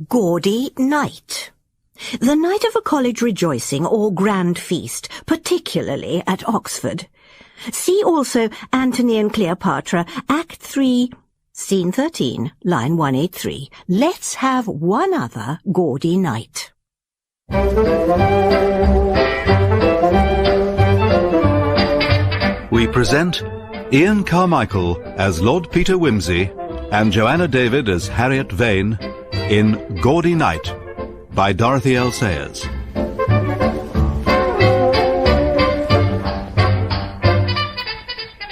Gaudy night. The night of a college rejoicing or grand feast, particularly at Oxford. See also Antony and Cleopatra, Act 3, Scene 13, line 183. Let's have one other gaudy night. We present Ian Carmichael as Lord Peter Wimsey and Joanna David as Harriet Vane in Gaudy Night by Dorothy L. Sayers.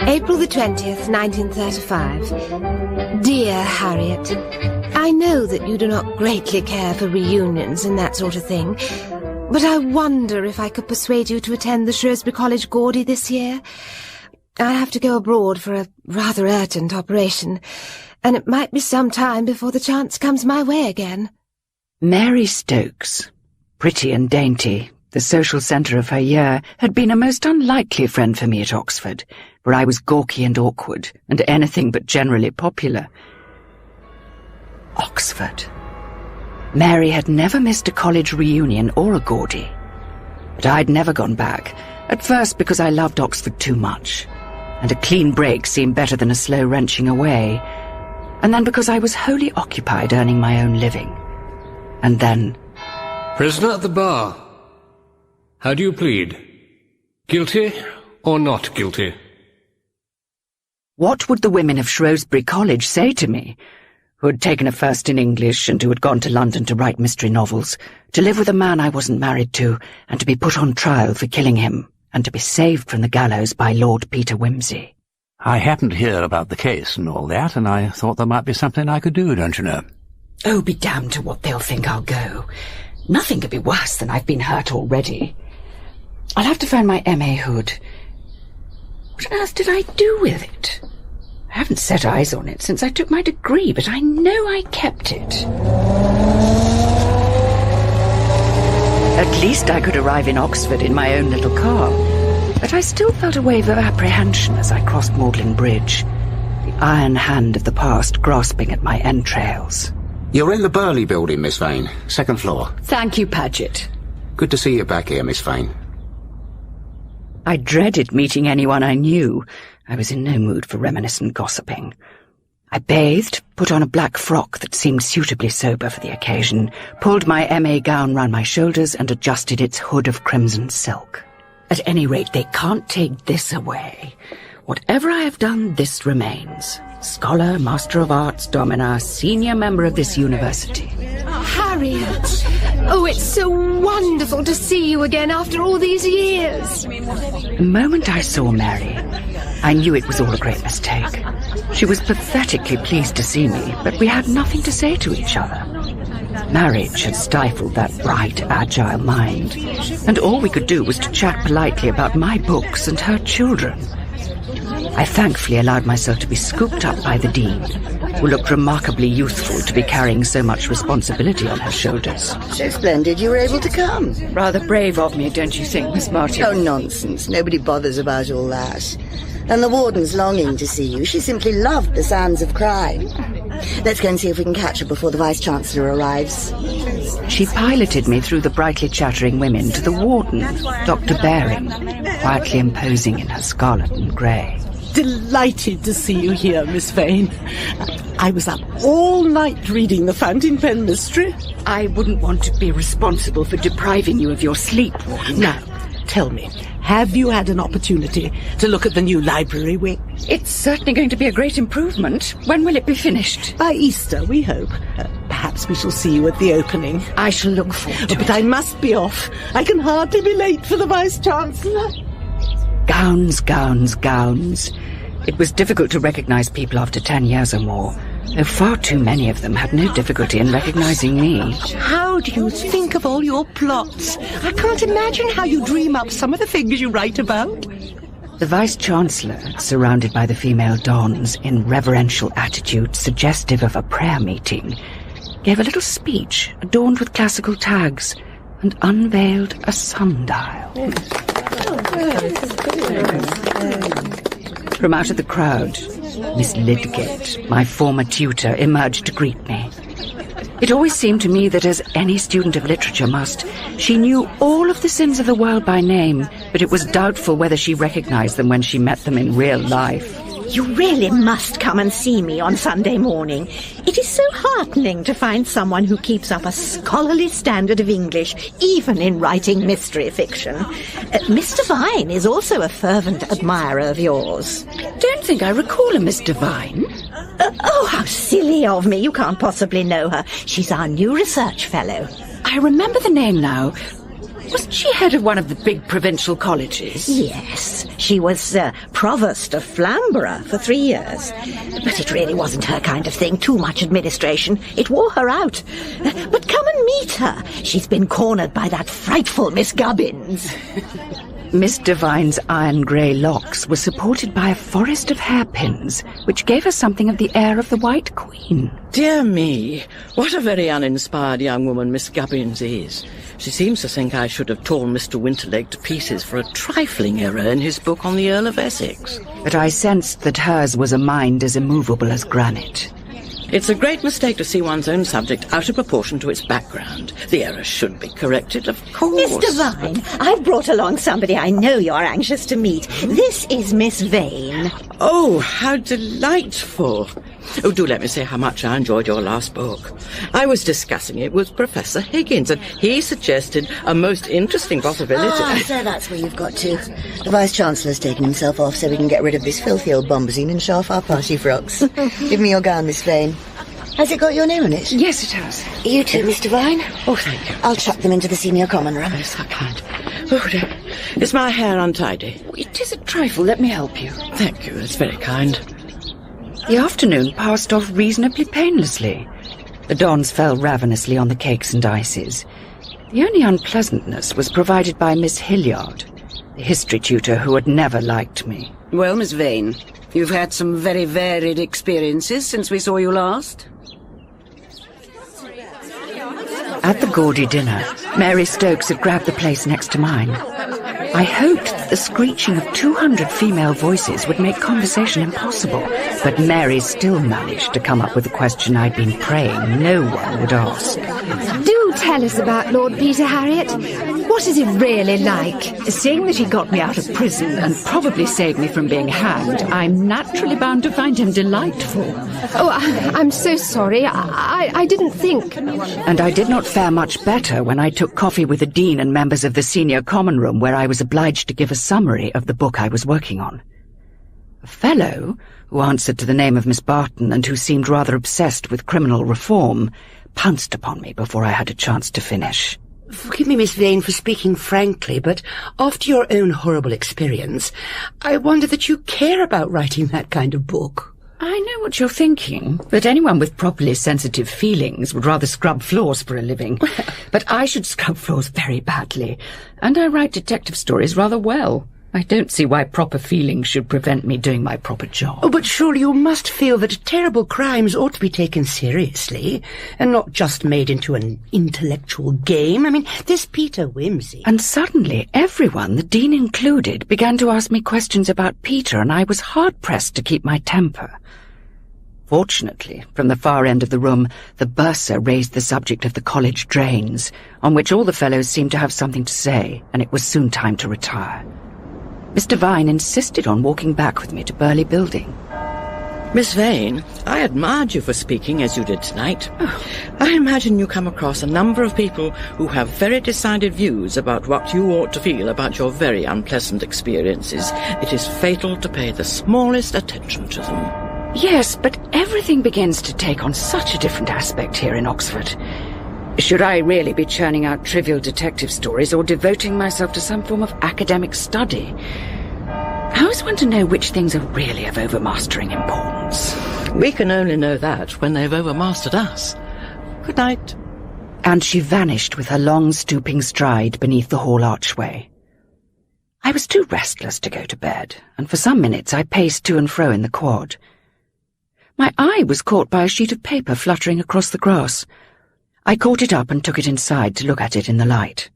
April the 20th, 1935. Dear Harriet, I know that you do not greatly care for reunions and that sort of thing, but I wonder if I could persuade you to attend the Shrewsbury College Gaudy this year. I have to go abroad for a rather urgent operation, and it might be some time before the chance comes my way again. Mary Stokes, pretty and dainty, the social centre of her year, had been a most unlikely friend for me at Oxford, where I was gawky and awkward, and anything but generally popular. Oxford. Mary had never missed a college reunion or a Gaudy. But I'd never gone back, at first because I loved Oxford too much, and a clean break seemed better than a slow wrenching away, and then because I was wholly occupied earning my own living. And then... Prisoner at the bar. How do you plead? Guilty or not guilty? What would the women of Shrewsbury College say to me, who had taken a first in English and who had gone to London to write mystery novels, to live with a man I wasn't married to, and to be put on trial for killing him, and to be saved from the gallows by Lord Peter Wimsey? I happened to hear about the case and all that, and I thought there might be something I could do, don't you know? Oh, be damned to what they'll think I'll go. Nothing could be worse than I've been hurt already. I'll have to find my M.A. hood. What on earth did I do with it? I haven't set eyes on it since I took my degree, but I know I kept it. At least I could arrive in Oxford in my own little car, but I still felt a wave of apprehension as I crossed Magdalen Bridge, the iron hand of the past grasping at my entrails. You're in the Burley building, Miss Vane. Second floor. Thank you, Paget. Good to see you back here, Miss Vane. I dreaded meeting anyone I knew. I was in no mood for reminiscent gossiping. I bathed, put on a black frock that seemed suitably sober for the occasion, pulled my M.A. gown round my shoulders and adjusted its hood of crimson silk. At any rate, they can't take this away. Whatever I have done, this remains. Scholar, Master of Arts, Domina, senior member of this university. Harriet! Oh, it's so wonderful to see you again after all these years. The moment I saw Mary, I knew it was all a great mistake. She was pathetically pleased to see me, but we had nothing to say to each other. Marriage had stifled that bright, agile mind, and all we could do was to chat politely about my books and her children. I thankfully allowed myself to be scooped up by the Dean, who looked remarkably youthful to be carrying so much responsibility on her shoulders. So splendid you were able to come. Rather brave of me, don't you think, Miss Martin? Oh, nonsense. Nobody bothers about all that. And the warden's longing to see you. She simply loved the sounds of crime. Let's go and see if we can catch her before the Vice-Chancellor arrives. She piloted me through the brightly chattering women to the warden, Dr. Baring, quietly imposing in her scarlet and grey. Delighted to see you here, Miss Vane. I was up all night reading the fountain pen mystery. I wouldn't want to be responsible for depriving you of your sleep, Warden. Now, tell me, have you had an opportunity to look at the new library wing? It's certainly going to be a great improvement. When will it be finished? By Easter, we hope. Perhaps we shall see you at the opening. I shall look forward to it. But I must be off. I can hardly be late for the Vice-Chancellor. Gowns, gowns, gowns. It was difficult to recognise people after 10 years or more, though far too many of them had no difficulty in recognising me. How do you think of all your plots? I can't imagine how you dream up some of the things you write about. The Vice-Chancellor, surrounded by the female dons in reverential attitude suggestive of a prayer meeting, gave a little speech adorned with classical tags and unveiled a sundial. From out of the crowd, Miss Lydgate, my former tutor, emerged to greet me. It always seemed to me that, as any student of literature must, she knew all of the sins of the world by name, but it was doubtful whether she recognized them when she met them in real life. You really must come and see me on Sunday morning. It is so heartening to find someone who keeps up a scholarly standard of English, even in writing mystery fiction. Mr. Vine is also a fervent admirer of yours. I don't think I recall a Miss Devine. Oh, how silly of me. You can't possibly know her. She's our new research fellow. I remember the name now. Wasn't she head of one of the big provincial colleges? Yes, she was provost of Flamborough for 3 years. But it really wasn't her kind of thing, too much administration. It wore her out. But come and meet her. She's been cornered by that frightful Miss Gubbins. Miss Devine's iron-grey locks were supported by a forest of hairpins, which gave her something of the air of the White Queen. Dear me, what a very uninspired young woman Miss Gubbins is. She seems to think I should have torn Mr. Winterleg to pieces for a trifling error in his book on the Earl of Essex. But I sensed that hers was a mind as immovable as granite. It's a great mistake to see one's own subject out of proportion to its background. The error should be corrected, of course. Mr. Vine, I've brought along somebody I know you're anxious to meet. This is Miss Vane. Oh, how delightful. Oh, do let me say how much I enjoyed your last book. I was discussing it with Professor Higgins, and he suggested a most interesting possibility. So that's where you've got to. The Vice-Chancellor's taken himself off so we can get rid of this filthy old bombazine and show off our party frocks. Give me your gown, Miss Vane. Has it got your name on it? Yes, it has. You too, Mr. Vine. Oh, thank you. I'll chuck them into the senior common room. Yes, I can't. Oh, dear. Is my hair untidy? It is a trifle. Let me help you. Thank you. That's very kind. The afternoon passed off reasonably painlessly. The dons fell ravenously on the cakes and ices. The only unpleasantness was provided by Miss Hilliard, the history tutor who had never liked me. Well, Miss Vane, you've had some very varied experiences since we saw you last. At the Gaudy dinner, Mary Stokes had grabbed the place next to mine. I hoped that the screeching of 200 female voices would make conversation impossible, but Mary still managed to come up with a question I'd been praying no one would ask. Do tell us about Lord Peter, Harriet. What is it really like? Seeing that he got me out of prison and probably saved me from being hanged, I'm naturally bound to find him delightful. Oh, I'm so sorry. I didn't think. And I did not fare much better when I took coffee with the Dean and members of the Senior Common Room, where I was obliged to give a summary of the book I was working on. A fellow, who answered to the name of Miss Barton and who seemed rather obsessed with criminal reform, pounced upon me before I had a chance to finish. Forgive me, Miss Vane, for speaking frankly, but after your own horrible experience, I wonder that you care about writing that kind of book. I know what you're thinking, that anyone with properly sensitive feelings would rather scrub floors for a living. But I should scrub floors very badly, and I write detective stories rather well. I don't see why proper feelings should prevent me doing my proper job. Oh, but surely you must feel that terrible crimes ought to be taken seriously, and not just made into an intellectual game. I mean, this Peter Wimsey... And suddenly everyone, the Dean included, began to ask me questions about Peter, and I was hard-pressed to keep my temper. Fortunately, from the far end of the room, the bursar raised the subject of the college drains, on which all the fellows seemed to have something to say, and it was soon time to retire. Mr. Vine insisted on walking back with me to Burley Building. Miss Vane, I admired you for speaking as you did tonight. I imagine you come across a number of people who have very decided views about what you ought to feel about your very unpleasant experiences. It is fatal to pay the smallest attention to them. Yes, but everything begins to take on such a different aspect here in Oxford. Should I really be churning out trivial detective stories or devoting myself to some form of academic study? How is one to know which things are really of overmastering importance? We can only know that when they've overmastered us. Good night. And she vanished with her long stooping stride beneath the hall archway. I was too restless to go to bed, and for some minutes I paced to and fro in the quad. My eye was caught by a sheet of paper fluttering across the grass. I caught it up and took it inside to look at it in the light.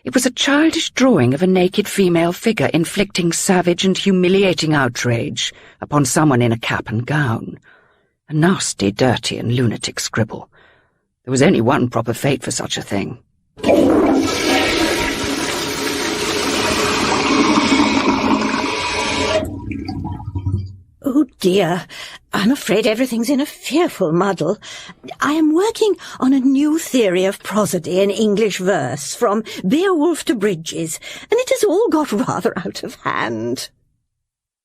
It was a childish drawing of a naked female figure inflicting savage and humiliating outrage upon someone in a cap and gown. A nasty, dirty and lunatic scribble. There was only one proper fate for such a thing. Oh dear, I'm afraid everything's in a fearful muddle. I am working on a new theory of prosody in English verse, from Beowulf to Bridges, and it has all got rather out of hand.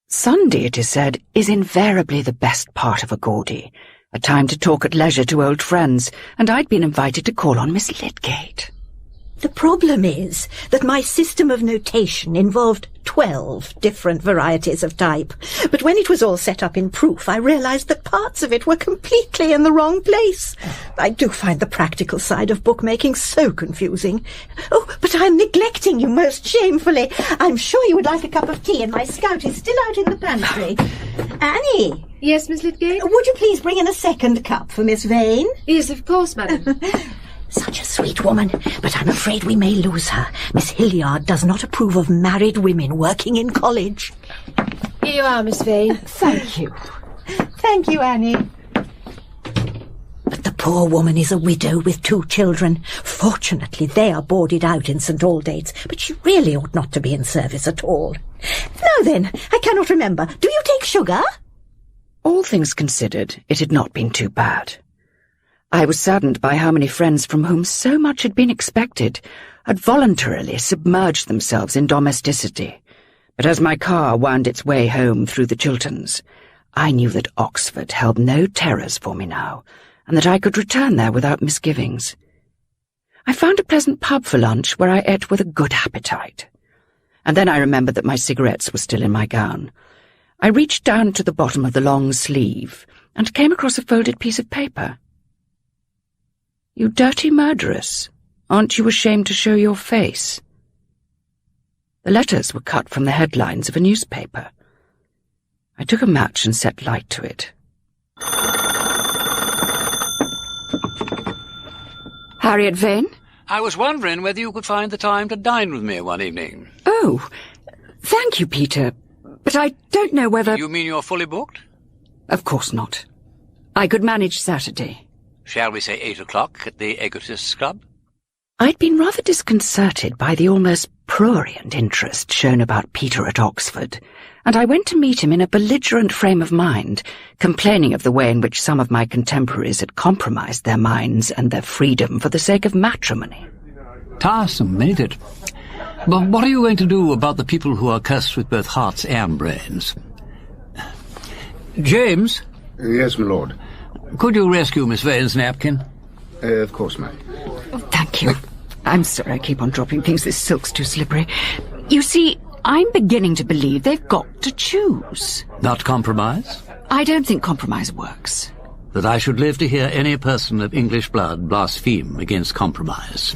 Sunday, it is said, is invariably the best part of a Gaudy, a time to talk at leisure to old friends, and I'd been invited to call on Miss Lydgate. The problem is that my system of notation involved 12 different varieties of type, but when it was all set up in proof, I realised that parts of it were completely in the wrong place. I do find the practical side of bookmaking so confusing. Oh, but I'm neglecting you most shamefully. I'm sure you would like a cup of tea, and my scout is still out in the pantry. Annie! Yes, Miss Lydgate? Would you please bring in a second cup for Miss Vane? Yes, of course, madam. Such a sweet woman, but I'm afraid we may lose her. Miss Hilliard does not approve of married women working in college. Here you are, Miss Vane. Thank you. Thank you, Annie. But the poor woman is a widow with 2 children. Fortunately, they are boarded out in St. Aldate's, but she really ought not to be in service at all. Now then, I cannot remember. Do you take sugar? All things considered, it had not been too bad. I was saddened by how many friends from whom so much had been expected had voluntarily submerged themselves in domesticity. But as my car wound its way home through the Chilterns, I knew that Oxford held no terrors for me now, and that I could return there without misgivings. I found a pleasant pub for lunch where I ate with a good appetite. And then I remembered that my cigarettes were still in my gown. I reached down to the bottom of the long sleeve and came across a folded piece of paper. "You dirty murderess, aren't you ashamed to show your face?" The letters were cut from the headlines of a newspaper. I took a match and set light to it. Harriet Vane? I was wondering whether you could find the time to dine with me one evening. Oh, thank you, Peter, but I don't know whether— You mean you're fully booked? Of course not. I could manage Saturday. Shall we say 8 o'clock at the Egotists' Club? I'd been rather disconcerted by the almost prurient interest shown about Peter at Oxford, and I went to meet him in a belligerent frame of mind, complaining of the way in which some of my contemporaries had compromised their minds and their freedom for the sake of matrimony. Tiresome, ain't it? But what are you going to do about the people who are cursed with both hearts and brains? James? Yes, my lord. Could you rescue Miss Vane's napkin? Of course, ma'am. Oh, thank you. I'm sorry I keep on dropping things. This silk's too slippery. You see, I'm beginning to believe they've got to choose. Not compromise? I don't think compromise works. That I should live to hear any person of English blood blaspheme against compromise.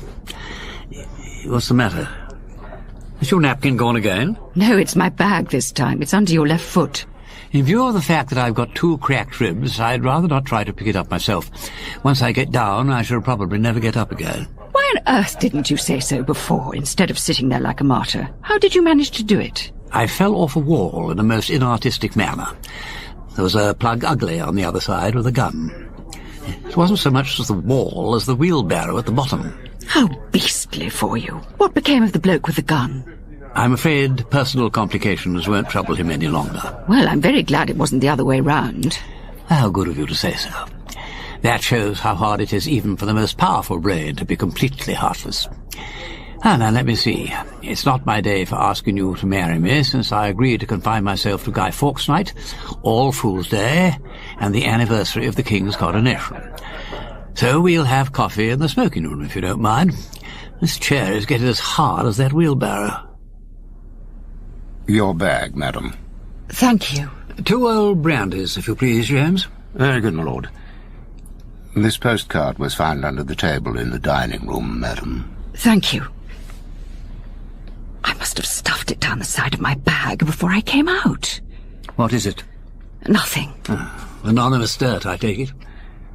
What's the matter? Is your napkin gone again? No, it's my bag this time. It's under your left foot. In view of the fact that I've got 2 cracked ribs, I'd rather not try to pick it up myself. Once I get down, I shall probably never get up again. Why on earth didn't you say so before, instead of sitting there like a martyr? How did you manage to do it? I fell off a wall in a most inartistic manner. There was a plug ugly on the other side with a gun. It wasn't so much as the wall as the wheelbarrow at the bottom. How beastly for you. What became of the bloke with the gun? I'm afraid personal complications won't trouble him any longer. Well, I'm very glad it wasn't the other way round. How good of you to say so. That shows how hard it is even for the most powerful brain to be completely heartless. Ah, now let me see. It's not my day for asking you to marry me, since I agreed to confine myself to Guy Fawkes Night, All Fool's Day, and the anniversary of the King's coronation. So we'll have coffee in the smoking room, if you don't mind. This chair is getting as hard as that wheelbarrow. Your bag, madam. Thank you. 2 old brandies, if you please, James. Very good, my lord. This postcard was found under the table in the dining room, madam. Thank you. I must have stuffed it down the side of my bag before I came out. What is it? Nothing. Anonymous dirt, I take it.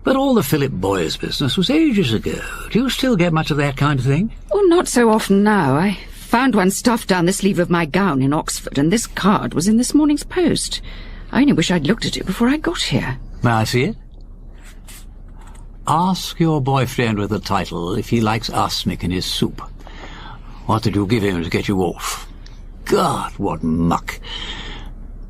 But all the Philip Boyes business was ages ago. Do you still get much of that kind of thing? Oh, not so often now. I found one stuffed down the sleeve of my gown in Oxford, and this card was in this morning's post. I only wish I'd looked at it before I got here. May I see it? ask your boyfriend with the title if he likes arsenic in his soup. What did you give him to get you off? God, what muck.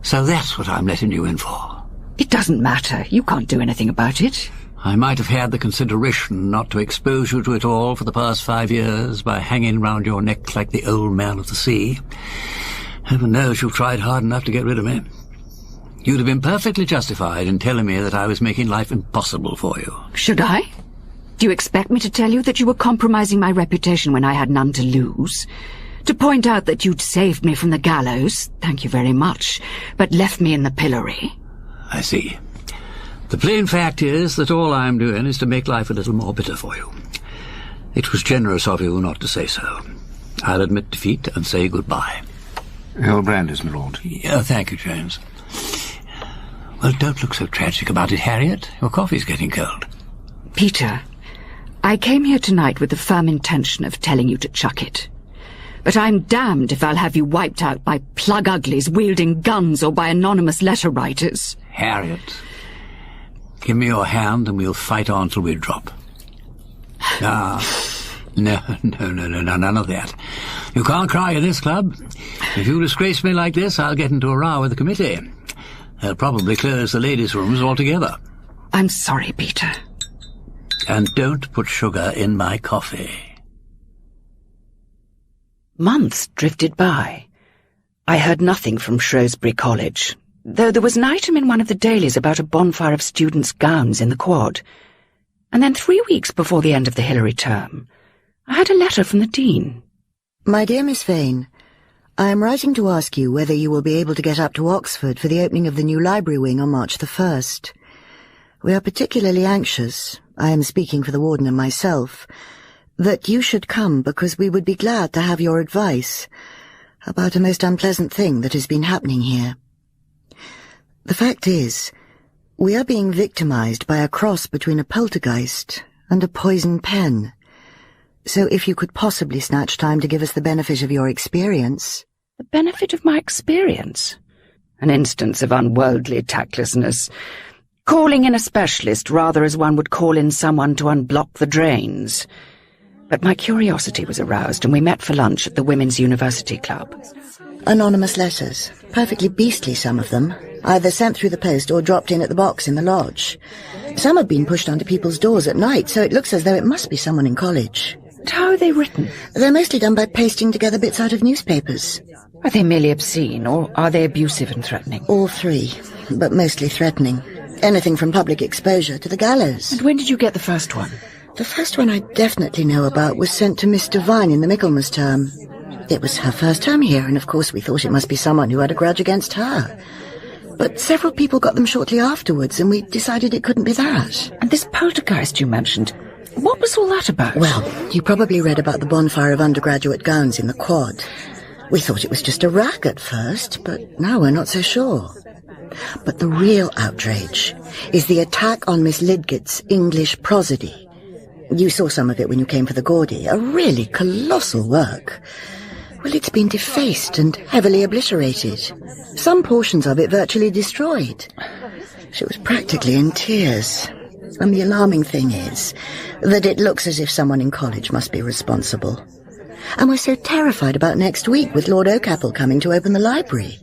So that's what I'm letting you in for. It doesn't matter. You can't do anything about it. I might have had the consideration not to expose you to it all for the past 5 years by hanging round your neck like the old man of the sea. Heaven knows you've tried hard enough to get rid of me. You'd have been perfectly justified in telling me that I was making life impossible for you. Should I? Do you expect me to tell you that you were compromising my reputation when I had none to lose? To point out that you'd saved me from the gallows, thank you very much, but left me in the pillory? I see. The plain fact is that all I'm doing is to make life a little more bitter for you. It was generous of you not to say so. I'll admit defeat and say goodbye. Your brandies, my lord. Thank you, James. Well, don't look so tragic about it, Harriet. Your coffee's getting cold. Peter, I came here tonight with the firm intention of telling you to chuck it. But I'm damned if I'll have you wiped out by plug-uglies wielding guns or by anonymous letter-writers. Harriet, give me your hand and we'll fight on till we drop. No, none of that. You can't cry in this club. If you disgrace me like this, I'll get into a row with the committee. They'll probably close the ladies' rooms altogether. I'm sorry, Peter. And don't put sugar in my coffee. Months drifted by. I heard nothing from Shrewsbury College, though there was an item in one of the dailies about a bonfire of students' gowns in the quad. And then 3 weeks before the end of the Hilary term, I had a letter from the Dean. My dear Miss Vane, I am writing to ask you whether you will be able to get up to Oxford for the opening of the new library wing on March the 1st. We are particularly anxious, I am speaking for the warden and myself, that you should come because we would be glad to have your advice about a most unpleasant thing that has been happening here. The fact is, we are being victimized by a cross between a poltergeist and a poison pen. So if you could possibly snatch time to give us the benefit of your experience... The benefit of my experience? An instance of unworldly tactlessness. Calling in a specialist rather as one would call in someone to unblock the drains. But my curiosity was aroused and we met for lunch at the Women's University Club. Anonymous letters. Perfectly beastly, some of them. Either sent through the post or dropped in at the box in the lodge. Some have been pushed onto people's doors at night, so it looks as though it must be someone in college. But how are they written? They're mostly done by pasting together bits out of newspapers. Are they merely obscene, or are they abusive and threatening? All three, but mostly threatening. Anything from public exposure to the gallows. And when did you get the first one? The first one I definitely know about was sent to Miss Devine in the Michaelmas term. It was her first term here, and of course we thought it must be someone who had a grudge against her. But several people got them shortly afterwards, and we decided it couldn't be that. And this poltergeist you mentioned, what was all that about? Well, you probably read about the bonfire of undergraduate gowns in the quad. We thought it was just a rag at first, but now we're not so sure. But the real outrage is the attack on Miss Lidgett's English prosody. You saw some of it when you came for the Gaudy, a really colossal work. Well, it's been defaced and heavily obliterated. Some portions of it virtually destroyed. She was practically in tears. And the alarming thing is that it looks as if someone in college must be responsible. And we're so terrified about next week with Lord Oakapple coming to open the library.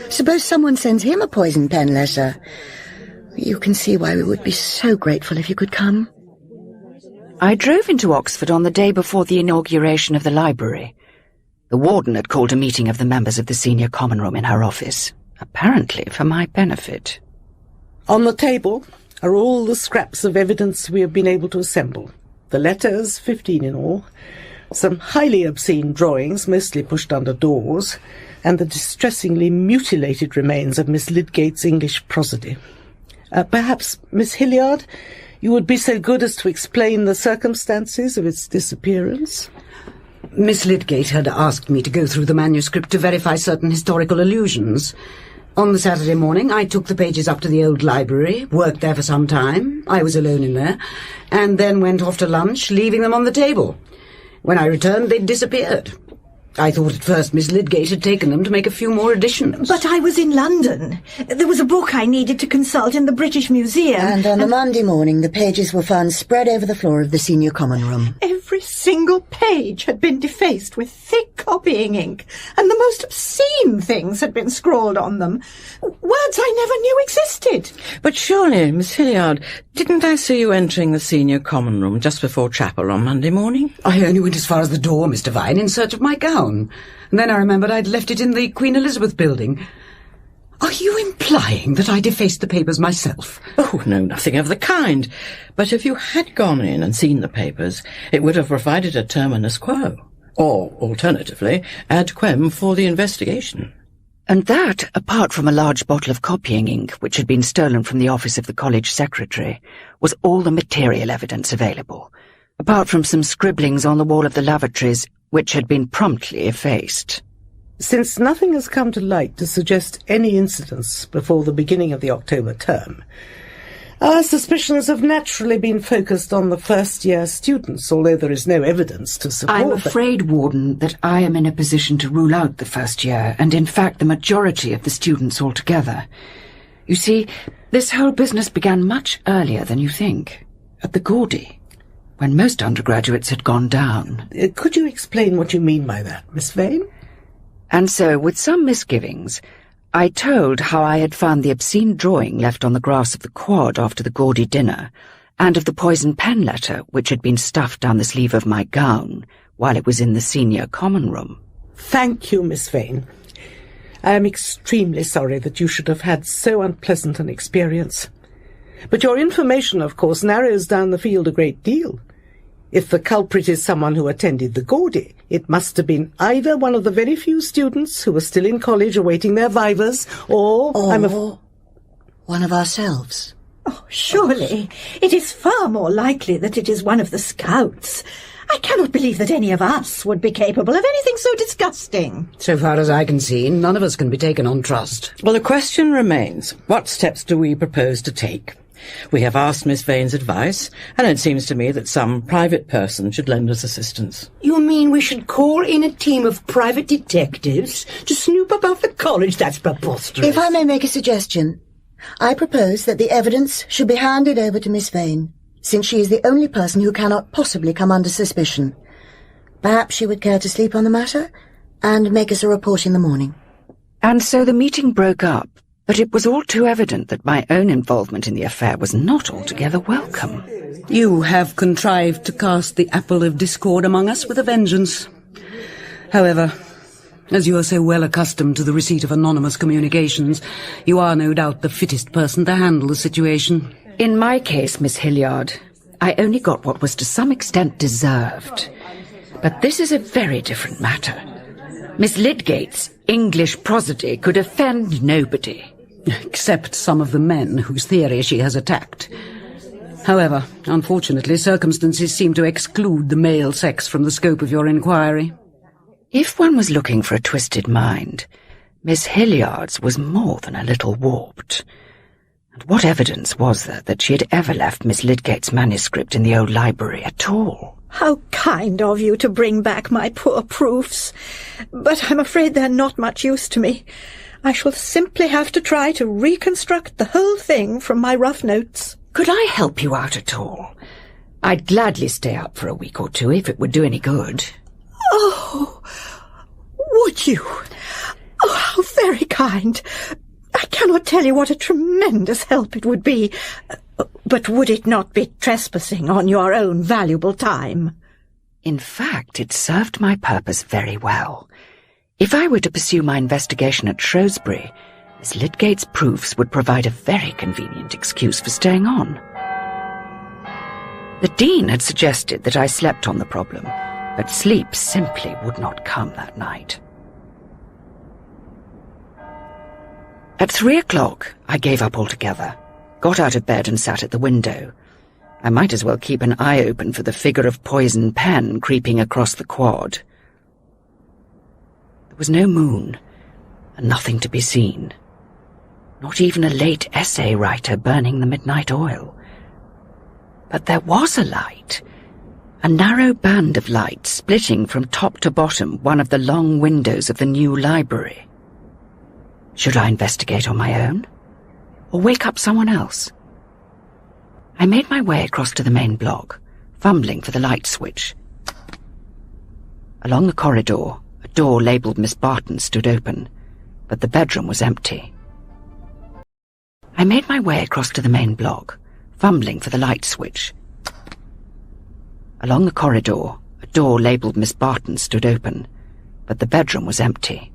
Suppose someone sends him a poison pen letter. You can see why we would be so grateful if you could come. I drove into Oxford on the day before the inauguration of the library. The warden had called a meeting of the members of the senior common room in her office, apparently for my benefit. On the table are all the scraps of evidence we have been able to assemble. The letters, 15 in all, some highly obscene drawings, mostly pushed under doors, and the distressingly mutilated remains of Miss Lidgett's English prosody. Perhaps, Miss Hilliard, you would be so good as to explain the circumstances of its disappearance? Miss Lidgett had asked me to go through the manuscript to verify certain historical allusions. On the Saturday morning, I took the pages up to the old library, worked there for some time, I was alone in there, and then went off to lunch, leaving them on the table. When I returned, they'd disappeared. I thought at first Miss Lydgate had taken them to make a few more additions. But I was in London. There was a book I needed to consult in the British Museum. And on the Monday morning, the pages were found spread over the floor of the senior common room. Every single page had been defaced with thick copying ink, and the most obscene things had been scrawled on them. Words I never knew existed. But surely, Miss Hilliard, didn't I see you entering the senior common room just before chapel on Monday morning? I only went as far as the door, Mr. Vine, in search of my gown. And then I remembered I'd left it in the Queen Elizabeth building. Are you implying that I defaced the papers myself? Oh, no, nothing of the kind. But if you had gone in and seen the papers, it would have provided a terminus quo. Or, alternatively, ad quem for the investigation. And that, apart from a large bottle of copying ink which had been stolen from the office of the college secretary, was all the material evidence available, apart from some scribblings on the wall of the lavatories which had been promptly effaced. Since nothing has come to light to suggest any incidents before the beginning of the October term, our suspicions have naturally been focused on the first-year students, although there is no evidence to support I'm them. afraid, Warden, that I am in a position to rule out the first year, and in fact the majority of the students altogether. You see, this whole business began much earlier than you think, at the Gaudy, when most undergraduates had gone down. Could you explain what you mean by that, Miss Vane? And so, with some misgivings, I told how I had found the obscene drawing left on the grass of the quad after the Gaudy dinner, and of the poison pen letter which had been stuffed down the sleeve of my gown while it was in the senior common room. Thank you, Miss Vane. I am extremely sorry that you should have had so unpleasant an experience. But your information, of course, narrows down the field a great deal. If the culprit is someone who attended the Gaudy, it must have been either one of the very few students who were still in college awaiting their vivas, or one of ourselves. Oh, surely it is far more likely that it is one of the scouts. I cannot believe that any of us would be capable of anything so disgusting. So far as I can see, none of us can be taken on trust. Well, the question remains, what steps do we propose to take? We have asked Miss Vane's advice, and it seems to me that some private person should lend us assistance. You mean we should call in a team of private detectives to snoop about the college? That's preposterous. If I may make a suggestion, I propose that the evidence should be handed over to Miss Vane, since she is the only person who cannot possibly come under suspicion. Perhaps she would care to sleep on the matter and make us a report in the morning. And so the meeting broke up, but it was all too evident that my own involvement in the affair was not altogether welcome. You have contrived to cast the apple of discord among us with a vengeance. However, as you are so well accustomed to the receipt of anonymous communications, you are no doubt the fittest person to handle the situation. In my case, Miss Hilliard, I only got what was to some extent deserved. But this is a very different matter. Miss Lydgate's English prosody could offend nobody. Except some of the men whose theory she has attacked. However, unfortunately, circumstances seem to exclude the male sex from the scope of your inquiry. If one was looking for a twisted mind, Miss Hilliard's was more than a little warped. And what evidence was there that she had ever left Miss Lydgate's manuscript in the old library at all? How kind of you to bring back my poor proofs. But I'm afraid they're not much use to me. I shall simply have to try to reconstruct the whole thing from my rough notes. Could I help you out at all? I'd gladly stay up for a week or two if it would do any good. Oh, would you? Oh, how very kind. I cannot tell you what a tremendous help it would be. But would it not be trespassing on your own valuable time? In fact, it served my purpose very well. If I were to pursue my investigation at Shrewsbury, Miss Lydgate's proofs would provide a very convenient excuse for staying on. The Dean had suggested that I slept on the problem, but sleep simply would not come that night. At 3 o'clock, I gave up altogether, got out of bed and sat at the window. I might as well keep an eye open for the figure of poison pen creeping across the quad. There was no moon, and nothing to be seen. Not even a late essay writer burning the midnight oil. But there was a light, A narrow band of light splitting from top to bottom one of the long windows of the new library. Should I investigate on my own? Or wake up someone else? I made my way across to the main block, fumbling for the light switch. Along the corridor, a door labelled Miss Barton stood open, but the bedroom was empty. I made my way across to the main block, fumbling for the light switch. Along the corridor, a door labelled Miss Barton stood open, but the bedroom was empty.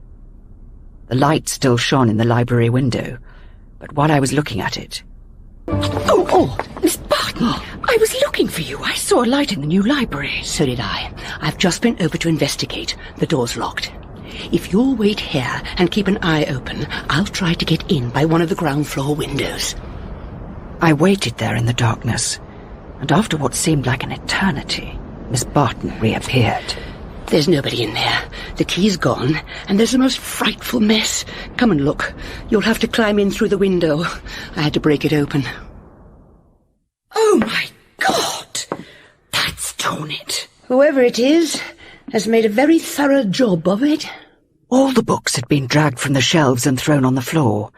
The light still shone in the library window, but while I was looking at it... Oh, Miss Barton, I was looking for you. I saw a light in the new library. So did I. I've just been over to investigate. The door's locked. If you'll wait here and keep an eye open, I'll try to get in by one of the ground floor windows. I waited there in the darkness, and after what seemed like an eternity, Miss Barton reappeared. There's nobody in there. The key's gone, and there's the most frightful mess. Come and look. You'll have to climb in through the window. I had to break it open. Oh, my God! That's torn it. Whoever it is has made a very thorough job of it. All the books had been dragged from the shelves and thrown on the floor.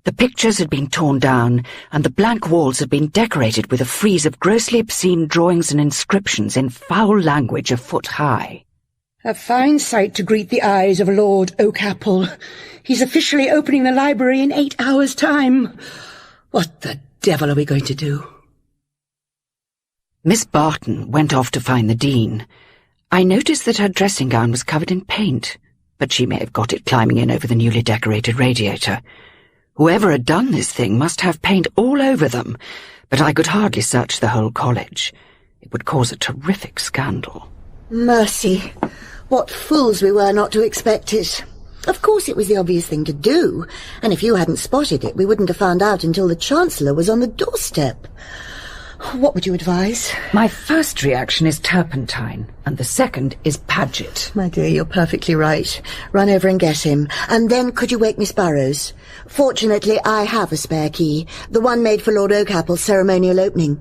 The pictures had been torn down, and the blank walls had been decorated with a frieze of grossly obscene drawings and inscriptions in foul language a foot high. A fine sight to greet the eyes of Lord Oakapple. He's officially opening the library in 8 hours' time. What the devil are we going to do? Miss Barton went off to find the Dean. I noticed that her dressing gown was covered in paint, but she may have got it climbing in over the newly decorated radiator. Whoever had done this thing must have paint all over them, but I could hardly search the whole college. It would cause a terrific scandal. Mercy. What fools we were not to expect it. Of course it was the obvious thing to do, and if you hadn't spotted it, we wouldn't have found out until the Chancellor was on the doorstep. What would you advise? My first reaction is turpentine, and the second is Paget. My dear, you're perfectly right. Run over and get him. And then could you wake Miss Burrows? Fortunately, I have a spare key, the one made for Lord Oakapple's ceremonial opening.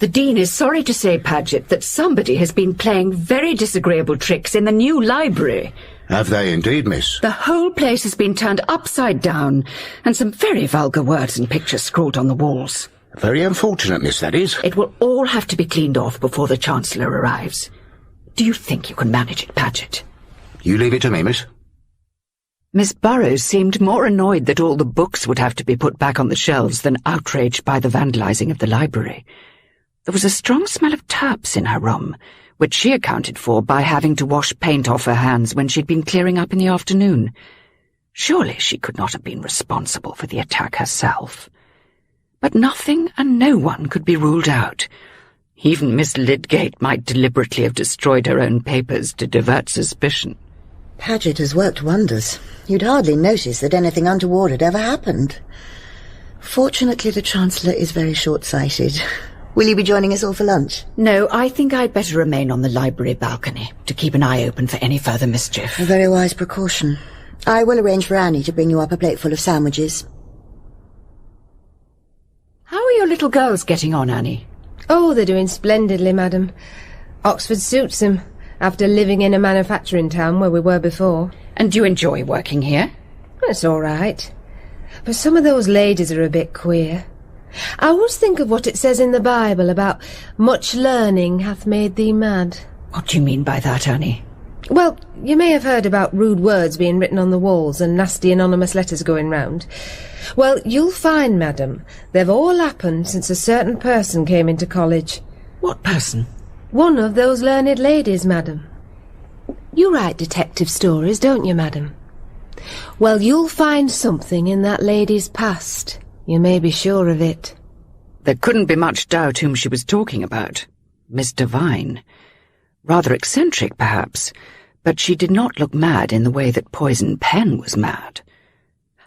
The Dean is sorry to say, Paget, that somebody has been playing very disagreeable tricks in the new library. Have they indeed, miss? The whole place has been turned upside down, and some very vulgar words and pictures scrawled on the walls. Very unfortunate, miss, that is. It will all have to be cleaned off before the Chancellor arrives. Do you think you can manage it, Paget? You leave it to me, miss. Miss Burrows seemed more annoyed that all the books would have to be put back on the shelves than outraged by the vandalising of the library. There was a strong smell of turps in her room, which she accounted for by having to wash paint off her hands when she'd been clearing up in the afternoon. Surely she could not have been responsible for the attack herself. But nothing and no one could be ruled out. Even Miss Lydgate might deliberately have destroyed her own papers to divert suspicion. Paget has worked wonders. You'd hardly notice that anything untoward had ever happened. Fortunately, the Chancellor is very short-sighted. Will you be joining us all for lunch? No, I think I'd better remain on the library balcony to keep an eye open for any further mischief. A very wise precaution. I will arrange for Annie to bring you up a plateful of sandwiches. How are your little girls getting on, Annie? Oh, they're doing splendidly, madam. Oxford suits them, after living in a manufacturing town where we were before. And do you enjoy working here? It's all right. But some of those ladies are a bit queer. I always think of what it says in the Bible about much learning hath made thee mad. What do you mean by that, Annie? Well, you may have heard about rude words being written on the walls and nasty anonymous letters going round. Well, you'll find, madam, they've all happened since a certain person came into college. What person? One of those learned ladies, madam. You write detective stories, don't you, madam? Well, you'll find something in that lady's past. You may be sure of it. There couldn't be much doubt whom she was talking about. Miss Devine. Rather eccentric, perhaps, but she did not look mad in the way that Poison Pen was mad.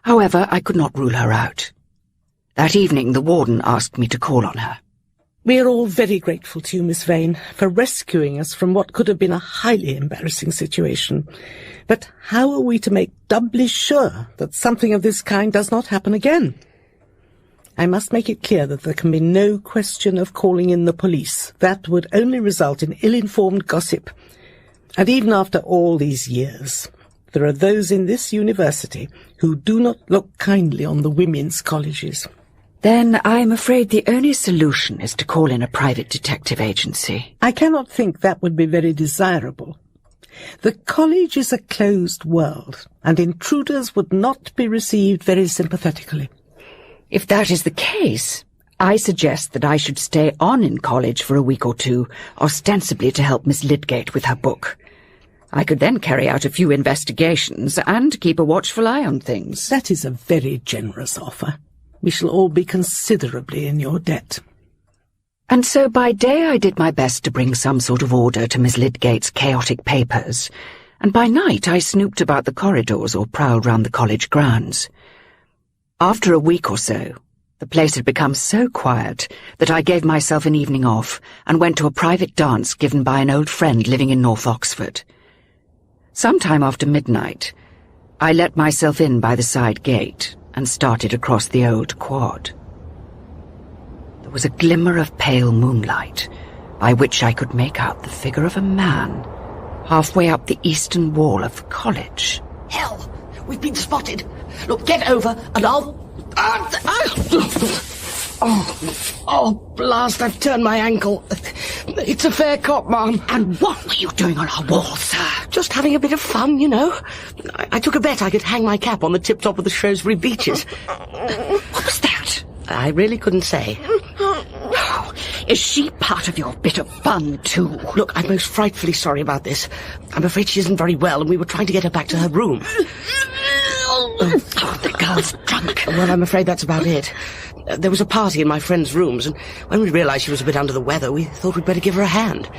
However, I could not rule her out. That evening the warden asked me to call on her. We are all very grateful to you, Miss Vane, for rescuing us from what could have been a highly embarrassing situation. But how are we to make doubly sure that something of this kind does not happen again? I must make it clear that there can be no question of calling in the police. That would only result in ill-informed gossip. And even after all these years, there are those in this university who do not look kindly on the women's colleges. Then I'm afraid the only solution is to call in a private detective agency. I cannot think that would be very desirable. The college is a closed world, and intruders would not be received very sympathetically. If that is the case, I suggest that I should stay on in college for a week or two, ostensibly to help Miss Lydgate with her book. I could then carry out a few investigations and keep a watchful eye on things. That is a very generous offer. We shall all be considerably in your debt. And so by day I did my best to bring some sort of order to Miss Lydgate's chaotic papers, and by night I snooped about the corridors or prowled round the college grounds. After a week or so, the place had become so quiet that I gave myself an evening off and went to a private dance given by an old friend living in North Oxford. Sometime after midnight, I let myself in by the side gate and started across the old quad. There was a glimmer of pale moonlight, by which I could make out the figure of a man, halfway up the eastern wall of the college. Hell! We've been spotted! Look, get over, and I'll... Oh, blast, I've turned my ankle. It's a fair cop, Ma'am. And what were you doing on our wall, sir? Just having a bit of fun, you know. I took a bet I could hang my cap on the tip-top of the Shrewsbury beaches. What was that? I really couldn't say. Oh, is she part of your bit of fun, too? Look, I'm most frightfully sorry about this. I'm afraid she isn't very well, and we were trying to get her back to her room. Oh, the girl's drunk. Well, I'm afraid that's about it. There was a party in my friend's rooms, and when we realized she was a bit under the weather, we thought we'd better give her a hand.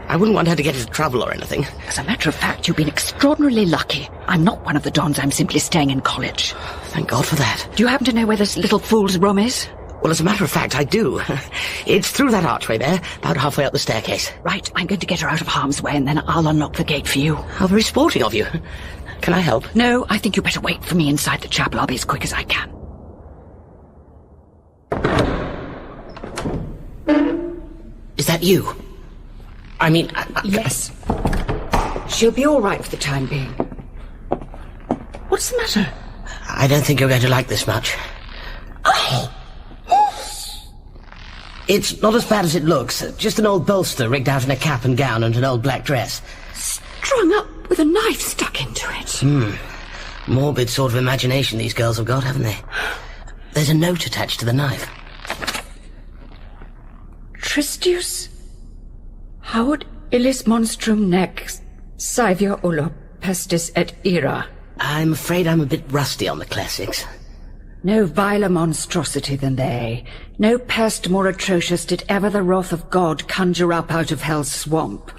I wouldn't want her to get into trouble or anything. As a matter of fact, you've been extraordinarily lucky. I'm not one of the dons. I'm simply staying in college. Thank God for that. Do you happen to know where this little fool's room is? Well, as a matter of fact, I do. It's through that archway there, about halfway up the staircase. Right, I'm going to get her out of harm's way, and then I'll unlock the gate for you. How very sporting of you. Can I help? No, I think you better wait for me inside the chapel. I'll be as quick as I can. Is that you? I mean... Yes. She'll be all right for the time being. What's the matter? I don't think you're going to like this much. Oh! It's not as bad as it looks. Just an old bolster rigged out in a cap and gown and an old black dress. Strung up with a knife stuck into it. Morbid sort of imagination these girls have got, haven't they? There's a note attached to the knife. Tristius haud illis monstrum nec saevia ulo pestis et ira. I'm afraid I'm a bit rusty on the classics. No viler monstrosity than they. No pest more atrocious did ever the wrath of God conjure up out of hell's swamp.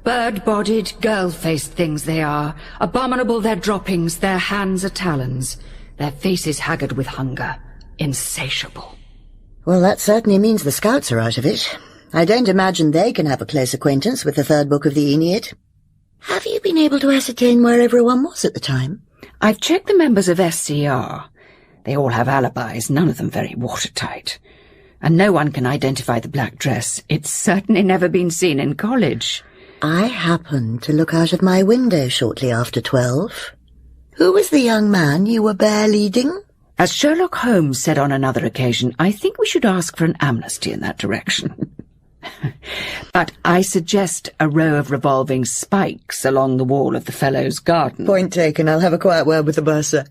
Bird-bodied, girl-faced things they are. Abominable their droppings, their hands are talons. Their faces haggard with hunger. Insatiable. Well, that certainly means the scouts are out of it. I don't imagine they can have a close acquaintance with the third book of the Enyd. Have you been able to ascertain where everyone was at the time? I've checked the members of SCR. They all have alibis, none of them very watertight. And no one can identify the black dress. It's certainly never been seen in college. I happened to look out of my window shortly after 12. Who was the young man you were bear leading? As Sherlock Holmes said on another occasion, I think we should ask for an amnesty in that direction. But I suggest a row of revolving spikes along the wall of the Fellows' garden. Point taken. I'll have a quiet word with the bursar.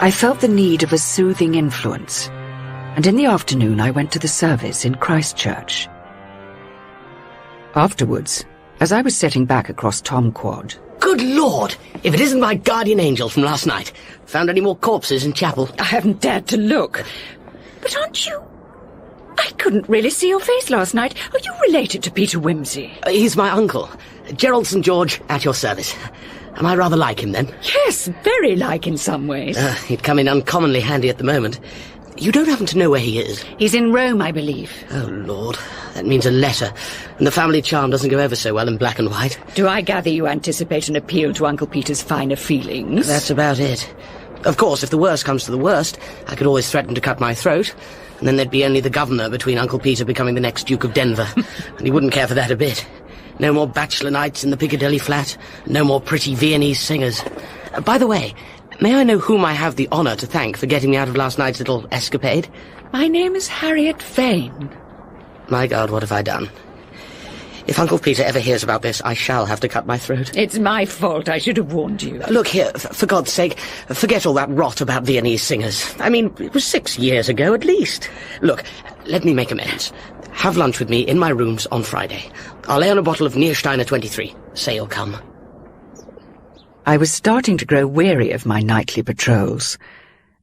I felt the need of a soothing influence, and in the afternoon I went to the service in Christchurch. Afterwards, as I was setting back across Tom Quad... Good Lord! If it isn't my guardian angel from last night. Found any more corpses in chapel? I haven't dared to look. But aren't you... I couldn't really see your face last night. Are you related to Peter Wimsey? He's my uncle. Gerald St. George, at your service. Am I rather like him, then? Yes, very like in some ways. He'd come in uncommonly handy at the moment. You don't happen to know where he is? He's in Rome, I believe. Oh, Lord. That means a letter. And the family charm doesn't go over so well in black and white. Do I gather you anticipate an appeal to Uncle Peter's finer feelings? That's about it. Of course, if the worst comes to the worst, I could always threaten to cut my throat, and then there'd be only the governor between Uncle Peter becoming the next Duke of Denver, and he wouldn't care for that a bit. No more bachelor nights in the Piccadilly flat, no more pretty Viennese singers. By the way, may I know whom I have the honour to thank for getting me out of last night's little escapade? My name is Harriet Vane. My God, what have I done? If Uncle Peter ever hears about this, I shall have to cut my throat. It's my fault. I should have warned you. Look here, for God's sake, forget all that rot about Viennese singers. I mean, it was 6 years ago at least. Look, let me make amends. Have lunch with me in my rooms on Friday. I'll lay on a bottle of Niersteiner 23. Say you'll come. I was starting to grow weary of my nightly patrols,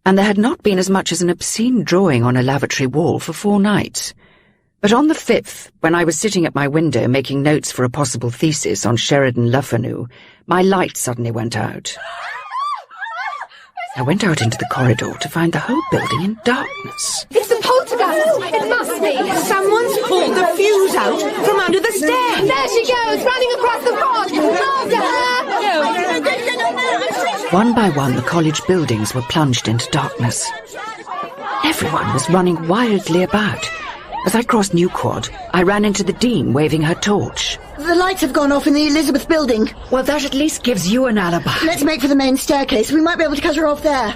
and there had not been as much as an obscene drawing on a lavatory wall for 4 nights. But on the 5th, when I was sitting at my window making notes for a possible thesis on Sheridan Le Fanu, my light suddenly went out. I went out into the corridor to find the whole building in darkness. It's the poltergeist! It must be! Someone's pulled the fuse out from under the stairs! There she goes, running across the quad! After her! One by one, the college buildings were plunged into darkness. Everyone was running wildly about. As I crossed New Quad, I ran into the Dean waving her torch. The lights have gone off in the Elizabeth building. Well, that at least gives you an alibi. Let's make for the main staircase. We might be able to cut her off there.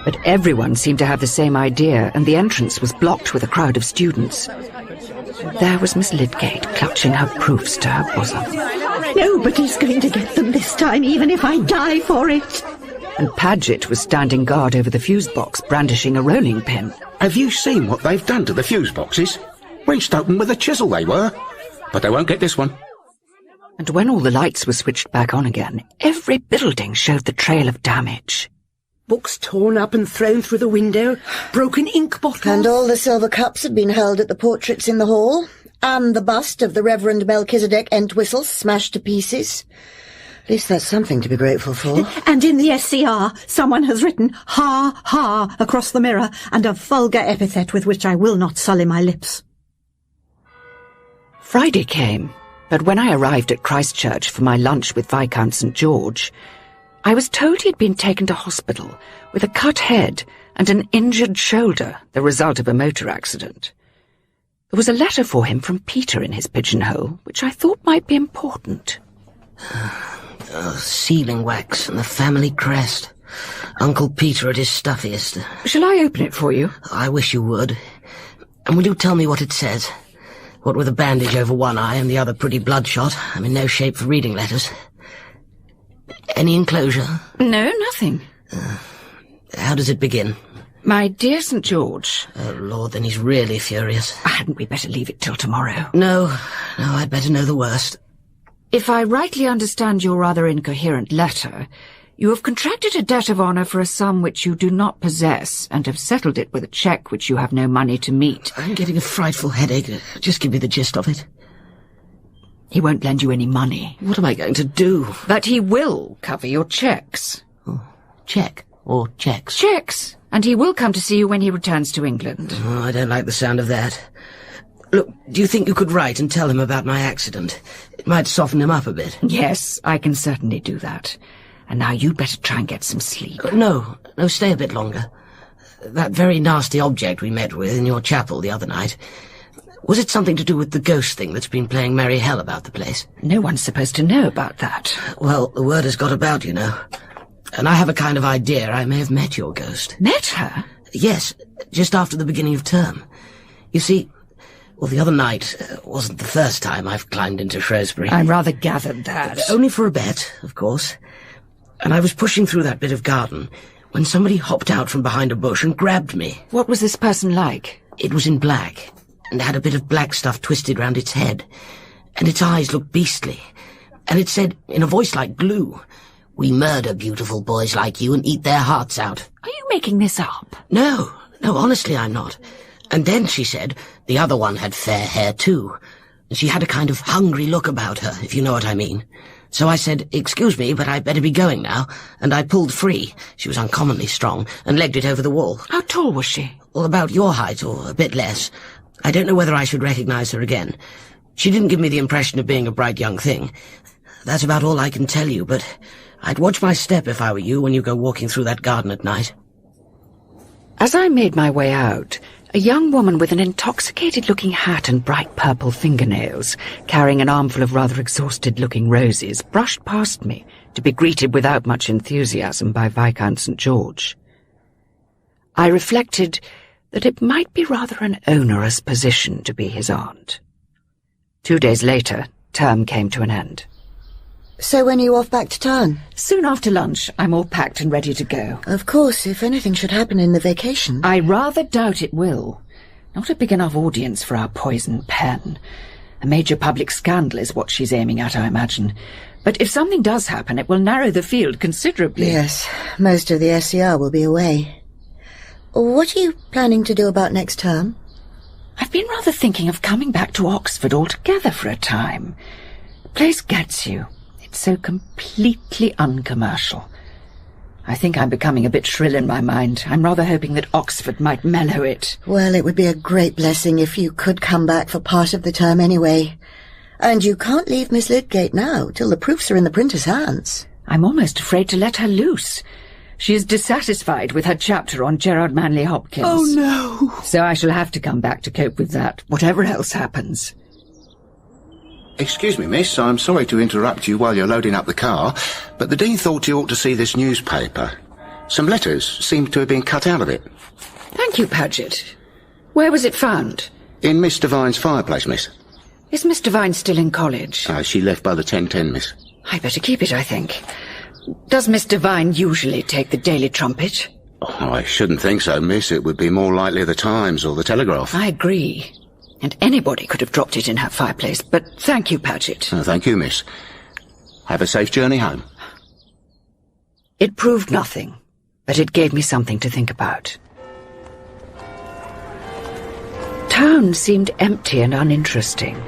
But everyone seemed to have the same idea, and the entrance was blocked with a crowd of students. There was Miss Lydgate clutching her proofs to her bosom. Nobody's going to get them this time, even if I die for it. And Paget was standing guard over the fuse box, brandishing a rolling pin. Have you seen what they've done to the fuse boxes? Wrenched open with a chisel they were. But they won't get this one. And when all the lights were switched back on again, every building showed the trail of damage. Books torn up and thrown through the window, broken ink bottles. And all the silver cups had been hurled at the portraits in the hall, and the bust of the Reverend Melchizedek Entwistle smashed to pieces. At least that's something to be grateful for. And in the SCR, someone has written "ha, ha" across the mirror, and a vulgar epithet with which I will not sully my lips. Friday came, but when I arrived at Christchurch for my lunch with Viscount St. George, I was told he had been taken to hospital with a cut head and an injured shoulder, the result of a motor accident. There was a letter for him from Peter in his pigeonhole, which I thought might be important. Sealing wax and the family crest. Uncle Peter at his stuffiest. Shall I open it for you? I wish you would. And will you tell me what it says? What with a bandage over one eye and the other pretty bloodshot, I'm in no shape for reading letters. Any enclosure? No, nothing. How does it begin? My dear St. George. Oh, Lord, then he's really furious. Hadn't we better leave it till tomorrow? No, I'd better know the worst. If I rightly understand your rather incoherent letter, you have contracted a debt of honour for a sum which you do not possess, and have settled it with a cheque which you have no money to meet. I'm getting a frightful headache. Just give me the gist of it. He won't lend you any money. What am I going to do? But he will cover your cheques. Oh, cheque or cheques? Cheques. And he will come to see you when he returns to England. Oh, I don't like the sound of that. Look, do you think you could write and tell him about my accident? It might soften him up a bit. Yes, I can certainly do that. And now you'd better try and get some sleep. No, stay a bit longer. That very nasty object we met with in your chapel the other night, was it something to do with the ghost thing that's been playing merry hell about the place? No one's supposed to know about that. Well, the word has got about, you know. And I have a kind of idea I may have met your ghost. Met her? Yes, just after the beginning of term. You see, well, the other night wasn't the first time I've climbed into Shrewsbury. I rather gathered that. Only for a bet, of course. And I was pushing through that bit of garden when somebody hopped out from behind a bush and grabbed me. What was this person like? It was in black, and had a bit of black stuff twisted round its head, and its eyes looked beastly. And it said, in a voice like glue, "We murder beautiful boys like you and eat their hearts out." Are you making this up? No, honestly I'm not. And then she said the other one had fair hair too. And she had a kind of hungry look about her, if you know what I mean. So I said, "Excuse me, but I'd better be going now," and I pulled free. She was uncommonly strong, and legged it over the wall. How tall was she? Well, about your height, or a bit less. I don't know whether I should recognize her again. She didn't give me the impression of being a bright young thing. That's about all I can tell you, but I'd watch my step if I were you when you go walking through that garden at night. As I made my way out, a young woman with an intoxicated-looking hat and bright purple fingernails, carrying an armful of rather exhausted-looking roses, brushed past me to be greeted without much enthusiasm by Viscount St. George. I reflected that it might be rather an onerous position to be his aunt. 2 days later, term came to an end. So when are you off back to town? Soon after lunch. I'm all packed and ready to go. Of course, if anything should happen in the vacation. I rather doubt it will. Not a big enough audience for our poison pen. A major public scandal is what she's aiming at, I imagine. But if something does happen, it will narrow the field considerably. Yes, most of the SCR will be away. What are you planning to do about next term? I've been rather thinking of coming back to Oxford altogether for a time. The place gets you. It's so completely uncommercial. I think I'm becoming a bit shrill in my mind. I'm rather hoping that Oxford might mellow it. Well, it would be a great blessing if you could come back for part of the term anyway. And you can't leave Miss Lydgate now, till the proofs are in the printer's hands. I'm almost afraid to let her loose. She is dissatisfied with her chapter on Gerard Manley Hopkins. Oh, no! So I shall have to come back to cope with that, whatever else happens. Excuse me, miss, I'm sorry to interrupt you while you're loading up the car, but the Dean thought you ought to see this newspaper. Some letters seem to have been cut out of it. Thank you, Paget. Where was it found? In Miss Devine's fireplace, miss. Is Miss Devine still in college? She left by the 10:10, miss. I'd better keep it, I think. Does Miss Devine usually take the Daily Trumpet? Oh, I shouldn't think so, miss. It would be more likely the Times or the Telegraph. I agree. And anybody could have dropped it in her fireplace, but thank you, Paget. Oh, thank you, miss. Have a safe journey home. It proved nothing, but it gave me something to think about. Town seemed empty and uninteresting.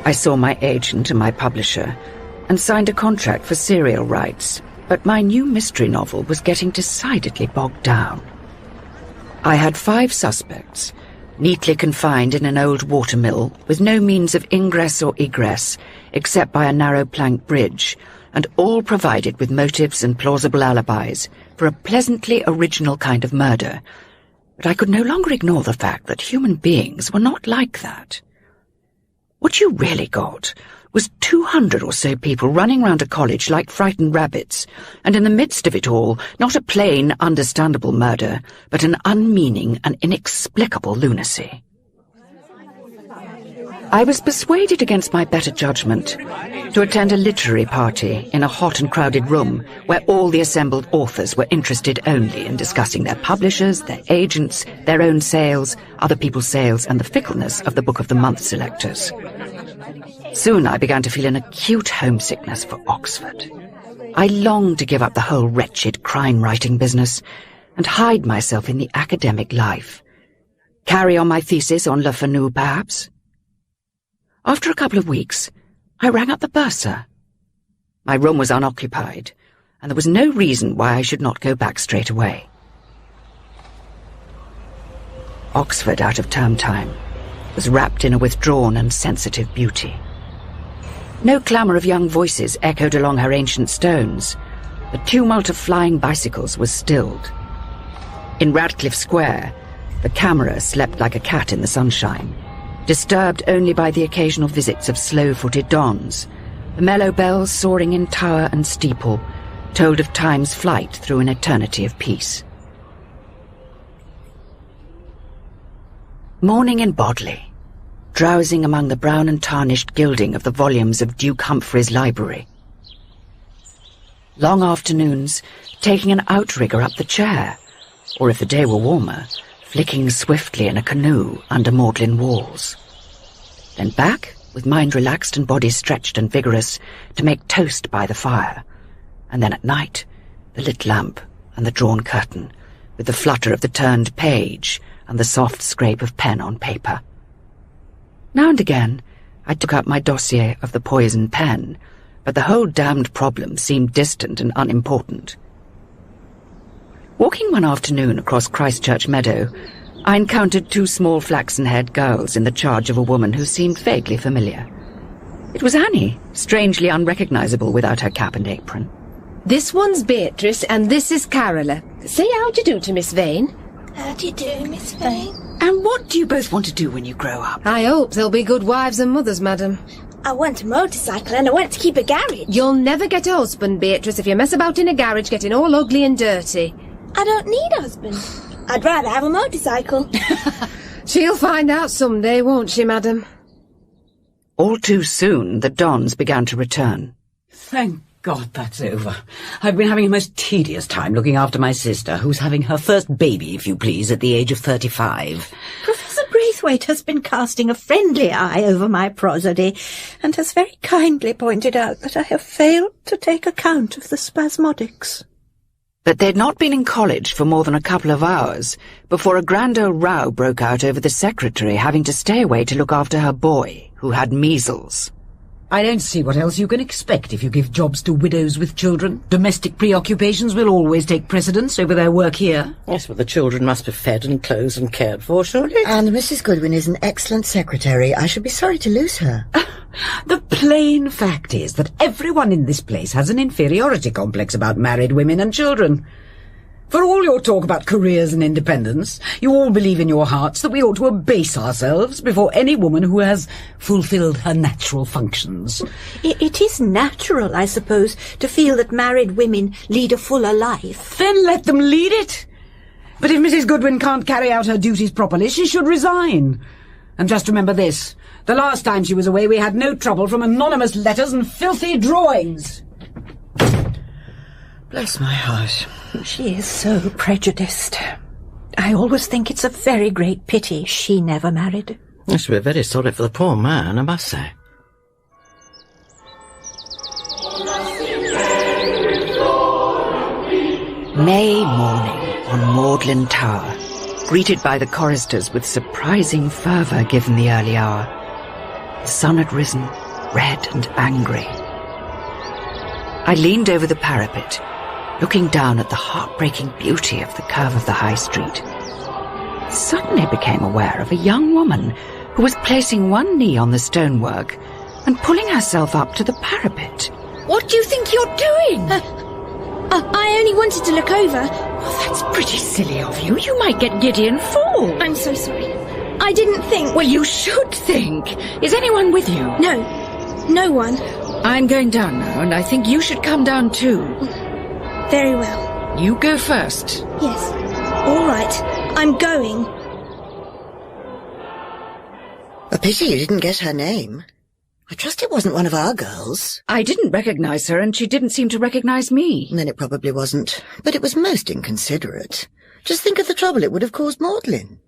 I saw my agent and my publisher and signed a contract for serial rights, but my new mystery novel was getting decidedly bogged down. I had 5 suspects, neatly confined in an old watermill with no means of ingress or egress except by a narrow plank bridge, and all provided with motives and plausible alibis for a pleasantly original kind of murder. But I could no longer ignore the fact that human beings were not like that. What you really got was 200 or so people running round a college like frightened rabbits, and in the midst of it all, not a plain, understandable murder, but an unmeaning and inexplicable lunacy. I was persuaded against my better judgment to attend a literary party in a hot and crowded room where all the assembled authors were interested only in discussing their publishers, their agents, their own sales, other people's sales, and the fickleness of the Book of the Month selectors. Soon I began to feel an acute homesickness for Oxford. I longed to give up the whole wretched crime-writing business and hide myself in the academic life. Carry on my thesis on Le Fanu, perhaps? After a couple of weeks, I rang up the bursar. My room was unoccupied, and there was no reason why I should not go back straight away. Oxford out of term time was wrapped in a withdrawn and sensitive beauty. No clamour of young voices echoed along her ancient stones. The tumult of flying bicycles was stilled. In Radcliffe Square, the camera slept like a cat in the sunshine, disturbed only by the occasional visits of slow-footed dons. The mellow bells soaring in tower and steeple told of time's flight through an eternity of peace. Morning in Bodley, drowsing among the brown and tarnished gilding of the volumes of Duke Humphrey's library. Long afternoons, taking an outrigger up the chair, or if the day were warmer, flicking swiftly in a canoe under Magdalen walls. Then back, with mind relaxed and body stretched and vigorous, to make toast by the fire. And then at night, the lit lamp and the drawn curtain, with the flutter of the turned page and the soft scrape of pen on paper. Now and again, I took up my dossier of the poison pen, but the whole damned problem seemed distant and unimportant. Walking one afternoon across Christchurch Meadow, I encountered 2 small flaxen-haired girls in the charge of a woman who seemed vaguely familiar. It was Annie, strangely unrecognizable without her cap and apron. This one's Beatrice, and this is Carola. Say how do you do to Miss Vane. How do you do, Miss Vane? And what do you both want to do when you grow up? I hope they'll be good wives and mothers, madam. I want a motorcycle and I want to keep a garage. You'll never get a husband, Beatrice, if you mess about in a garage getting all ugly and dirty. I don't need a husband. I'd rather have a motorcycle. She'll find out someday, won't she, madam? All too soon, the Dons began to return. Thank God that's over. I've been having a most tedious time looking after my sister, who's having her first baby, if you please, at the age of 35. Professor Braithwaite has been casting a friendly eye over my prosody, and has very kindly pointed out that I have failed to take account of the spasmodics. But they'd not been in college for more than a couple of hours before a grand old row broke out over the secretary having to stay away to look after her boy, who had measles. I don't see what else you can expect if you give jobs to widows with children. Domestic preoccupations will always take precedence over their work here. Yes, but the children must be fed and clothed and cared for, surely. And Mrs. Goodwin is an excellent secretary. I should be sorry to lose her. The plain fact is that everyone in this place has an inferiority complex about married women and children. For all your talk about careers and independence, you all believe in your hearts that we ought to abase ourselves before any woman who has fulfilled her natural functions. It is natural, I suppose, to feel that married women lead a fuller life. Then let them lead it. But if Mrs. Goodwin can't carry out her duties properly, she should resign. And just remember this. The last time she was away, we had no trouble from anonymous letters and filthy drawings. Bless my heart. She is so prejudiced. I always think it's a very great pity she never married. I should be very sorry for the poor man, I must say. May morning on Magdalen Tower, greeted by the choristers with surprising fervour given the early hour. The sun had risen, red and angry. I leaned over the parapet, looking down at the heartbreaking beauty of the curve of the High Street. Suddenly became aware of a young woman who was placing one knee on the stonework and pulling herself up to the parapet. What do you think you're doing? I only wanted to look over. Oh, that's pretty silly of you. You might get giddy and fall. I'm so sorry. I didn't think. Well, you should think. Is anyone with you? No. No one. I'm going down now, and I think you should come down too. Very well. You go first. Yes. All right. I'm going. A pity you didn't get her name. I trust it wasn't one of our girls. I didn't recognise her, and she didn't seem to recognise me. Then it probably wasn't. But it was most inconsiderate. Just think of the trouble it would have caused Magdalen.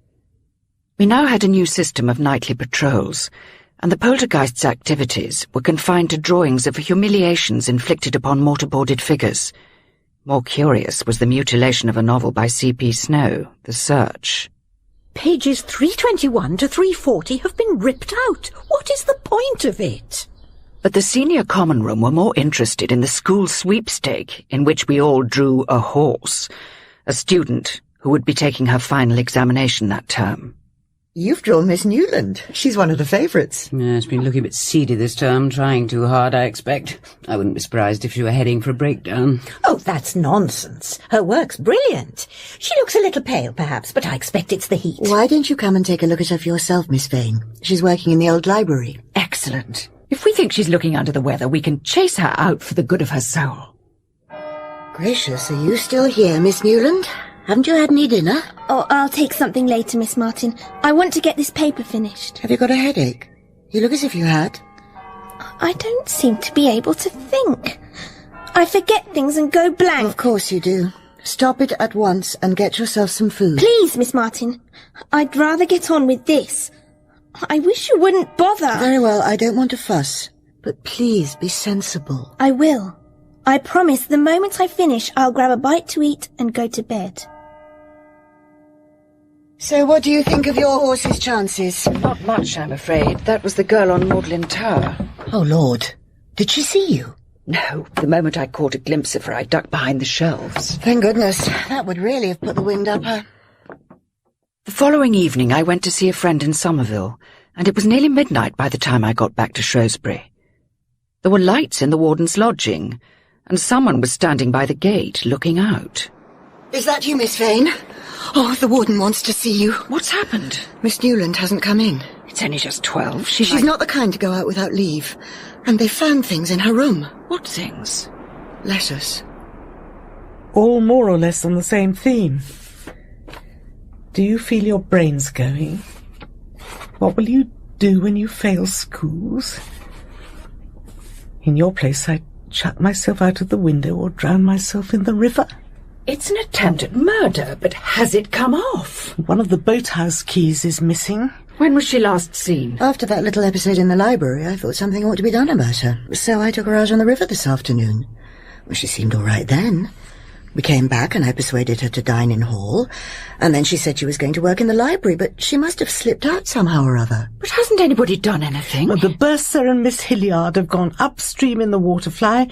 We now had a new system of nightly patrols, and the poltergeist's activities were confined to drawings of humiliations inflicted upon mortarboarded figures. More curious was the mutilation of a novel by C.P. Snow, The Search. Pages 321 to 340 have been ripped out. What is the point of it? But the senior common room were more interested in the school sweepstake, in which we all drew a horse, a student who would be taking her final examination that term. You've drawn Miss Newland. She's one of the favourites. Yeah, it's been looking a bit seedy this term, trying too hard, I expect. I wouldn't be surprised if she were heading for a breakdown. Oh, that's nonsense. Her work's brilliant. She looks a little pale, perhaps, but I expect it's the heat. Why don't you come and take a look at her for yourself, Miss Vane? She's working in the old library. Excellent. If we think she's looking under the weather, we can chase her out for the good of her soul. Gracious, are you still here, Miss Newland? Haven't you had any dinner? Oh, I'll take something later, Miss Martin. I want to get this paper finished. Have you got a headache? You look as if you had. I don't seem to be able to think. I forget things and go blank. Of course you do. Stop it at once and get yourself some food. Please, Miss Martin. I'd rather get on with this. I wish you wouldn't bother. Very well, I don't want to fuss. But please be sensible. I will. I promise the moment I finish, I'll grab a bite to eat and go to bed. So what do you think of your horse's chances? Not much, I'm afraid. That was the girl on Magdalen Tower. Oh, Lord. Did she see you? No. The moment I caught a glimpse of her, I ducked behind the shelves. Thank goodness. That would really have put the wind up her. The following evening, I went to see a friend in Somerville, and it was nearly midnight by the time I got back to Shrewsbury. There were lights in the warden's lodging, and someone was standing by the gate, looking out. Is that you, Miss Vane? Oh, the warden wants to see you. What's happened? Miss Newland hasn't come in. It's only just 12. She's not the kind to go out without leave. And they found things in her room. What things? Letters. All more or less on the same theme. Do you feel your brains going? What will you do when you fail schools? In your place, I'd chuck myself out of the window or drown myself in the river. It's an attempt at murder, but has it come off? One of the boathouse keys is missing. When was she last seen? After that little episode in the library, I thought something ought to be done about her. So I took her out on the river this afternoon. Well, she seemed all right then. We came back and I persuaded her to dine in hall, and then she said she was going to work in the library, but she must have slipped out somehow or other. But hasn't anybody done anything? Well, the Bursar and Miss Hilliard have gone upstream in the Waterfly,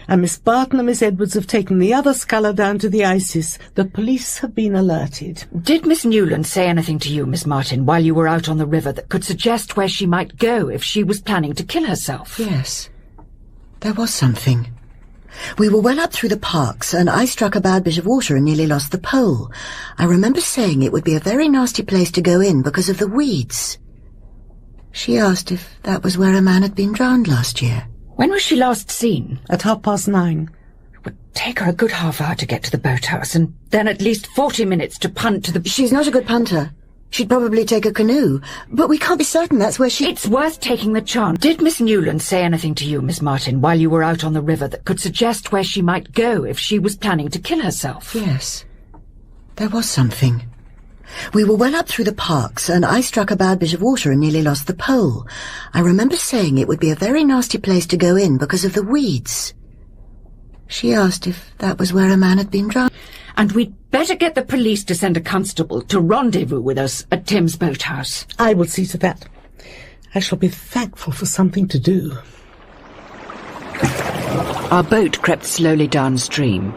and Miss Barton and Miss Edwards have taken the other sculler down to the Isis. The police have been alerted. Did Miss Newland say anything to you, Miss Martin, while you were out on the river that could suggest where she might go if she was planning to kill herself? Yes. There was something. We were well up through the parks, and I struck a bad bit of water and nearly lost the pole. I remember saying it would be a very nasty place to go in because of the weeds. She asked if that was where a man had been drowned last year. When was she last seen? At 9:30. It would take her a good half hour to get to the boathouse, and then at least 40 minutes to punt to the... She's not a good punter. She'd probably take a canoe, but we can't be certain that's where she... It's worth taking the chance. Did Miss Newland say anything to you, Miss Martin, while you were out on the river that could suggest where she might go if she was planning to kill herself? Yes. There was something. We were well up through the parks, and I struck a bad bit of water and nearly lost the pole. I remember saying it would be a very nasty place to go in because of the weeds. She asked if that was where a man had been drowned. And we'd better get the police to send a constable to rendezvous with us at Tim's boathouse. I will see to that. I shall be thankful for something to do. Our boat crept slowly downstream.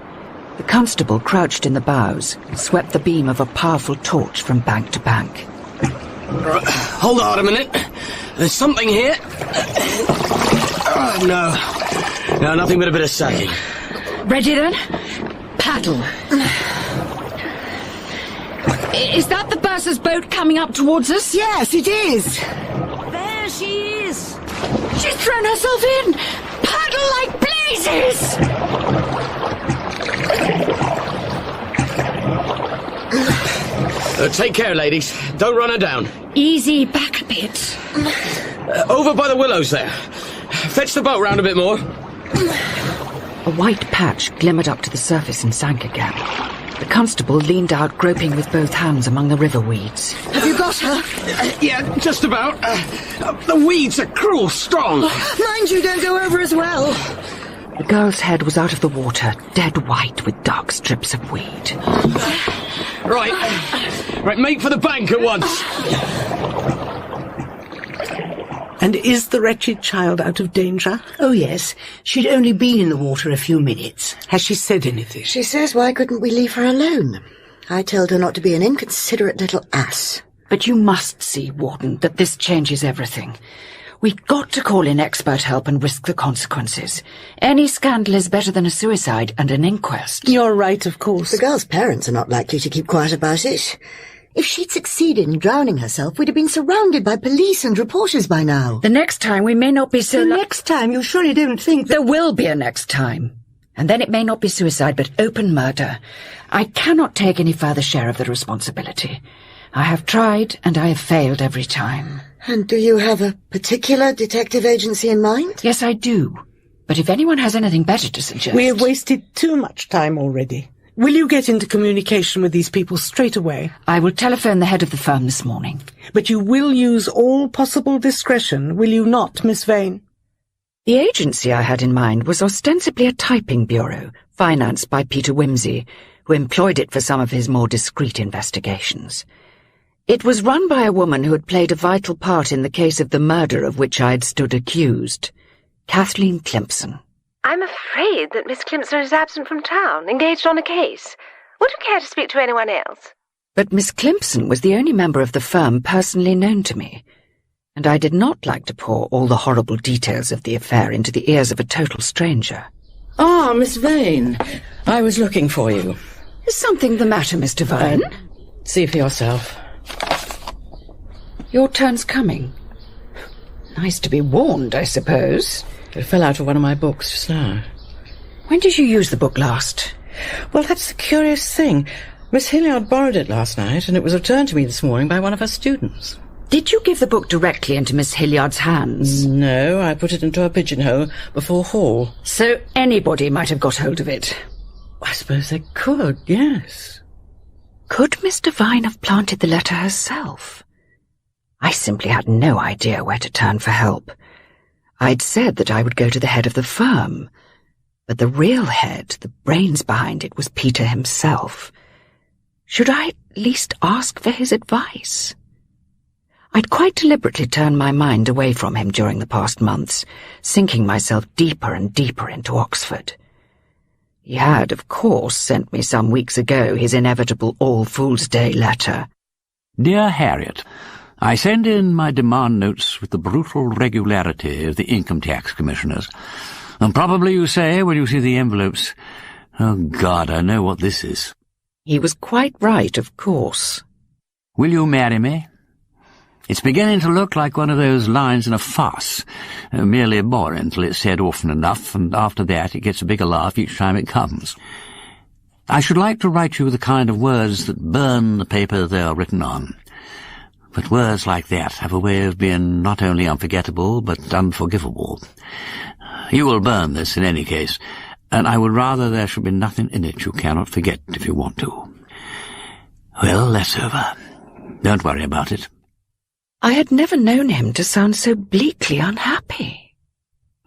The constable, crouched in the bows, swept the beam of a powerful torch from bank to bank. Hold on a minute. There's something here. No, nothing but a bit of sailing. Ready then? Paddle. Is that the Bursar's boat coming up towards us? Yes, it is. There she is. She's thrown herself in. Paddle like blazes. Take care, ladies. Don't run her down. Easy back a bit. Over by the willows there. Fetch the boat round a bit more. A white patch glimmered up to the surface and sank again. The constable leaned out, groping with both hands among the river weeds. Have you got her? Yeah, just about. The weeds are cruel strong. Mind you don't go over as well. The girl's head was out of the water, dead white with dark strips of weed. Right, make for the bank at once. And is the wretched child out of danger? Oh, yes. She'd only been in the water a few minutes. Has she said anything? She says why couldn't we leave her alone? I told her not to be an inconsiderate little ass. But you must see, Warden, that this changes everything. We've got to call in expert help and risk the consequences. Any scandal is better than a suicide and an inquest. You're right, of course. The girl's parents are not likely to keep quiet about it. If she'd succeeded in drowning herself, we'd have been surrounded by police and reporters by now. The next time we may not be so... The next time you surely don't think that... There will be a next time. And then it may not be suicide, but open murder. I cannot take any further share of the responsibility. I have tried, and I have failed every time. And do you have a particular detective agency in mind? Yes, I do. But if anyone has anything better to suggest... We have wasted too much time already. Will you get into communication with these people straight away? I will telephone the head of the firm this morning. But you will use all possible discretion, will you not, Miss Vane? The agency I had in mind was ostensibly a typing bureau, financed by Peter Wimsey, who employed it for some of his more discreet investigations. It was run by a woman who had played a vital part in the case of the murder of which I had stood accused, Kathleen Climpson. I'm afraid that Miss Climpson is absent from town, engaged on a case. Would you care to speak to anyone else? But Miss Climpson was the only member of the firm personally known to me, and I did not like to pour all the horrible details of the affair into the ears of a total stranger. Ah, Miss Vane. I was looking for you. Is something the matter, Mr. Vane? See for yourself. Your turn's coming. Nice to be warned, I suppose. It fell out of one of my books just now. When did you use the book last? Well, that's the curious thing. Miss Hilliard borrowed it last night, and it was returned to me this morning by one of her students. Did you give the book directly into Miss Hilliard's hands? No, I put it into a pigeonhole before Hall. So anybody might have got hold of it? I suppose they could, yes. Could Miss Devine have planted the letter herself? I simply had no idea where to turn for help. I'd said that I would go to the head of the firm, but the real head, the brains behind it, was Peter himself. Should I at least ask for his advice? I'd quite deliberately turned my mind away from him during the past months, sinking myself deeper and deeper into Oxford. He had, of course, sent me some weeks ago his inevitable All Fool's Day letter. Dear Harriet, I send in my demand notes with the brutal regularity of the Income Tax Commissioners. And probably you say, when you see the envelopes, "Oh, God, I know what this is." He was quite right, of course. Will you marry me? It's beginning to look like one of those lines in a farce, merely boring till it's said often enough, and after that it gets a bigger laugh each time it comes. I should like to write you the kind of words that burn the paper they are written on. But words like that have a way of being not only unforgettable, but unforgivable. You will burn this in any case, and I would rather there should be nothing in it you cannot forget if you want to. Well, that's over. Don't worry about it. I had never known him to sound so bleakly unhappy.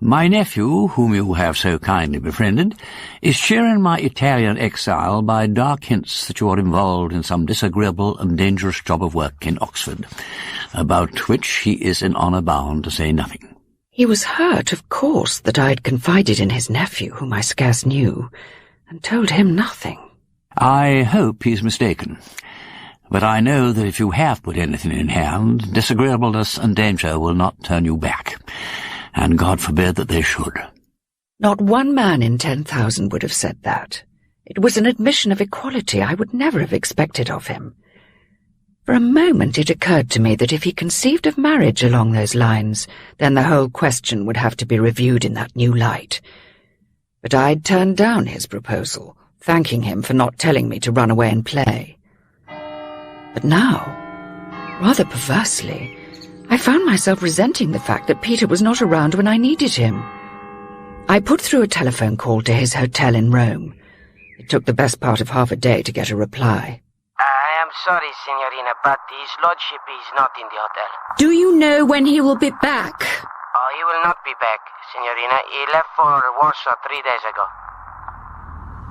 My nephew, whom you have so kindly befriended, is sharing my Italian exile by dark hints that you are involved in some disagreeable and dangerous job of work in Oxford, about which he is in honour bound to say nothing. He was hurt, of course, that I had confided in his nephew, whom I scarce knew, and told him nothing. I hope he's mistaken. But I know that if you have put anything in hand, disagreeableness and danger will not turn you back, and God forbid that they should. Not one man in 10,000 would have said that. It was an admission of equality I would never have expected of him. For a moment it occurred to me that if he conceived of marriage along those lines, then the whole question would have to be reviewed in that new light. But I'd turned down his proposal, thanking him for not telling me to run away and play. But now, rather perversely, I found myself resenting the fact that Peter was not around when I needed him. I put through a telephone call to his hotel in Rome. It took the best part of half a day to get a reply. I am sorry, Signorina, but his lordship is not in the hotel. Do you know when he will be back? Oh, he will not be back, Signorina. He left for Warsaw 3 days ago.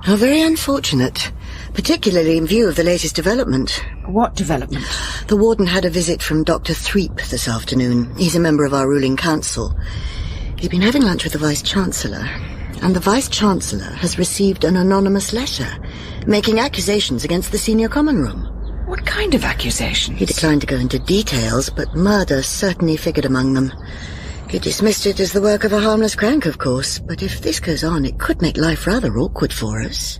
How very unfortunate, particularly in view of the latest development. What development? The warden had a visit from Dr. Threep this afternoon. He's a member of our ruling council. He'd been having lunch with the Vice-Chancellor, and the Vice-Chancellor has received an anonymous letter making accusations against the senior common room. What kind of accusations? He declined to go into details, but murder certainly figured among them. He dismissed it as the work of a harmless crank, of course, but if this goes on, it could make life rather awkward for us.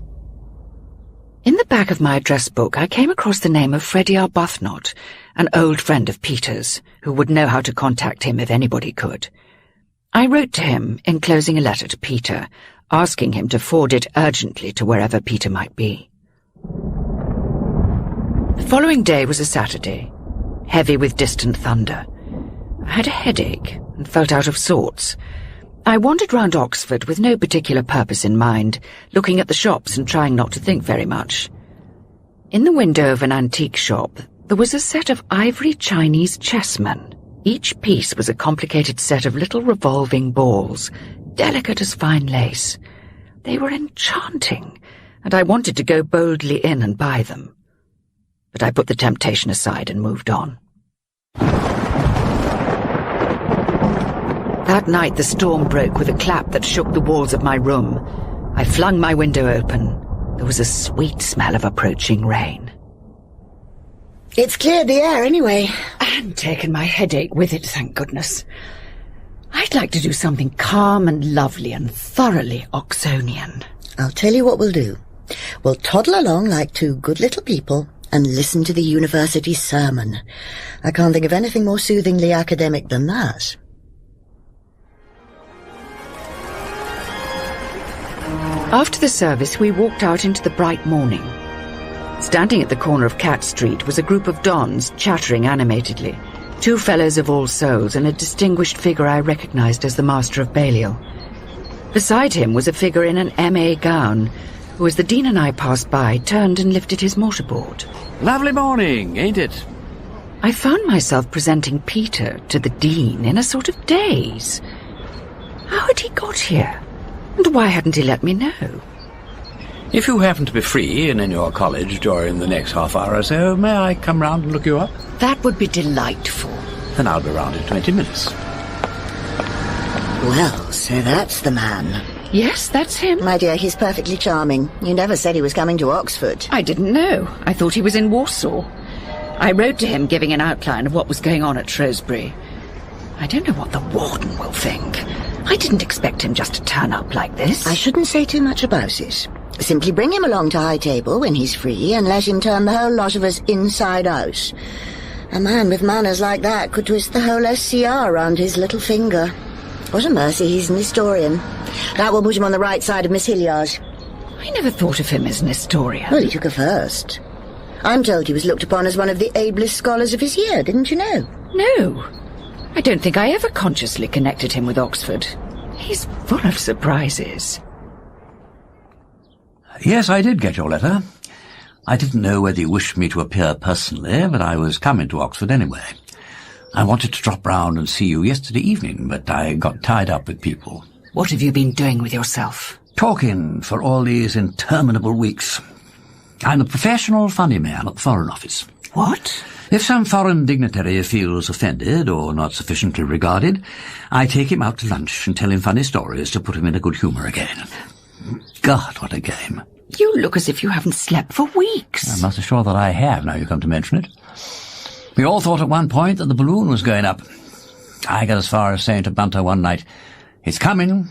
In the back of my address book, I came across the name of Freddie Arbuthnot, an old friend of Peter's, who would know how to contact him if anybody could. I wrote to him, enclosing a letter to Peter, asking him to forward it urgently to wherever Peter might be. The following day was a Saturday, heavy with distant thunder. I had a headache and felt out of sorts. I wandered round Oxford with no particular purpose in mind, looking at the shops and trying not to think very much. In the window of an antique shop, there was a set of ivory Chinese chessmen. Each piece was a complicated set of little revolving balls, delicate as fine lace. They were enchanting, and I wanted to go boldly in and buy them. But I put the temptation aside and moved on. That night the storm broke with a clap that shook the walls of my room. I flung my window open. There was a sweet smell of approaching rain. It's cleared the air anyway. And taken my headache with it, thank goodness. I'd like to do something calm and lovely and thoroughly Oxonian. I'll tell you what we'll do. We'll toddle along like two good little people and listen to the university sermon. I can't think of anything more soothingly academic than that. After the service, we walked out into the bright morning. Standing at the corner of Cat Street was a group of dons chattering animatedly. 2 fellows of All Souls and a distinguished figure I recognized as the Master of Balliol. Beside him was a figure in an M.A. gown, who, as the Dean and I passed by, turned and lifted his mortarboard. Lovely morning, ain't it? I found myself presenting Peter to the Dean in a sort of daze. How had he got here? And why hadn't he let me know? If you happen to be free and in your college during the next half hour or so, may I come round and look you up? That would be delightful. Then I'll be round in 20 minutes. Well, so that's the man. Yes, that's him. My dear, he's perfectly charming. You never said he was coming to Oxford. I didn't know. I thought he was in Warsaw. I wrote to him giving an outline of what was going on at Shrewsbury. I don't know what the warden will think. I didn't expect him just to turn up like this. I shouldn't say too much about it. Simply bring him along to High Table when he's free and let him turn the whole lot of us inside out. A man with manners like that could twist the whole SCR round his little finger. What a mercy he's an historian. That will put him on the right side of Miss Hilliard. I never thought of him as an historian. Well, he took her first. I'm told he was looked upon as one of the ablest scholars of his year, didn't you know? No. I don't think I ever consciously connected him with Oxford. He's full of surprises. Yes, I did get your letter. I didn't know whether you wished me to appear personally, but I was coming to Oxford anyway. I wanted to drop round and see you yesterday evening, but I got tied up with people. What have you been doing with yourself? Talking for all these interminable weeks. I'm a professional funny man at the Foreign Office. What? If some foreign dignitary feels offended or not sufficiently regarded, I take him out to lunch and tell him funny stories to put him in a good humour again. God, what a game. You look as if you haven't slept for weeks. I'm not so sure that I have, now you come to mention it. We all thought at one point that the balloon was going up. I got as far as saying to Bunter one night, "It's coming.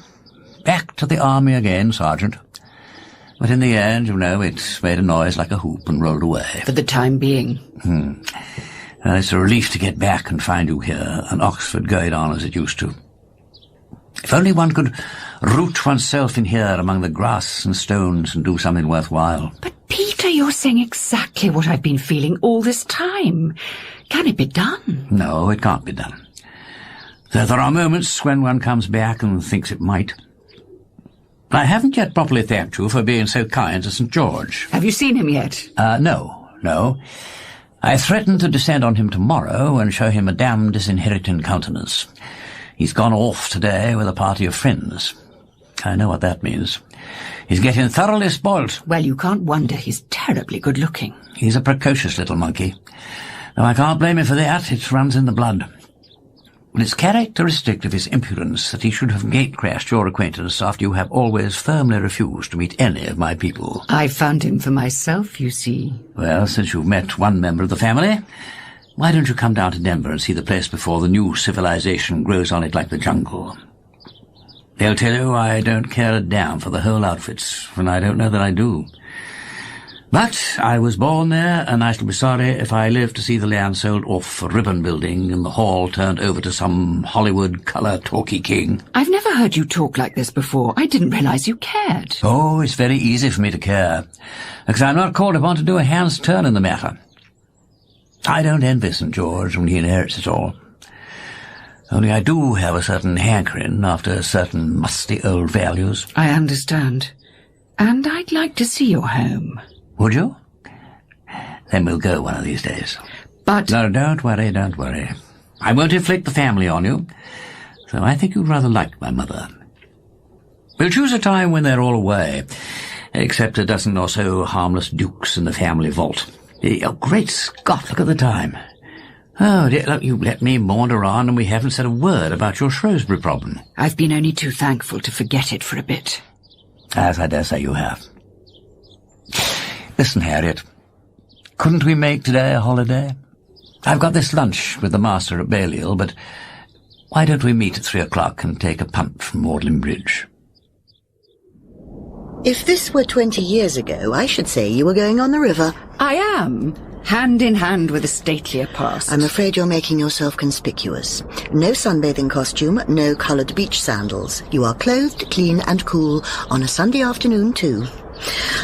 Back to the army again, Sergeant." But in the end, you know, it made a noise like a hoop and rolled away. For the time being. Well, it's a relief to get back and find you here, and Oxford going on as it used to. If only one could root oneself in here among the grass and stones and do something worthwhile. But, Peter, you're saying exactly what I've been feeling all this time. Can it be done? No, it can't be done. Though there are moments when one comes back and thinks it might. I haven't yet properly thanked you for being so kind to St. George. Have you seen him yet? No. I threaten to descend on him tomorrow and show him a damn disinheriting countenance. He's gone off today with a party of friends. I know what that means. He's getting thoroughly spoilt. Well, you can't wonder he's terribly good-looking. He's a precocious little monkey. Though I can't blame him for that, it runs in the blood. Well, it's characteristic of his impudence that he should have gate-crashed your acquaintance after you have always firmly refused to meet any of my people. I found him for myself, you see. Well, since you've met one member of the family, why don't you come down to Denver and see the place before the new civilization grows on it like the jungle? They'll tell you I don't care a damn for the whole outfits, and I don't know that I do. But I was born there, and I shall be sorry if I live to see the land sold off for ribbon building and the hall turned over to some Hollywood colour-talky king. I've never heard you talk like this before. I didn't realise you cared. Oh, it's very easy for me to care, because I'm not called upon to do a hand's turn in the matter. I don't envy St. George when he inherits it all. Only I do have a certain hankering after certain musty old values. I understand. And I'd like to see your home. Would you? Then we'll go one of these days. But... No, don't worry. I won't inflict the family on you, so I think you'd rather like my mother. We'll choose a time when they're all away, except a dozen or so harmless dukes in the family vault. Oh, great Scott, look at the time. Oh, dear, look, you let me wander on and we haven't said a word about your Shrewsbury problem. I've been only too thankful to forget it for a bit. As I dare say you have. Listen, Harriet, couldn't we make today a holiday? I've got this lunch with the master at Balliol, but Why don't we meet at 3 o'clock and take a punt from Magdalen Bridge? If this were 20 years ago, I should say you were going on the river. I am, hand in hand with a statelier past. I'm afraid you're making yourself conspicuous. No sunbathing costume, no coloured beach sandals. You are clothed, clean and cool on a Sunday afternoon too.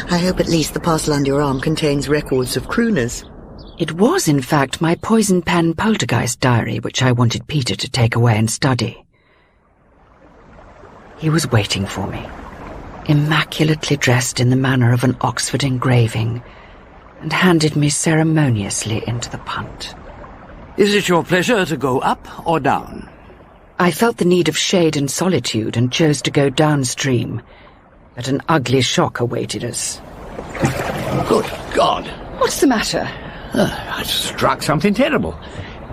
I hope at least the parcel under your arm contains records of crooners. It was, in fact, my poison pen poltergeist diary which I wanted Peter to take away and study. He was waiting for me, immaculately dressed in the manner of an Oxford engraving, and handed me ceremoniously into the punt. Is it your pleasure to go up or down? I felt the need of shade and solitude and chose to go downstream, but an ugly shock awaited us. Good God! What's the matter? I've struck something terrible.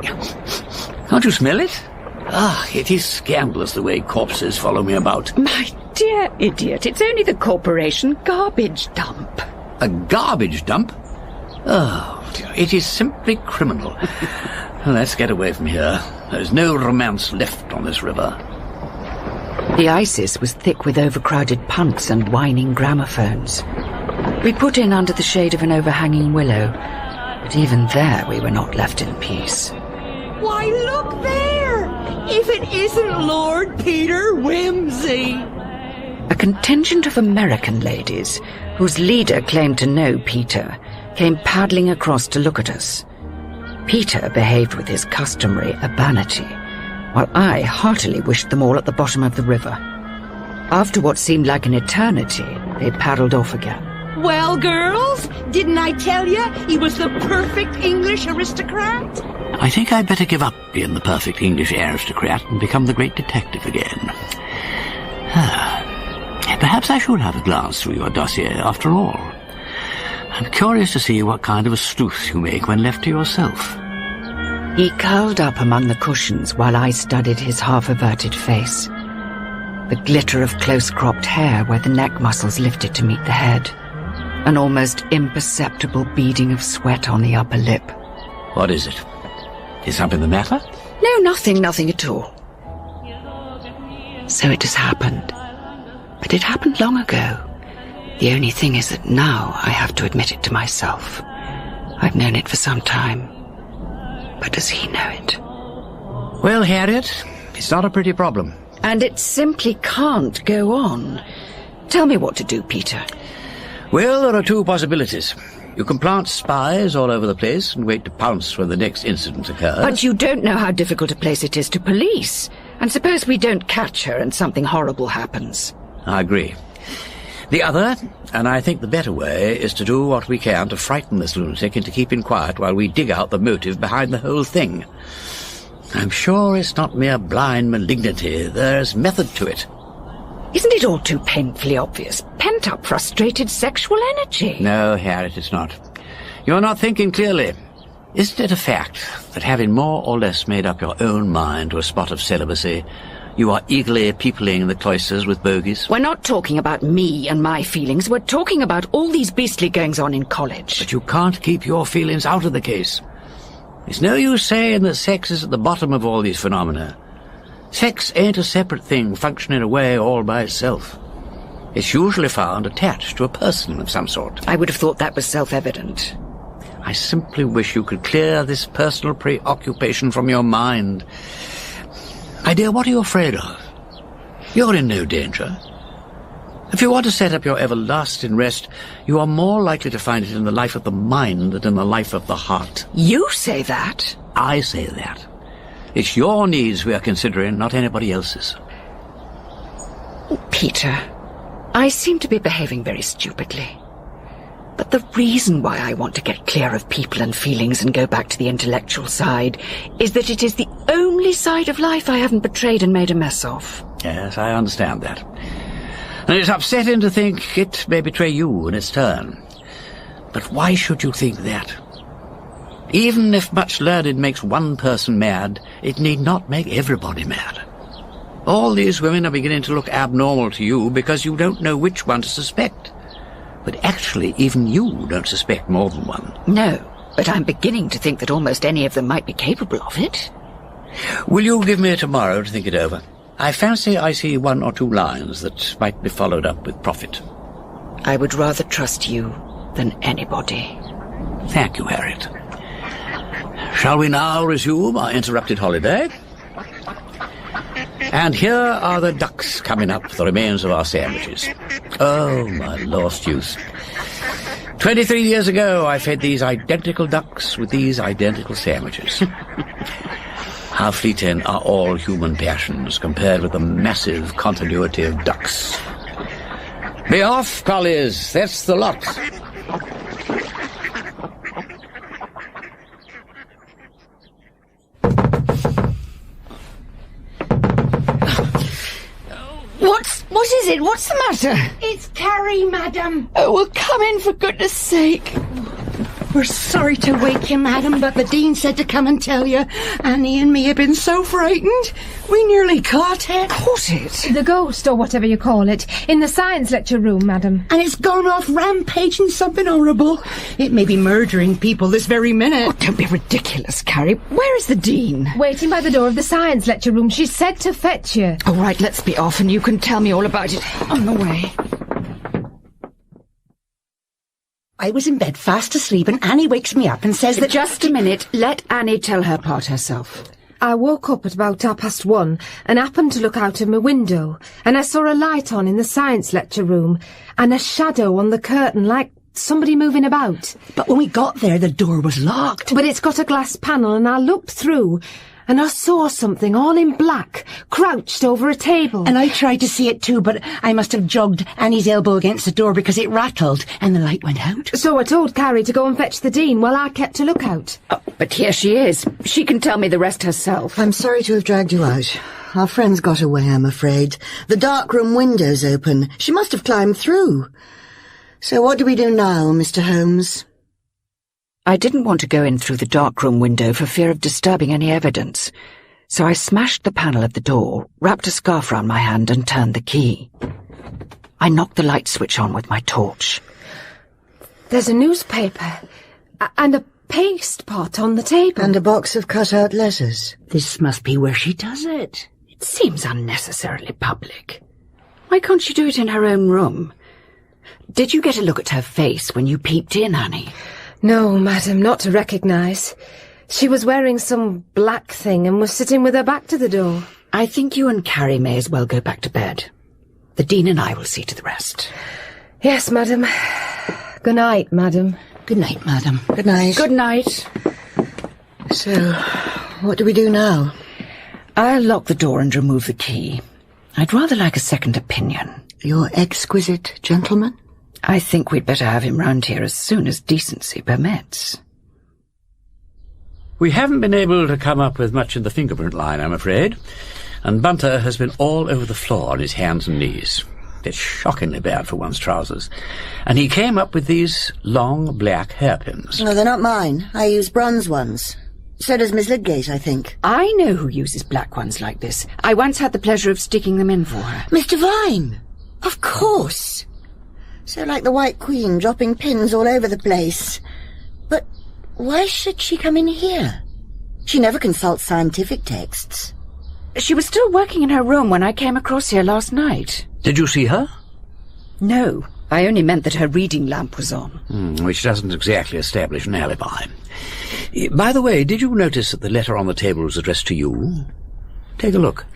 Can't you smell it? It is scandalous the way corpses follow me about. My dear idiot, it's only the corporation garbage dump. A garbage dump? Oh, dear, it is simply criminal. Let's get away from here. There's no romance left on this river. The Isis was thick with overcrowded punts and whining gramophones. We put in under the shade of an overhanging willow, but even there we were not left in peace. Why, look there! If it isn't Lord Peter Wimsey! A contingent of American ladies, whose leader claimed to know Peter, came paddling across to look at us. Peter behaved with his customary urbanity, while I heartily wished them all at the bottom of the river. After what seemed like an eternity, they paddled off again. Well, girls, didn't I tell you he was the perfect English aristocrat? I think I'd better give up being the perfect English aristocrat and become the great detective again. Perhaps I should have a glance through your dossier after all. I'm curious to see what kind of a sleuth you make when left to yourself. He curled up among the cushions while I studied his half-averted face. The glitter of close-cropped hair where the neck muscles lifted to meet the head. An almost imperceptible beading of sweat on the upper lip. What is it? Is something the matter? No, nothing at all. So it has happened. But it happened long ago. The only thing is that now I have to admit it to myself. I've known it for some time. But does he know it? Well, Harriet, it's not a pretty problem. And it simply can't go on. Tell me what to do, Peter. Well, there are two possibilities. You can plant spies all over the place and wait to pounce when the next incident occurs. But you don't know how difficult a place it is to police. And suppose we don't catch her and something horrible happens. I agree. The other, and I think the better way, is to do what we can to frighten this lunatic into keeping quiet while we dig out the motive behind the whole thing. I'm sure it's not mere blind malignity. There's method to it. Isn't it all too painfully obvious? Pent-up, frustrated sexual energy. No, Harriet, it's not. You're not thinking clearly. Isn't it a fact that having more or less made up your own mind to a spot of celibacy, you are eagerly peopling the cloisters with bogies? We're not talking about me and my feelings. We're talking about all these beastly goings-on in college. But you can't keep your feelings out of the case. It's no use saying that sex is at the bottom of all these phenomena. Sex ain't a separate thing functioning away all by itself. It's usually found attached to a person of some sort. I would have thought that was self-evident. I simply wish you could clear this personal preoccupation from your mind. My dear, what are you afraid of? You're in no danger. If you want to set up your everlasting rest, you are more likely to find it in the life of the mind than in the life of the heart. You say that? I say that. It's your needs we are considering, not anybody else's. Peter, I seem to be behaving very stupidly. But the reason why I want to get clear of people and feelings and go back to the intellectual side is that it is the only side of life I haven't betrayed and made a mess of. Yes, I understand that. And it's upsetting to think it may betray you in its turn. But why should you think that? Even if much learning makes one person mad, it need not make everybody mad. All these women are beginning to look abnormal to you because you don't know which one to suspect. But actually, even you don't suspect more than one. No, but I'm beginning to think that almost any of them might be capable of it. Will you give me tomorrow to think it over? I fancy I see 1 or 2 lines that might be followed up with profit. I would rather trust you than anybody. Thank you, Harriet. Shall we now resume our interrupted holiday? And here are the ducks coming up, the remains of our sandwiches. Oh, my lost youth. 23 years ago, I fed these identical ducks with these identical sandwiches. How fleeting are all human passions compared with the massive continuity of ducks. Be off, collies. That's the lot. What is it? What's the matter? It's Carrie, madam. Oh, well, come in, for goodness sake. We're sorry to wake you, madam, but the Dean said to come and tell you. Annie and me have been so frightened. We nearly caught it. Caught it? The ghost, or whatever you call it, in the science lecture room, madam. And it's gone off rampaging something horrible. It may be murdering people this very minute. Oh, don't be ridiculous, Carrie. Where is the Dean? Waiting by the door of the science lecture room. She said to fetch you. All right, let's be off, and you can tell me all about it on the way. I was in bed fast asleep and Annie wakes me up and says that... Just a minute. Let Annie tell her part herself. I woke up at about 1:30 and happened to look out of my window, and I saw a light on in the science lecture room and a shadow on the curtain like somebody moving about. But when we got there, the door was locked. But it's got a glass panel, and I looked through and I saw something all in black, crouched over a table. And I tried to see it too, but I must have jogged Annie's elbow against the door because it rattled and the light went out. So I told Carrie to go and fetch the Dean while I kept a lookout. Oh, but here she is. She can tell me the rest herself. I'm sorry to have dragged you out. Our friend's got away, I'm afraid. The darkroom window's open. She must have climbed through. So what do we do now, Mr. Holmes? I didn't want to go in through the darkroom window for fear of disturbing any evidence, so I smashed the panel of the door, wrapped a scarf round my hand and turned the key. I knocked the light switch on with my torch. There's a newspaper and a paste pot on the table. And a box of cut-out letters. This must be where she does it. It seems unnecessarily public. Why can't she do it in her own room? Did you get a look at her face when you peeped in, Annie? No, madam, not to recognise. She was wearing some black thing and was sitting with her back to the door. I think you and Carrie may as well go back to bed. The Dean and I will see to the rest. Yes, madam. Good night, madam. Good night, madam. Good night. Good night. So, what do we do now? I'll lock the door and remove the key. I'd rather like a second opinion. Your exquisite gentleman? I think we'd better have him round here as soon as decency permits. We haven't been able to come up with much in the fingerprint line, I'm afraid, and Bunter has been all over the floor on his hands and knees. It's shockingly bad for one's trousers. And he came up with these long black hairpins. No, they're not mine. I use bronze ones. So does Miss Lydgate, I think. I know who uses black ones like this. I once had the pleasure of sticking them in for her. Mr. Vine! Of course! So like the White Queen, dropping pins all over the place. But why should she come in here? She never consults scientific texts. She was still working in her room when I came across here last night. Did you see her? No, I only meant that her reading lamp was on. Which doesn't exactly establish an alibi. By the way, did you notice that the letter on the table was addressed to you? Take a look.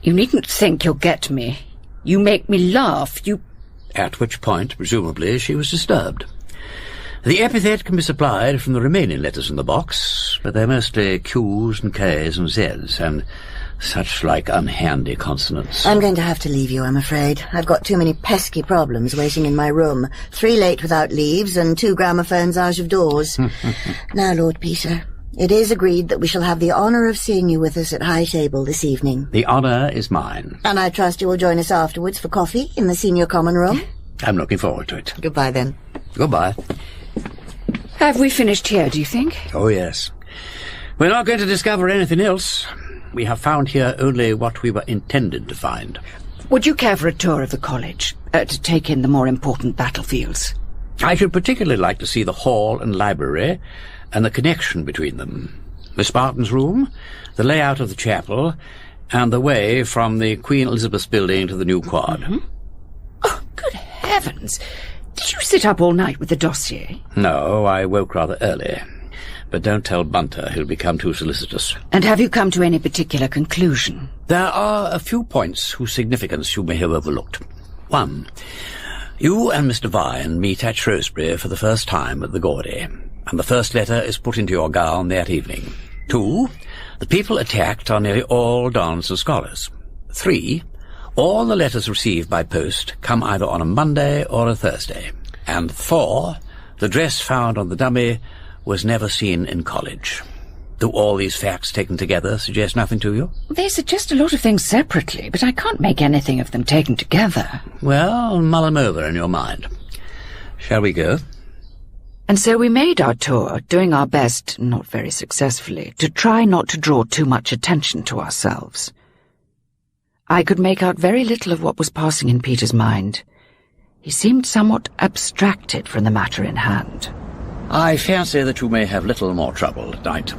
You needn't think you'll get me. You make me laugh, you... At which point, presumably, she was disturbed. The epithet can be supplied from the remaining letters in the box, but they're mostly Q's and K's and Z's, and such like unhandy consonants. I'm going to have to leave you, I'm afraid. I've got too many pesky problems waiting in my room. 3 late without leaves, and 2 gramophones out of doors. Now, Lord Peter, it is agreed that we shall have the honour of seeing you with us at high table this evening. The honour is mine. And I trust you will join us afterwards for coffee in the senior common room. I'm looking forward to it. Goodbye, then. Goodbye. Have we finished here, do you think? Oh, yes. We're not going to discover anything else. We have found here only what we were intended to find. Would you care for a tour of the college, to take in the more important battlefields? I should particularly like to see the hall and library, and the connection between them. Miss Barton's room, the layout of the chapel, and the way from the Queen Elizabeth's building to the new quad. Mm-hmm. Oh, good heavens! Did you sit up all night with the dossier? No, I woke rather early. But don't tell Bunter, he'll become too solicitous. And have you come to any particular conclusion? There are a few points whose significance you may have overlooked. 1. You and Mr. Vine meet at Shrewsbury for the first time at the Gaudy, and the first letter is put into your gown that evening. 2. The people attacked are nearly all dons and scholars. 3. All the letters received by post come either on a Monday or a Thursday. And 4. The dress found on the dummy was never seen in college. Do all these facts taken together suggest nothing to you? They suggest a lot of things separately, but I can't make anything of them taken together. Well, mull them over in your mind. Shall we go? And so we made our tour, doing our best, not very successfully, to try not to draw too much attention to ourselves. I could make out very little of what was passing in Peter's mind. He seemed somewhat abstracted from the matter in hand. I fancy that you may have little more trouble at night.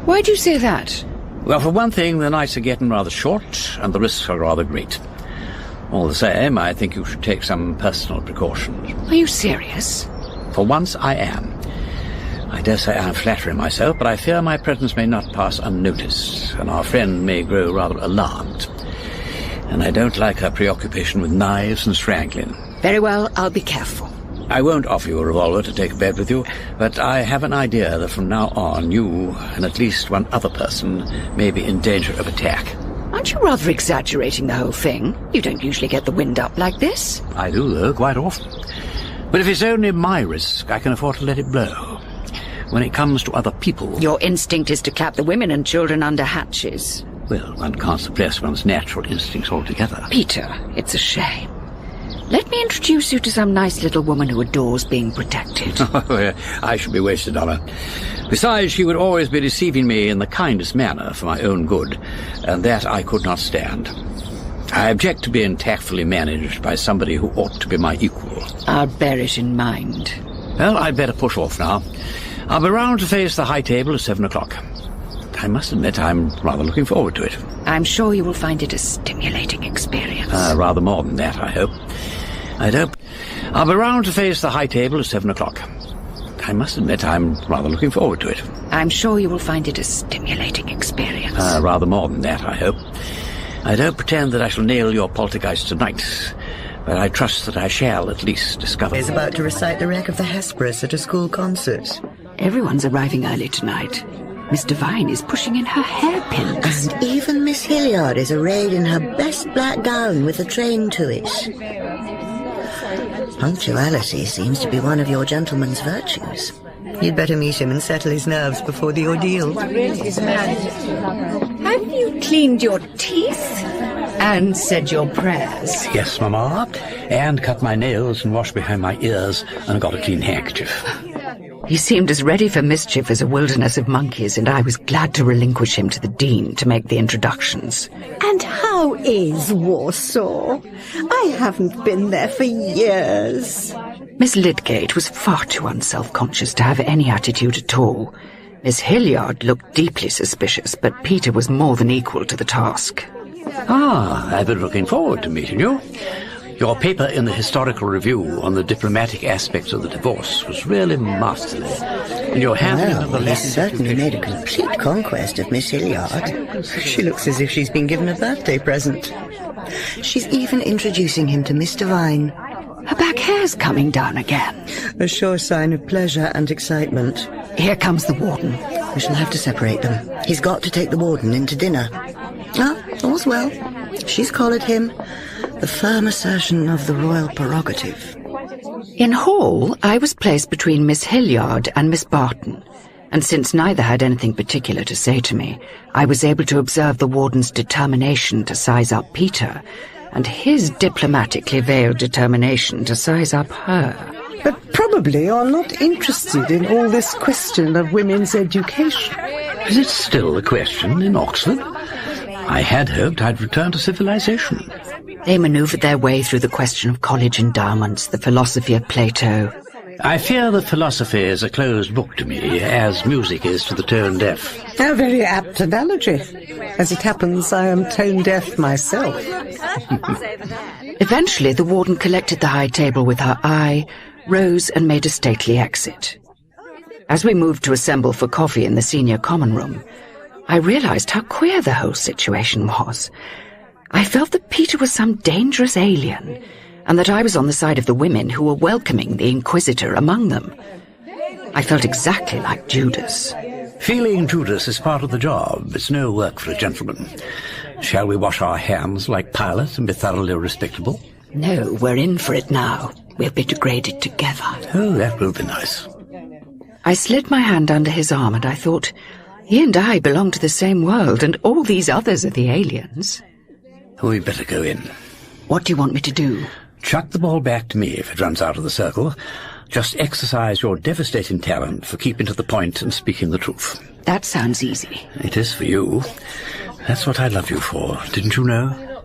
Why do you say that? Well, for one thing, the nights are getting rather short, and the risks are rather great. All the same, I think you should take some personal precautions. Are you serious? For once, I am. I dare say I'm flattering myself, but I fear my presence may not pass unnoticed, and our friend may grow rather alarmed. And I don't like her preoccupation with knives and strangling. Very well, I'll be careful. I won't offer you a revolver to take to bed with you, but I have an idea that from now on you and at least one other person may be in danger of attack. Aren't you rather exaggerating the whole thing? You don't usually get the wind up like this. I do, though, quite often. But if it's only my risk, I can afford to let it blow. When it comes to other people... Your instinct is to clap the women and children under hatches. Well, one can't suppress one's natural instincts altogether. Peter, it's a shame. Let me introduce you to some nice little woman who adores being protected. I should be wasted on her. Besides, she would always be deceiving me in the kindest manner for my own good, and that I could not stand. I object to being tactfully managed by somebody who ought to be my equal. I'll bear it in mind. Well, I'd better push off now. I'll be round to face the high table at 7 o'clock. I must admit I'm rather looking forward to it. I'm sure you will find it a stimulating experience. Rather more than that, I hope. I'll be round to face the high table at 7 o'clock. I must admit I'm rather looking forward to it. I'm sure you will find it a stimulating experience. Rather more than that, I hope. I don't pretend that I shall nail your poltergeist tonight, but I trust that I shall at least discover... He's about to recite the wreck of the Hesperus at a school concert. Everyone's arriving early tonight. Miss Devine is pushing in her hairpins. And even Miss Hilliard is arrayed in her best black gown with a train to it. Punctuality seems to be one of your gentleman's virtues. You'd better meet him and settle his nerves before the ordeal. Have you cleaned your teeth? And said your prayers? Yes, Mamma. And cut my nails and washed behind my ears and got a clean handkerchief. He seemed as ready for mischief as a wilderness of monkeys, and I was glad to relinquish him to the Dean to make the introductions. And how is Warsaw? I haven't been there for years. Miss Lydgate was far too unself-conscious to have any attitude at all. Miss Hilliard looked deeply suspicious, but Peter was more than equal to the task. I've been looking forward to meeting you. Your paper in the Historical Review on the diplomatic aspects of the divorce was really masterly. And your handling of the Well, he's certainly made a complete conquest of Miss Hilliard. She looks as if she's been given a birthday present. She's even introducing him to Mr. Vine. Her back hair's coming down again. A sure sign of pleasure and excitement. Here comes the warden. We shall have to separate them. He's got to take the warden into dinner. All's well. She's collared him. The firm assertion of the royal prerogative. In hall, I was placed between Miss Hilliard and Miss Barton, and since neither had anything particular to say to me, I was able to observe the warden's determination to size up Peter, and his diplomatically veiled determination to size up her. But probably you're not interested in all this question of women's education. Is it still a question in Oxford? I had hoped I'd return to civilization. They manoeuvred their way through the question of college endowments, the philosophy of Plato, I fear that philosophy is a closed book to me, as music is to the tone-deaf. A very apt analogy. As it happens, I am tone-deaf myself. Eventually, the warden collected the high table with her eye, rose and made a stately exit. As we moved to assemble for coffee in the senior common room, I realized how queer the whole situation was. I felt that Peter was some dangerous alien, and that I was on the side of the women who were welcoming the Inquisitor among them. I felt exactly like Judas. Feeling Judas is part of the job. It's no work for a gentleman. Shall we wash our hands like Pilate and be thoroughly respectable? No, we're in for it now. We'll be degraded together. Oh, that will be nice. I slid my hand under his arm and I thought, he and I belong to the same world, and all these others are the aliens. We'd better go in. What do you want me to do? Chuck the ball back to me if it runs out of the circle. Just exercise your devastating talent for keeping to the point and speaking the truth. That sounds easy. It is for you. That's what I love you for, didn't you know?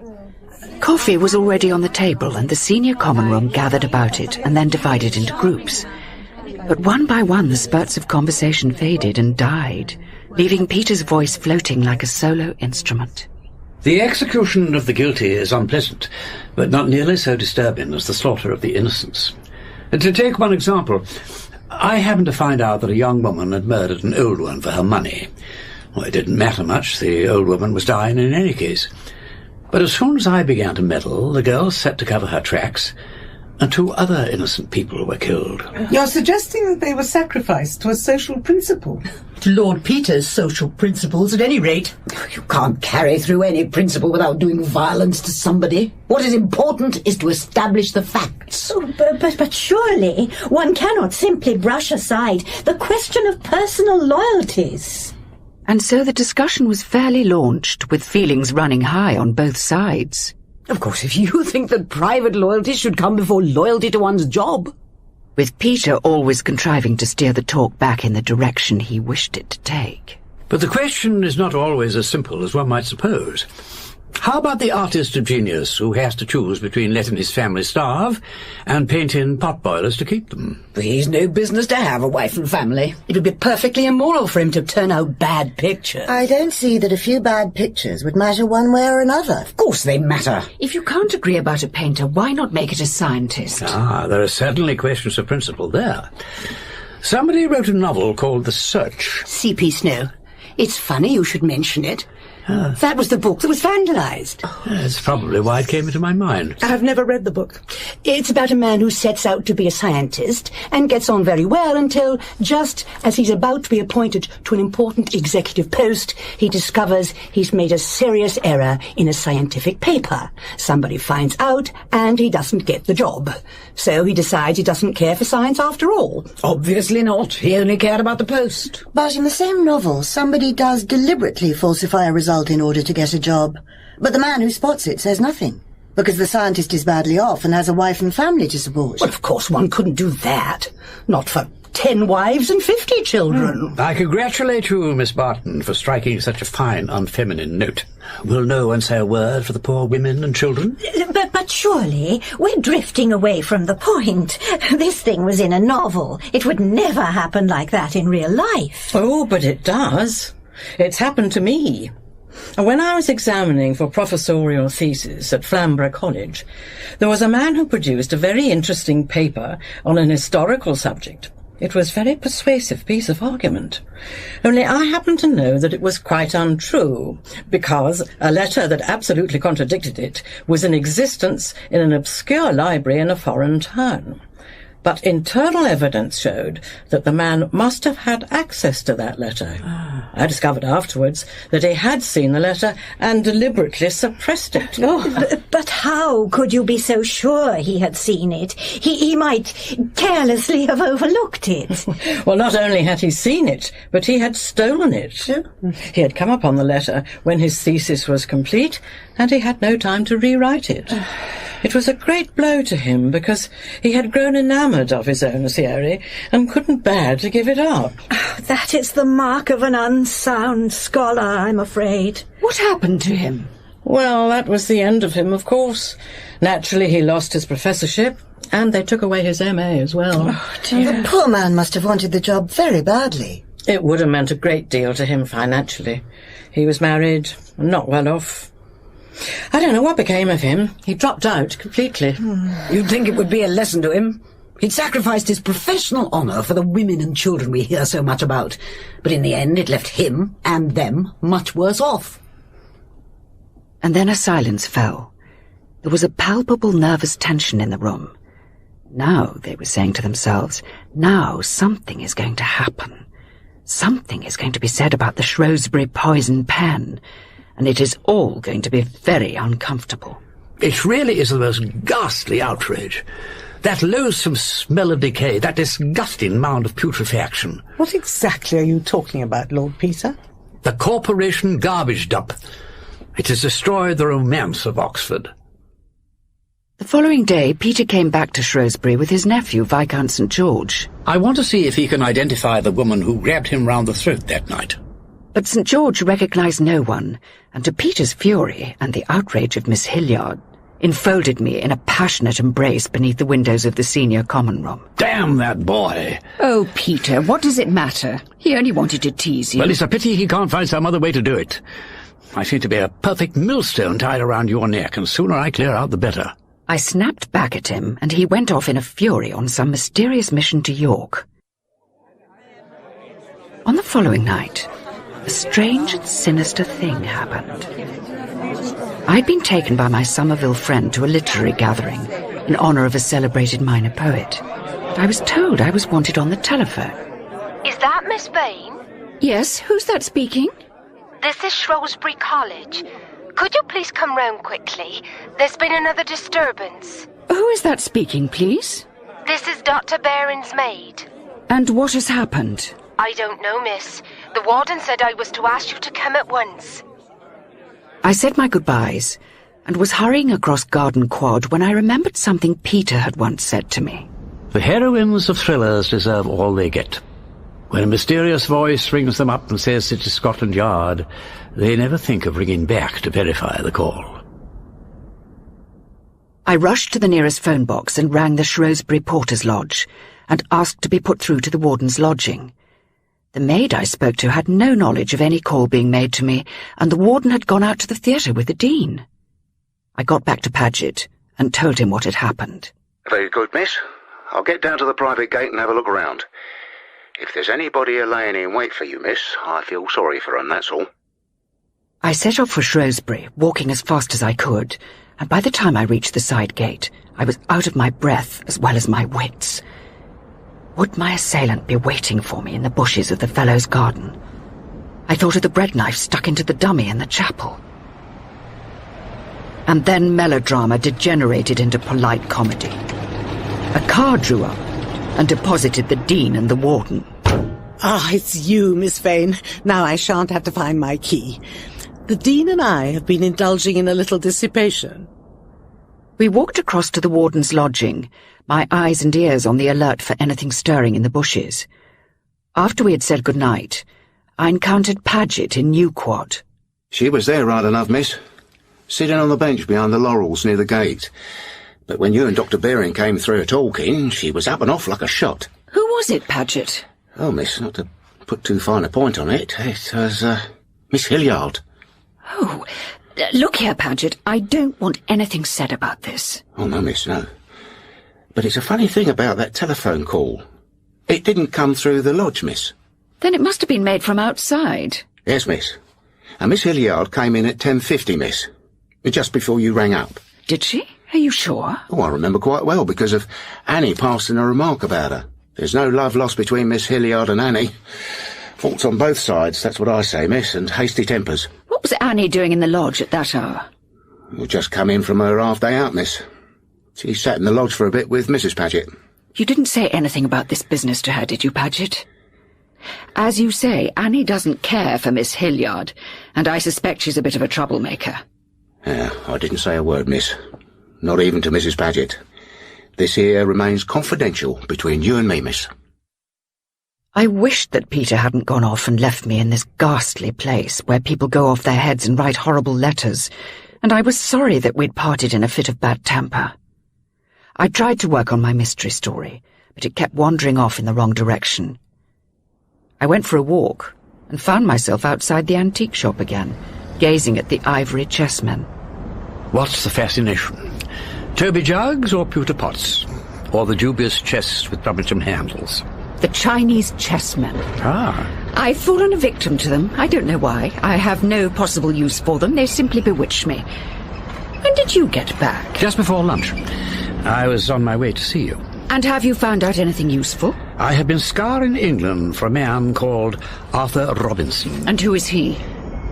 Coffee was already on the table, and the senior common room gathered about it and then divided into groups. But one by one the spurts of conversation faded and died, leaving Peter's voice floating like a solo instrument. The execution of the guilty is unpleasant, but not nearly so disturbing as the slaughter of the innocents. To take one example, I happened to find out that a young woman had murdered an old one for her money. Well, it didn't matter much, the old woman was dying in any case. But as soon as I began to meddle, the girl set to cover her tracks, and 2 other innocent people were killed. You're suggesting that they were sacrificed to a social principle? To Lord Peter's social principles, at any rate. You can't carry through any principle without doing violence to somebody. What is important is to establish the facts. Oh, but surely one cannot simply brush aside the question of personal loyalties. And so the discussion was fairly launched, with feelings running high on both sides. Of course, if you think that private loyalty should come before loyalty to one's job. With Peter always contriving to steer the talk back in the direction he wished it to take. But the question is not always as simple as one might suppose. How about the artist of genius who has to choose between letting his family starve and painting potboilers to keep them? He's no business to have a wife and family. It would be perfectly immoral for him to turn out bad pictures. I don't see that a few bad pictures would matter one way or another. Of course they matter. If you can't agree about a painter, why not make it a scientist? There are certainly questions of principle there. Somebody wrote a novel called The Search. C.P. Snow. It's funny you should mention it. That was the book that was vandalized. That's probably why it came into my mind. I've never read the book. It's about a man who sets out to be a scientist and gets on very well until, just as he's about to be appointed to an important executive post, he discovers he's made a serious error in a scientific paper. Somebody finds out and he doesn't get the job. So he decides he doesn't care for science after all. Obviously not. He only cared about the post. But in the same novel, somebody does deliberately falsify a result in order to get a job. But the man who spots it says nothing, because the scientist is badly off and has a wife and family to support. Well, of course one couldn't do that. Not for 10 wives and 50 children. I congratulate you, Miss Barton, for striking such a fine, unfeminine note. Will no one say a word for the poor women and children? But surely we're drifting away from the point. This thing was in a novel. It would never happen like that in real life. Oh, but it does. It's happened to me. When I was examining for professorial thesis at Shrewsbury College, there was a man who produced a very interesting paper on an historical subject. It was a very persuasive piece of argument. Only I happened to know that it was quite untrue, because a letter that absolutely contradicted it was in existence in an obscure library in a foreign town. But internal evidence showed that the man must have had access to that letter. I discovered afterwards that he had seen the letter and deliberately suppressed it. But how could you be so sure he had seen it? He might carelessly have overlooked it. Well, not only had he seen it, but he had stolen it. He had come upon the letter when his thesis was complete, and he had no time to rewrite it. It was a great blow to him, because he had grown enamoured of his own theory and couldn't bear to give it up. That is the mark of an unsound scholar, I'm afraid. What happened to him? Well, that was the end of him, of course. Naturally, he lost his professorship, And they took away his MA as well. Oh, the poor man must have wanted the job very badly. It would have meant a great deal to him financially. He was married and not well off. I don't know what became of him. He dropped out completely. You'd think it would be a lesson to him. He'd sacrificed his professional honour for the women and children we hear so much about. But in the end, it left him and them much worse off. And then a silence fell. There was a palpable nervous tension in the room. Now, they were saying to themselves, now something is going to happen. Something is going to be said about the Shrewsbury poison pen, and it is all going to be very uncomfortable. It really is the most ghastly outrage. That loathsome smell of decay, that disgusting mound of putrefaction. What exactly are you talking about, Lord Peter? The corporation garbage dump. It has destroyed the romance of Oxford. The following day, Peter came back to Shrewsbury with his nephew, Viscount St. George. I want to see if he can identify the woman who grabbed him round the throat that night. But St. George recognised no one, and to Peter's fury and the outrage of Miss Hilliard, enfolded me in a passionate embrace beneath the windows of the senior common room. Damn that boy! Oh, Peter, what does it matter? He only wanted to tease you. Well, it's a pity he can't find some other way to do it. I seem to be a perfect millstone tied around your neck, and sooner I clear out the better. I snapped back at him, and he went off in a fury on some mysterious mission to York. On the following night, a strange and sinister thing happened. I'd been taken by my Somerville friend to a literary gathering in honour of a celebrated minor poet. But I was told I was wanted on the telephone. Is that Miss Vane? Yes, who's that speaking? This is Shrewsbury College. Could you please come round quickly? There's been another disturbance. Who is that speaking, please? This is Dr. Barron's maid. And what has happened? I don't know, miss. The warden said I was to ask you to come at once. I said my goodbyes and was hurrying across Garden Quad when I remembered something Peter had once said to me. The heroines of thrillers deserve all they get. When a mysterious voice rings them up and says it is Scotland Yard, they never think of ringing back to verify the call. I rushed to the nearest phone box and rang the Shrewsbury Porter's Lodge and asked to be put through to the warden's lodging. The maid I spoke to had no knowledge of any call being made to me, and the warden had gone out to the theatre with the dean. I got back to Paget and told him what had happened. Very good, miss. I'll get down to the private gate and have a look around. If there's anybody here laying in wait for you, miss, I feel sorry for 'em, that's all. I set off for Shrewsbury, walking as fast as I could, and by the time I reached the side gate, I was out of my breath as well as my wits. Would my assailant be waiting for me in the bushes of the fellow's garden? I thought of the bread knife stuck into the dummy in the chapel. And then melodrama degenerated into polite comedy. A car drew up and deposited the dean and the warden. Ah, it's you, Miss Vane. Now I shan't have to find my key. The dean and I have been indulging in a little dissipation. We walked across to the warden's lodging, my eyes and ears on the alert for anything stirring in the bushes. After we had said good night, I encountered Paget in New Quad. She was there right enough, miss. Sitting on the bench behind the laurels near the gate. But when you and Dr. Baring came through talking, she was up and off like a shot. Who was it, Paget? Oh, miss, not to put too fine a point on it, it was, Miss Hilliard. Oh, look here, Paget, I don't want anything said about this. Oh, no, miss, no. But it's a funny thing about that telephone call. It didn't come through the lodge, miss. Then it must have been made from outside. Yes, miss. And Miss Hilliard came in at 10:50, miss. Just before you rang up. Did she? Are you sure? Oh, I remember quite well because of Annie passing a remark about her. There's no love lost between Miss Hilliard and Annie. Faults on both sides, that's what I say, miss, and hasty tempers. What was Annie doing in the lodge at that hour? We'll just come in from her half-day out, miss. She sat in the lodge for a bit with Mrs. Paget. You didn't say anything about this business to her, did you, Paget? As you say, Annie doesn't care for Miss Hilliard, and I suspect she's a bit of a troublemaker. Yeah, I didn't say a word, miss. Not even to Mrs. Paget. This here remains confidential between you and me, miss. I wished that Peter hadn't gone off and left me in this ghastly place where people go off their heads and write horrible letters, and I was sorry that we'd parted in a fit of bad temper. I tried to work on my mystery story, but it kept wandering off in the wrong direction. I went for a walk and found myself outside the antique shop again, gazing at the ivory chessmen. What's the fascination? Toby jugs or pewter pots? Or the dubious chests with troublesome handles? The Chinese chessmen. Ah. I've fallen a victim to them. I don't know why. I have no possible use for them. They simply bewitch me. When did you get back? Just before lunch. I was on my way to see you. And have you found out anything useful? I have been scouring England for a man called Arthur Robinson. And who is he?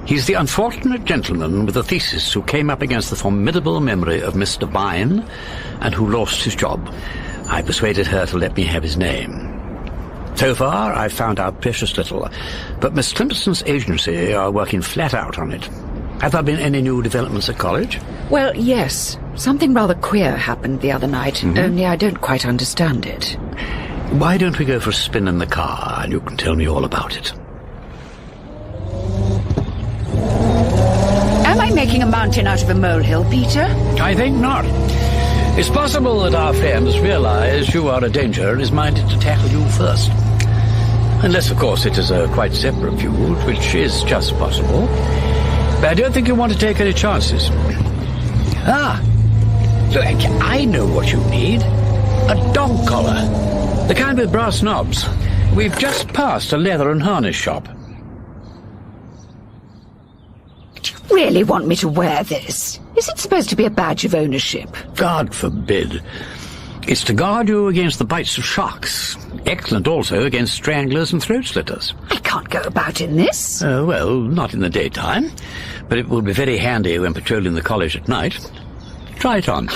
He's the unfortunate gentleman with a thesis who came up against the formidable memory of Mr. Vine and who lost his job. I persuaded her to let me have his name. So far, I've found out precious little, but Miss Clemson's agency are working flat out on it. Have there been any new developments at college? Well, yes. Something rather queer happened the other night, only I don't quite understand it. Why don't we go for a spin in the car, and you can tell me all about it? Am I making a mountain out of a molehill, Peter? I think not. It's possible that our friend has realized you are a danger and is minded to tackle you first. Unless, of course, it is a quite separate feud, which is just possible. But I don't think you want to take any chances. Ah, look, I know what you need. A dog collar. The kind with brass knobs. We've just passed a leather and harness shop. Do you really want me to wear this? Is it supposed to be a badge of ownership? God forbid. It's to guard you against the bites of sharks. Excellent also against stranglers and throat slitters. I can't go about in this. Well, not in the daytime. But it will be very handy when patrolling the college at night. Try it on.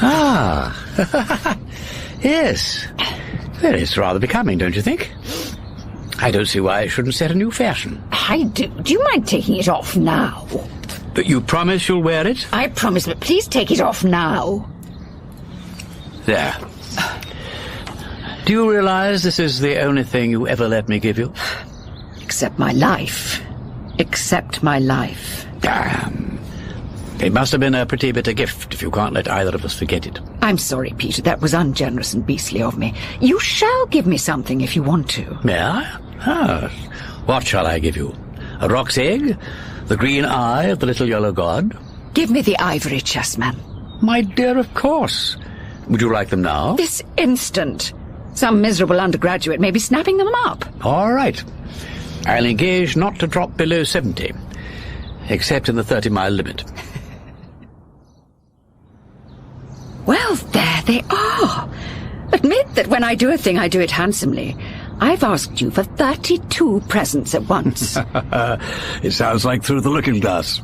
Ah. Yes. Well, it's rather becoming, don't you think? I don't see why I shouldn't set a new fashion. I do. Do you mind taking it off now? But you promise you'll wear it? I promise, but please take it off now. There. Do you realize this is the only thing you ever let me give you? Except my life. Except my life. Damn. It must have been a pretty bitter gift if you can't let either of us forget it. I'm sorry, Peter. That was ungenerous and beastly of me. You shall give me something if you want to. May I? Ah. What shall I give you? A roc's egg? The green eye of the little yellow god? Give me the ivory chessmen. My dear, of course. Would you like them now? This instant. Some miserable undergraduate may be snapping them up. All right. I'll engage not to drop below 70, except in the 30-mile limit. Well, there they are. Admit that when I do a thing, I do it handsomely. I've asked you for 32 presents at once. It sounds like through the looking glass.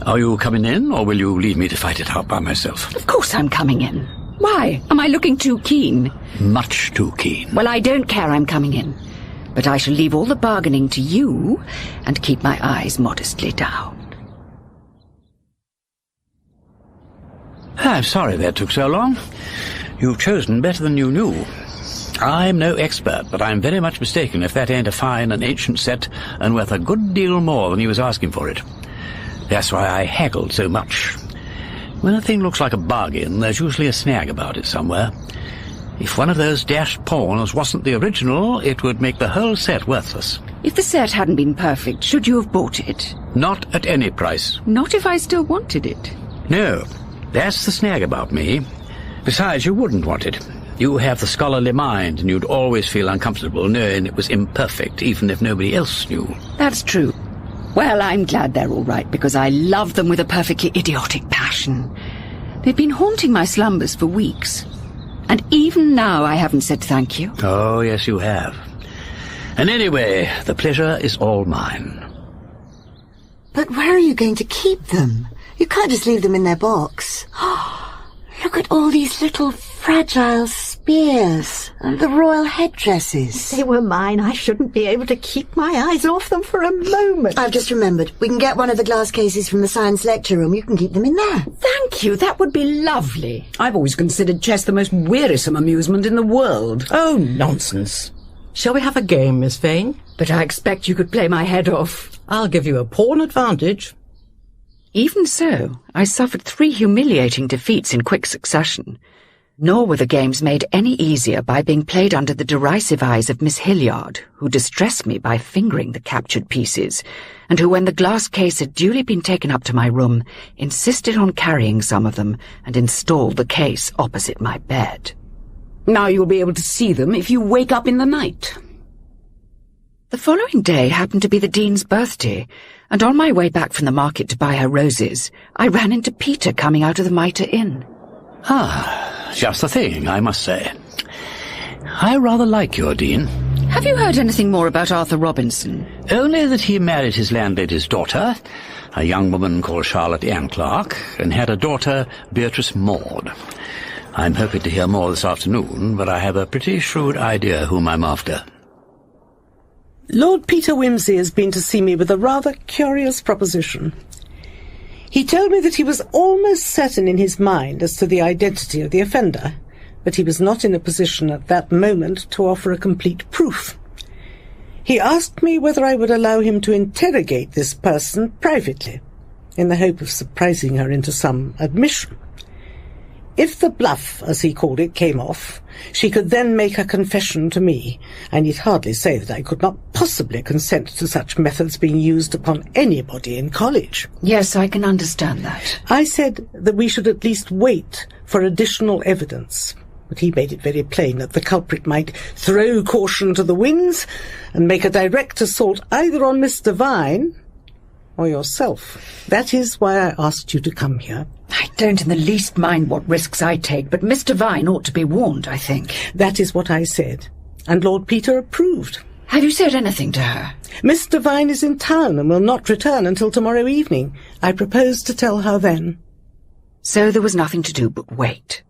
Are you coming in, or will you leave me to fight it out by myself? Of course I'm coming in. Why? Am I looking too keen? Much too keen. Well, I don't care I'm coming in. But I shall leave all the bargaining to you and keep my eyes modestly down. I'm sorry that took so long. You've chosen better than you knew. I'm no expert, but I'm very much mistaken if that ain't a fine and ancient set and worth a good deal more than he was asking for it. That's why I haggled so much. When a thing looks like a bargain, there's usually a snag about it somewhere. If one of those dashed pawns wasn't the original, it would make the whole set worthless. If the set hadn't been perfect, should you have bought it? Not at any price. Not if I still wanted it. No, that's the snag about me. Besides, you wouldn't want it. You have the scholarly mind, and you'd always feel uncomfortable knowing it was imperfect, even if nobody else knew. That's true. Well, I'm glad they're all right, because I love them with a perfectly idiotic passion. They've been haunting my slumbers for weeks. And even now I haven't said thank you. Oh, yes, you have. And anyway, the pleasure is all mine. But where are you going to keep them? You can't just leave them in their box. Look at all these little fragile spears and the royal headdresses. They were mine. I shouldn't be able to keep my eyes off them for a moment. I've just remembered. We can get one of the glass cases from the science lecture room. You can keep them in there. Thank you. That would be lovely. I've always considered chess the most wearisome amusement in the world. Oh, nonsense. Shall we have a game, Miss Vane? But I expect you could play my head off. I'll give you a pawn advantage. Even so, I suffered 3 humiliating defeats in quick succession. Nor were the games made any easier by being played under the derisive eyes of Miss Hilliard, who distressed me by fingering the captured pieces, and who, when the glass case had duly been taken up to my room, insisted on carrying some of them and installed the case opposite my bed. Now you'll be able to see them if you wake up in the night. The following day happened to be the Dean's birthday, and on my way back from the market to buy her roses, I ran into Peter coming out of the Mitre Inn. Ah, just the thing, I must say. I rather like your Dean. Have you heard anything more about Arthur Robinson? Only that he married his landlady's daughter, a young woman called Charlotte Ann Clark, and had a daughter, Beatrice Maud. I'm hoping to hear more this afternoon, but I have a pretty shrewd idea whom I'm after. Lord Peter Wimsey has been to see me with a rather curious proposition. He told me that he was almost certain in his mind as to the identity of the offender, but he was not in a position at that moment to offer a complete proof. He asked me whether I would allow him to interrogate this person privately, in the hope of surprising her into some admission. If the bluff, as he called it, came off, she could then make her confession to me. I need hardly say that I could not possibly consent to such methods being used upon anybody in college. Yes, I can understand that. I said that we should at least wait for additional evidence, but he made it very plain that the culprit might throw caution to the winds and make a direct assault either on Mr. Vine or yourself. That is why I asked you to come here. I don't in the least mind what risks I take, but Mr. Vine ought to be warned, I think. That is what I said, and Lord Peter approved. Have you said anything to her? Mr. Vine is in town and will not return until tomorrow evening. I propose to tell her then. So there was nothing to do but wait.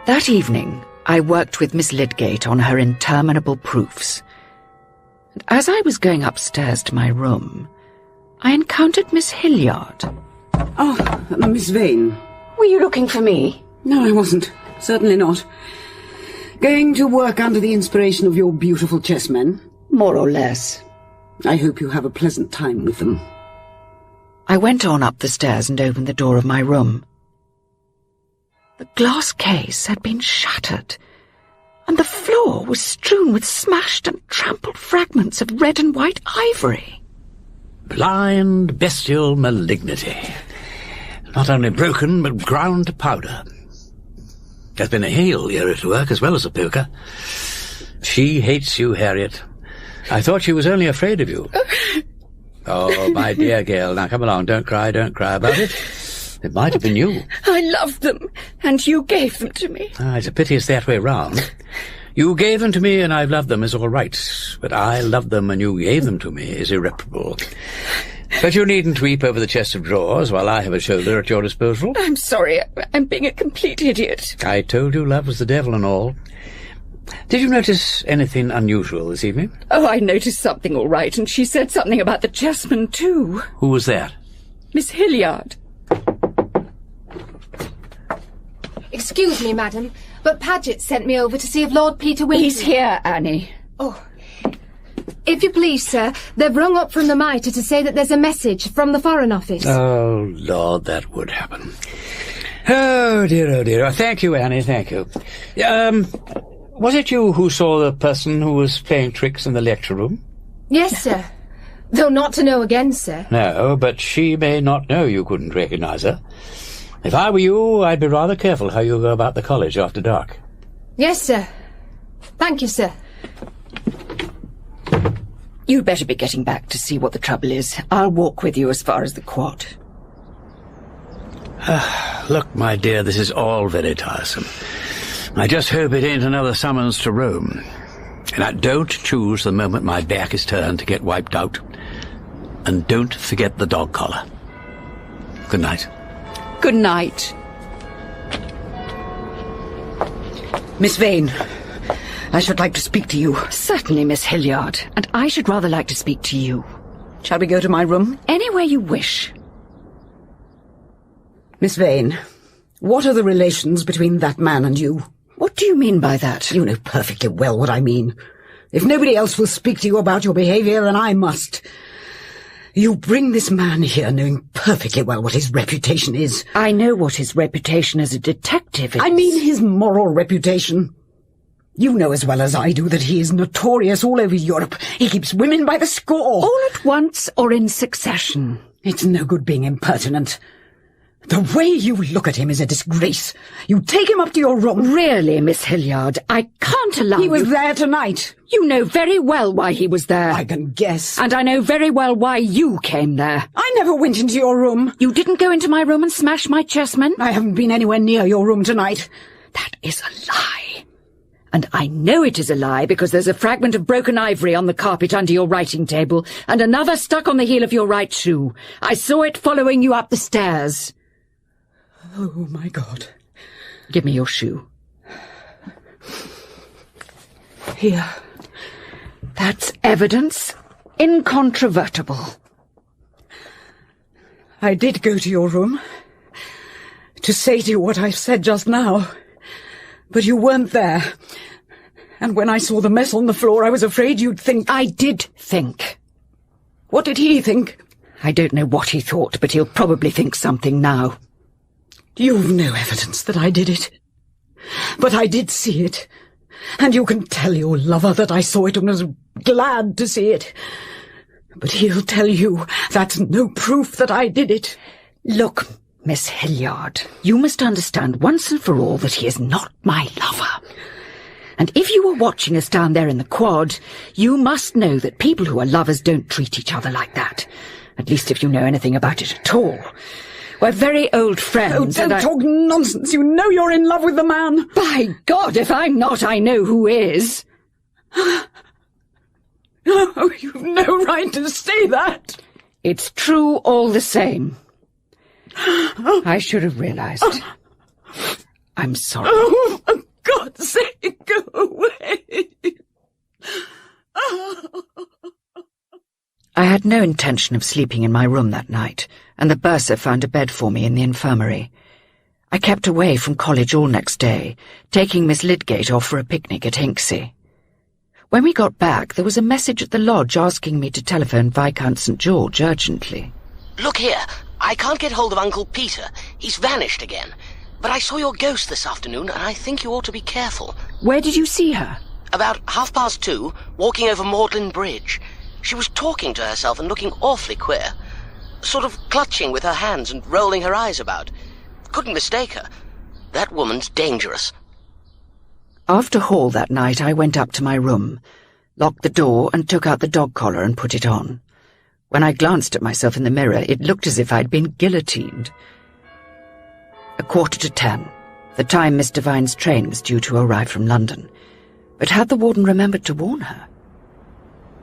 That evening, I worked with Miss Lydgate on her interminable proofs. And as I was going upstairs to my room, I encountered Miss Hilliard. Oh, Miss Vane. Were you looking for me? No, I wasn't. Certainly not. Going to work under the inspiration of your beautiful chessmen? More or less. I hope you have a pleasant time with them. I went on up the stairs and opened the door of my room. The glass case had been shattered, and the floor was strewn with smashed and trampled fragments of red and white ivory. Blind, bestial malignity. Not only broken, but ground to powder. There's been a hail here at work as well as a poker. She hates you, Harriet. I thought she was only afraid of you. Oh, my dear girl, now come along, don't cry about it. It might have been you. I loved them, and you gave them to me. It's a pity it's that way round. You gave them to me and I've loved them is all right, but I loved them and you gave them to me is irreparable. But you needn't weep over the chest of drawers while I have a shoulder at your disposal. I'm sorry, I'm being a complete idiot. I told you love was the devil and all. Did you notice anything unusual this evening? Oh, I noticed something all right, and she said something about the chessmen too. Who was that? Miss Hilliard. Excuse me, madam, but Paget sent me over to see if Lord Peter Wimsey... He's here, Annie. Oh. If you please, sir, they've rung up from the Mitre to say that there's a message from the Foreign Office. Oh, Lord, that would happen. Oh, dear, oh, dear. Oh, thank you, Annie, thank you. Was it you who saw the person who was playing tricks in the lecture room? Yes, sir. Though not to know again, sir. No, but she may not know you couldn't recognize her. If I were you, I'd be rather careful how you go about the college after dark. Yes, sir. Thank you, sir. You'd better be getting back to see what the trouble is. I'll walk with you as far as the quad. Look, my dear, this is all very tiresome. I just hope it ain't another summons to Rome. And I don't choose the moment my back is turned to get wiped out. And don't forget the dog collar. Good night. Good night. Miss Vane, I should like to speak to you. Certainly, Miss Hilliard. And I should rather like to speak to you. Shall we go to my room? Anywhere you wish. Miss Vane, what are the relations between that man and you? What do you mean by that? You know perfectly well what I mean. If nobody else will speak to you about your behaviour, then I must. You bring this man here knowing perfectly well what his reputation is. I know what his reputation as a detective is. I mean his moral reputation. You know as well as I do that he is notorious all over Europe. He keeps women by the score. All at once or in succession? It's no good being impertinent. The way you look at him is a disgrace. You take him up to your room. Really, Miss Hilliard, I can't allow you... He was there tonight. You know very well why he was there. I can guess. And I know very well why you came there. I never went into your room. You didn't go into my room and smash my chessmen? I haven't been anywhere near your room tonight. That is a lie. And I know it is a lie because there's a fragment of broken ivory on the carpet under your writing table and another stuck on the heel of your right shoe. I saw it following you up the stairs. Oh, my God. Give me your shoe. Here. That's evidence incontrovertible. I did go to your room to say to you what I said just now, but you weren't there. And when I saw the mess on the floor, I was afraid you'd think... I did think. What did he think? I don't know what he thought, but he'll probably think something now. You've no evidence that I did it. But I did see it. And you can tell your lover that I saw it and was glad to see it. But he'll tell you that's no proof that I did it. Look, Miss Hilliard, you must understand once and for all that he is not my lover. And if you were watching us down there in the quad, you must know that people who are lovers don't treat each other like that. At least if you know anything about it at all. We're very old friends. Oh, don't talk nonsense. You know you're in love with the man. By God, if I'm not, I know who is. Oh, you've no right to say that. It's true all the same. I should have realized. I'm sorry. Oh, for God's sake, go away. I had no intention of sleeping in my room that night, and the bursar found a bed for me in the infirmary. I kept away from college all next day, taking Miss Lydgate off for a picnic at Hinksey. When we got back, there was a message at the lodge asking me to telephone Viscount St. George urgently. Look here, I can't get hold of Uncle Peter. He's vanished again. But I saw your ghost this afternoon, and I think you ought to be careful. Where did you see her? About 2:30, walking over Magdalen Bridge. She was talking to herself and looking awfully queer. Sort of clutching with her hands and rolling her eyes about. Couldn't mistake her. That woman's dangerous. After hall that night, I went up to my room, locked the door and took out the dog collar and put it on. When I glanced at myself in the mirror, it looked as if I'd been guillotined. 10:15, the time Miss Devine's train was due to arrive from London. But had the warden remembered to warn her?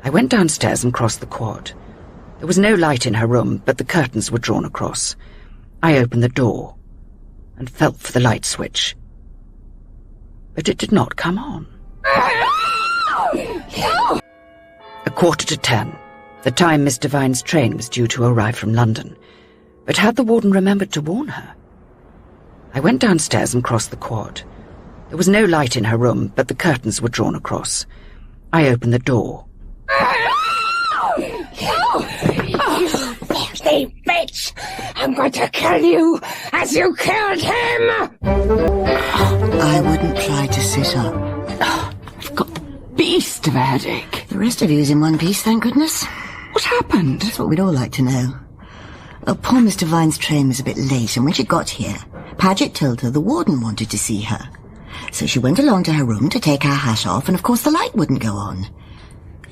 I went downstairs and crossed the quad. There was no light in her room, but the curtains were drawn across. I opened the door and felt for the light switch. But it did not come on. 10:15, the time Miss Devine's train was due to arrive from London. But had the warden remembered to warn her? I went downstairs and crossed the quad. There was no light in her room, but the curtains were drawn across. I opened the door. You filthy bitch! I'm going to kill you as you killed him! I wouldn't try to sit up. I've got the beast of a headache. The rest of you's in one piece, thank goodness. What happened? That's what we'd all like to know. Well, poor Miss Devine's train was a bit late, and when she got here, Paget told her the warden wanted to see her. So she went along to her room to take her hat off, and of course the light wouldn't go on.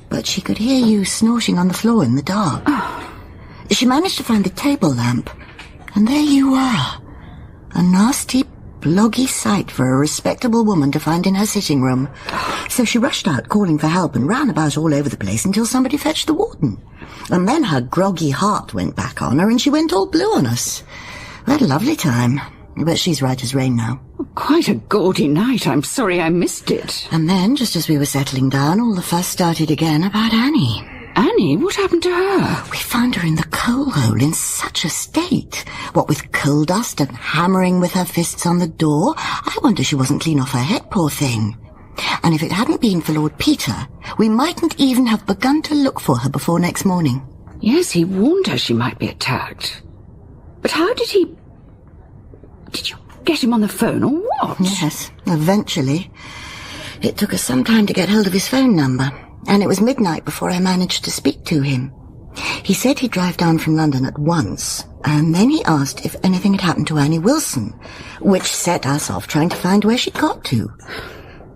But she could hear you snorting on the floor in the dark. She managed to find the table lamp, and there you are. A nasty, bloggy sight for a respectable woman to find in her sitting room. So she rushed out calling for help and ran about all over the place until somebody fetched the warden. And then her groggy heart went back on her and she went all blue on us. We had a lovely time, but she's right as rain now. Quite a gaudy night. I'm sorry I missed it. And then, just as we were settling down, all the fuss started again about Annie. Annie? What happened to her? We found her in the coal hole in such a state. What with coal dust and hammering with her fists on the door, I wonder she wasn't clean off her head, poor thing. And if it hadn't been for Lord Peter, we mightn't even have begun to look for her before next morning. Yes, he warned her she might be attacked. But how did he... Did you get him on the phone, or what? Yes, eventually. It took us some time to get hold of his phone number, and it was midnight before I managed to speak to him. He said he'd drive down from London at once, and then he asked if anything had happened to Annie Wilson, which set us off trying to find where she'd got to.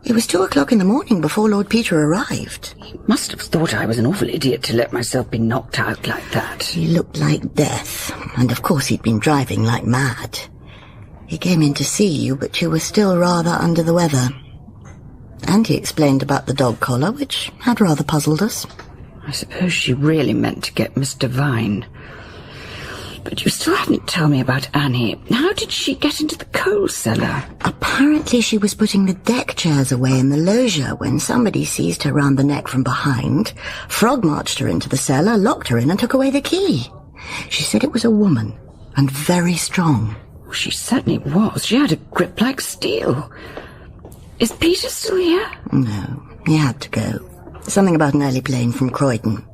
It was 2 o'clock in the morning before Lord Peter arrived. He must have thought I was an awful idiot to let myself be knocked out like that. He looked like death, and of course he'd been driving like mad. He came in to see you, but you were still rather under the weather. And he explained about the dog collar, which had rather puzzled us. I suppose she really meant to get Mr. Vane. But you still haven't told me about Annie. How did she get into the coal cellar? Apparently she was putting the deck chairs away in the loggia when somebody seized her round the neck from behind, frog-marched her into the cellar, locked her in and took away the key. She said it was a woman, and very strong. She certainly was. She had a grip like steel. Is Peter still here? No, he had to go. Something about an early plane from Croydon.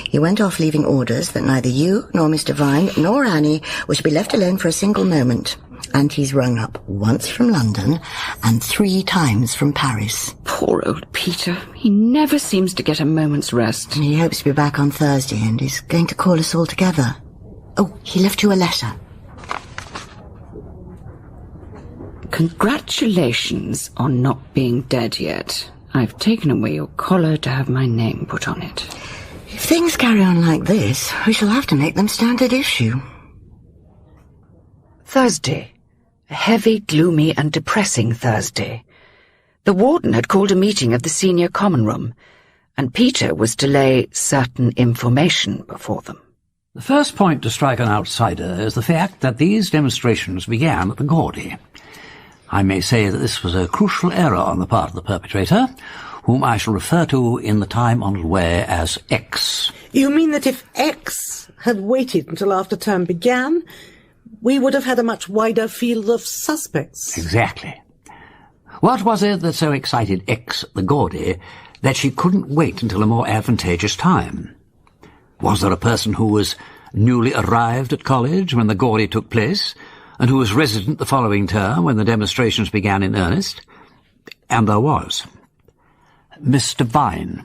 He went off leaving orders that neither you nor Mr. Vine nor Annie were to be left alone for a single moment. And he's rung up once from London and 3 times from Paris. Poor old Peter. He never seems to get a moment's rest. He hopes to be back on Thursday and is going to call us all together. Oh, he left you a letter. Congratulations on not being dead yet. I've taken away your collar to have my name put on it. If things carry on like this, we shall have to make them standard issue. Thursday. A heavy, gloomy and depressing Thursday. The warden had called a meeting of the senior common room, and Peter was to lay certain information before them. The first point to strike an outsider is the fact that these demonstrations began at the Gaudy. I may say that this was a crucial error on the part of the perpetrator, whom I shall refer to in the time-honoured way as X. You mean that if X had waited until after term began, we would have had a much wider field of suspects? Exactly. What was it that so excited X at the Gaudy that she couldn't wait until a more advantageous time? Was there a person who was newly arrived at college when the Gaudy took place, and who was resident the following term when the demonstrations began in earnest? And there was. Mr. Vine.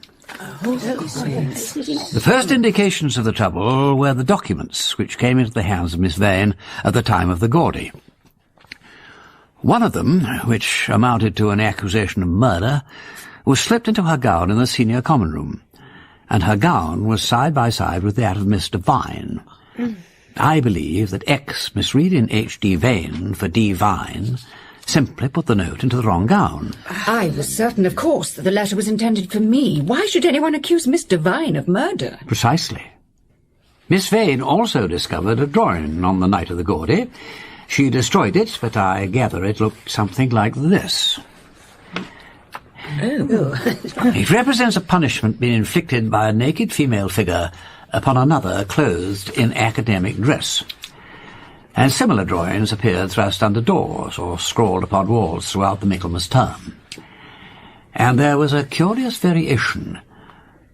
The first indications of the trouble were the documents which came into the hands of Miss Vane at the time of the Gaudy. One of them, which amounted to an accusation of murder, was slipped into her gown in the senior common room, and her gown was side by side with that of Mr. Vine. I believe that X misread in H.D. Vane for D. Vine simply put the note into the wrong gown. I was certain, of course, that the letter was intended for me. Why should anyone accuse Mr. Vine of murder? Precisely. Miss Vane also discovered a drawing on the night of the Gaudy. She destroyed it, but I gather it looked something like this. It represents a punishment being inflicted by a naked female figure upon another clothed in academic dress. And similar drawings appeared thrust under doors or scrawled upon walls throughout the Michaelmas term. And there was a curious variation,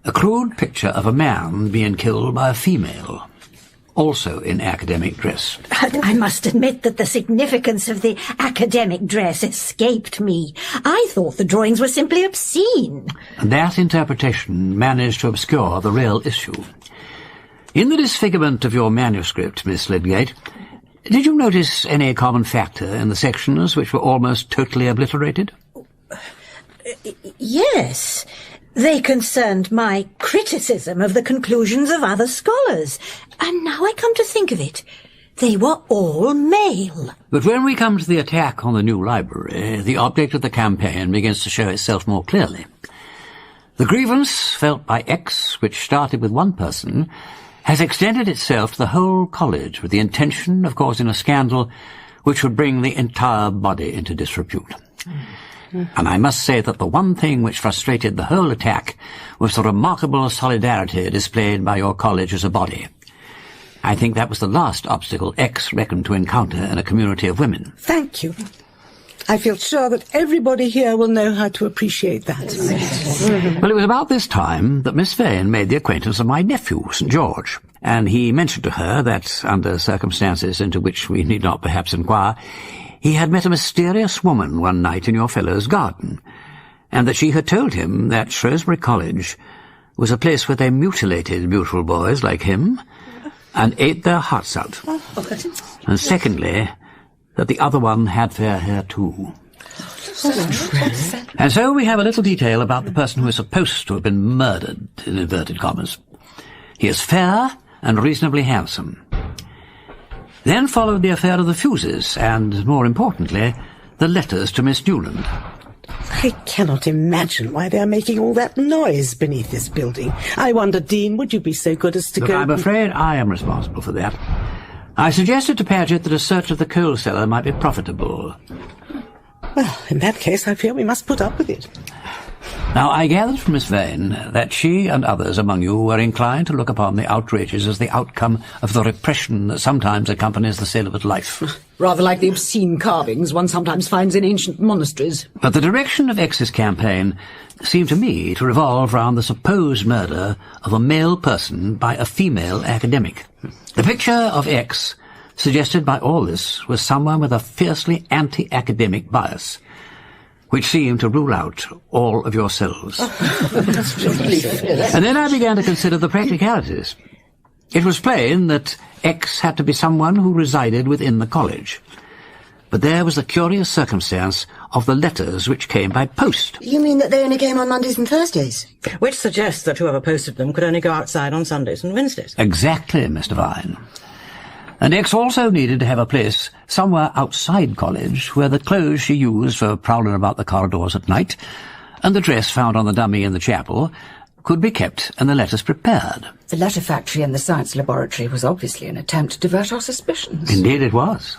a crude picture of a man being killed by a female, also in academic dress. I must admit that the significance of the academic dress escaped me. I thought the drawings were simply obscene. And that interpretation managed to obscure the real issue. In the disfigurement of your manuscript, Miss Lydgate, did you notice any common factor in the sections which were almost totally obliterated? Yes. They concerned my criticism of the conclusions of other scholars. And now I come to think of it, they were all male. But when we come to the attack on the new library, the object of the campaign begins to show itself more clearly. The grievance felt by X, which started with one person, has extended itself to the whole college with the intention of causing a scandal which would bring the entire body into disrepute. And I must say that the one thing which frustrated the whole attack was the remarkable solidarity displayed by your college as a body. I think that was the last obstacle X reckoned to encounter in a community of women. Thank you. I feel sure that everybody here will know how to appreciate that. Well, it was about this time that Miss Vane made the acquaintance of my nephew, St. George, and he mentioned to her that, under circumstances into which we need not perhaps inquire, he had met a mysterious woman one night in your fellow's garden, and that she had told him that Shrewsbury College was a place where they mutilated beautiful boys like him and ate their hearts out. And secondly, that the other one had fair hair too. And so we have a little detail about the person who is supposed to have been murdered, in inverted commas. He is fair and reasonably handsome. Then followed the affair of the fuses, and, more importantly, the letters to Miss Newland. I cannot imagine why they are making all that noise beneath this building. I wonder, Dean, would you be so good as to Look, go... I'm afraid I am responsible for that. I suggested to Paget that a search of the coal cellar might be profitable. Well, in that case, I fear we must put up with it. Now, I gathered from Miss Vane that she and others among you were inclined to look upon the outrages as the outcome of the repression that sometimes accompanies the celibate life. Rather like the obscene carvings one sometimes finds in ancient monasteries. But the direction of X's campaign seemed to me to revolve round the supposed murder of a male person by a female academic. The picture of X, suggested by all this, was someone with a fiercely anti-academic bias, which seemed to rule out all of yourselves. And then I began to consider the practicalities. It was plain that X had to be someone who resided within the college. But there was the curious circumstance of the letters which came by post. You mean that they only came on Mondays and Thursdays? Which suggests that whoever posted them could only go outside on Sundays and Wednesdays. Exactly, Mr. Vine. And X also needed to have a place somewhere outside college where the clothes she used for prowling about the corridors at night and the dress found on the dummy in the chapel could be kept and the letters prepared. The letter factory and the science laboratory was obviously an attempt to divert our suspicions. Indeed it was.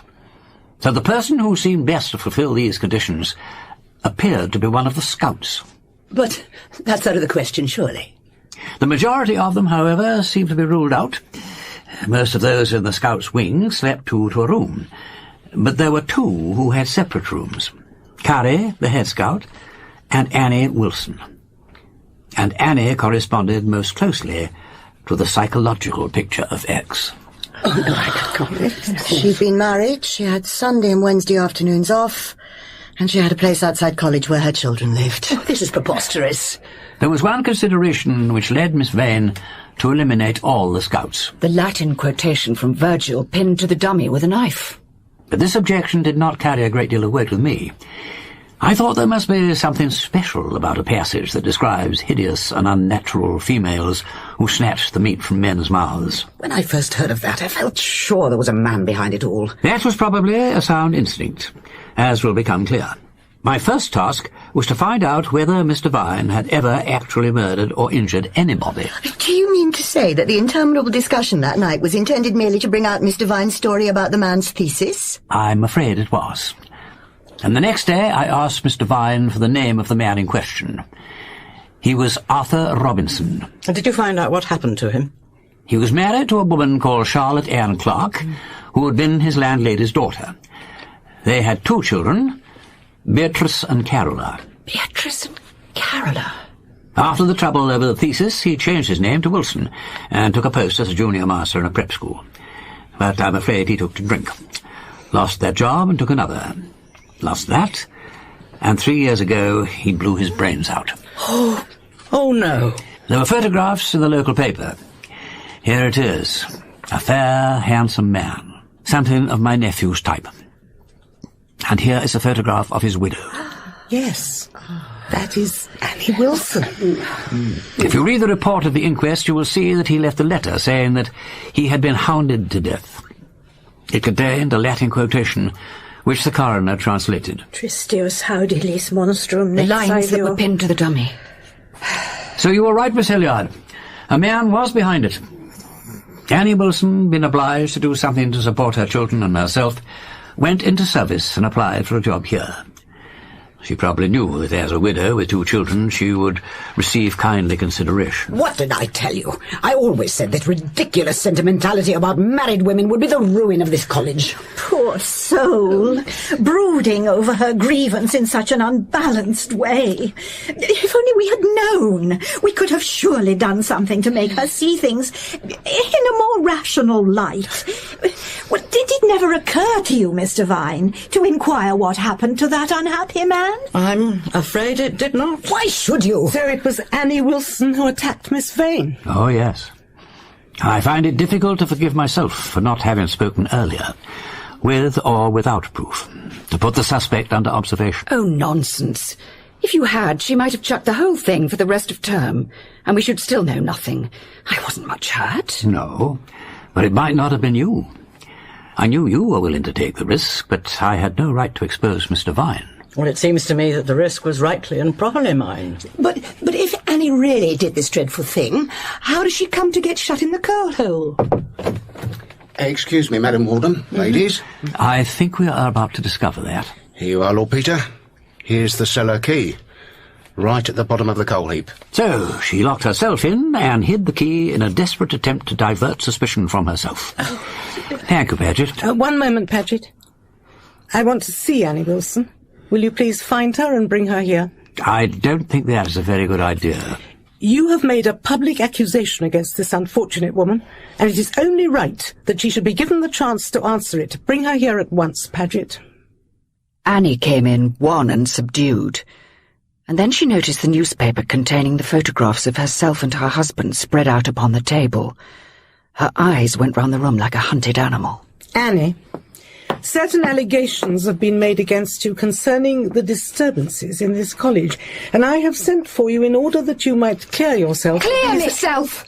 So the person who seemed best to fulfill these conditions appeared to be one of the scouts. But that's out of the question, surely. The majority of them, however, seemed to be ruled out. Most of those in the scouts' wing slept two to a room, but there were two who had separate rooms. Carrie, the head scout, and Annie Wilson. And Annie corresponded most closely to the psychological picture of X. Oh, no, I can't. She'd been married, she had Sunday and Wednesday afternoons off, and she had a place outside college where her children lived. Oh, this is preposterous. There was one consideration which led Miss Vane to eliminate all the scouts. The Latin quotation from Virgil pinned to the dummy with a knife. But this objection did not carry a great deal of weight with me. I thought there must be something special about a passage that describes hideous and unnatural females who snatched the meat from men's mouths. When I first heard of that, I felt sure there was a man behind it all. That was probably a sound instinct, as will become clear. My first task was to find out whether Mr. Vine had ever actually murdered or injured anybody. Do you mean to say that the interminable discussion that night was intended merely to bring out Mr. Vine's story about the man's thesis? I'm afraid it was. And the next day I asked Mr. Vine for the name of the man in question. He was Arthur Robinson. And did you find out what happened to him? He was married to a woman called Charlotte Ann Clark, who had been his landlady's daughter. They had two children, Beatrice and Carola. Beatrice and Carola? After the trouble over the thesis, he changed his name to Wilson and took a post as a junior master in a prep school. But I'm afraid he took to drink. Lost that job and took another. Lost that, and 3 years ago he blew his brains out. Oh no. There were photographs in the local paper. Here it is. A fair, handsome man. Something of my nephew's type. And here is a photograph of his widow. Yes, that is Annie Wilson. If you read the report of the inquest, you will see that he left a letter saying that he had been hounded to death. It contained a Latin quotation which the coroner translated. Tristius haudilis monstrum the lines that were pinned to the dummy. So you were right, Miss Hilliard. A man was behind it. Annie Wilson, being obliged to do something to support her children and herself, went into service and applied for a job here. She probably knew that as a widow with 2 children she would receive kindly consideration. What did I tell you? I always said that ridiculous sentimentality about married women would be the ruin of this college. Poor soul, brooding over her grievance in such an unbalanced way. If only we had known, we could have surely done something to make her see things in a more rational light. Well, did it never occur to you, Mr. Vine, to inquire what happened to that unhappy man? I'm afraid it did not. Why should you? So it was Annie Wilson who attacked Miss Vane? Oh, yes. I find it difficult to forgive myself for not having spoken earlier, with or without proof, to put the suspect under observation. Oh, nonsense. If you had, she might have chucked the whole thing for the rest of term, and we should still know nothing. I wasn't much hurt. No, but it might not have been you. I knew you were willing to take the risk, but I had no right to expose Mr. Vine. Well, it seems to me that the risk was rightly and properly mine. But if Annie really did this dreadful thing, how does she come to get shut in the coal hole? Excuse me, Madam Warden, ladies. I think we are about to discover that. Here you are, Lord Peter. Here's the cellar key, right at the bottom of the coal heap. So, she locked herself in and hid the key in a desperate attempt to divert suspicion from herself. Thank you, Paget. One moment, Paget. I want to see Annie Wilson. Will you please find her and bring her here? I don't think that is a very good idea. You have made a public accusation against this unfortunate woman, and it is only right that she should be given the chance to answer it. Bring her here at once, Paget. Annie came in wan and subdued, and then she noticed the newspaper containing the photographs of herself and her husband spread out upon the table. Her eyes went round the room like a hunted animal. Annie, certain allegations have been made against you concerning the disturbances in this college, and I have sent for you in order that you might clear yourself. Clear myself?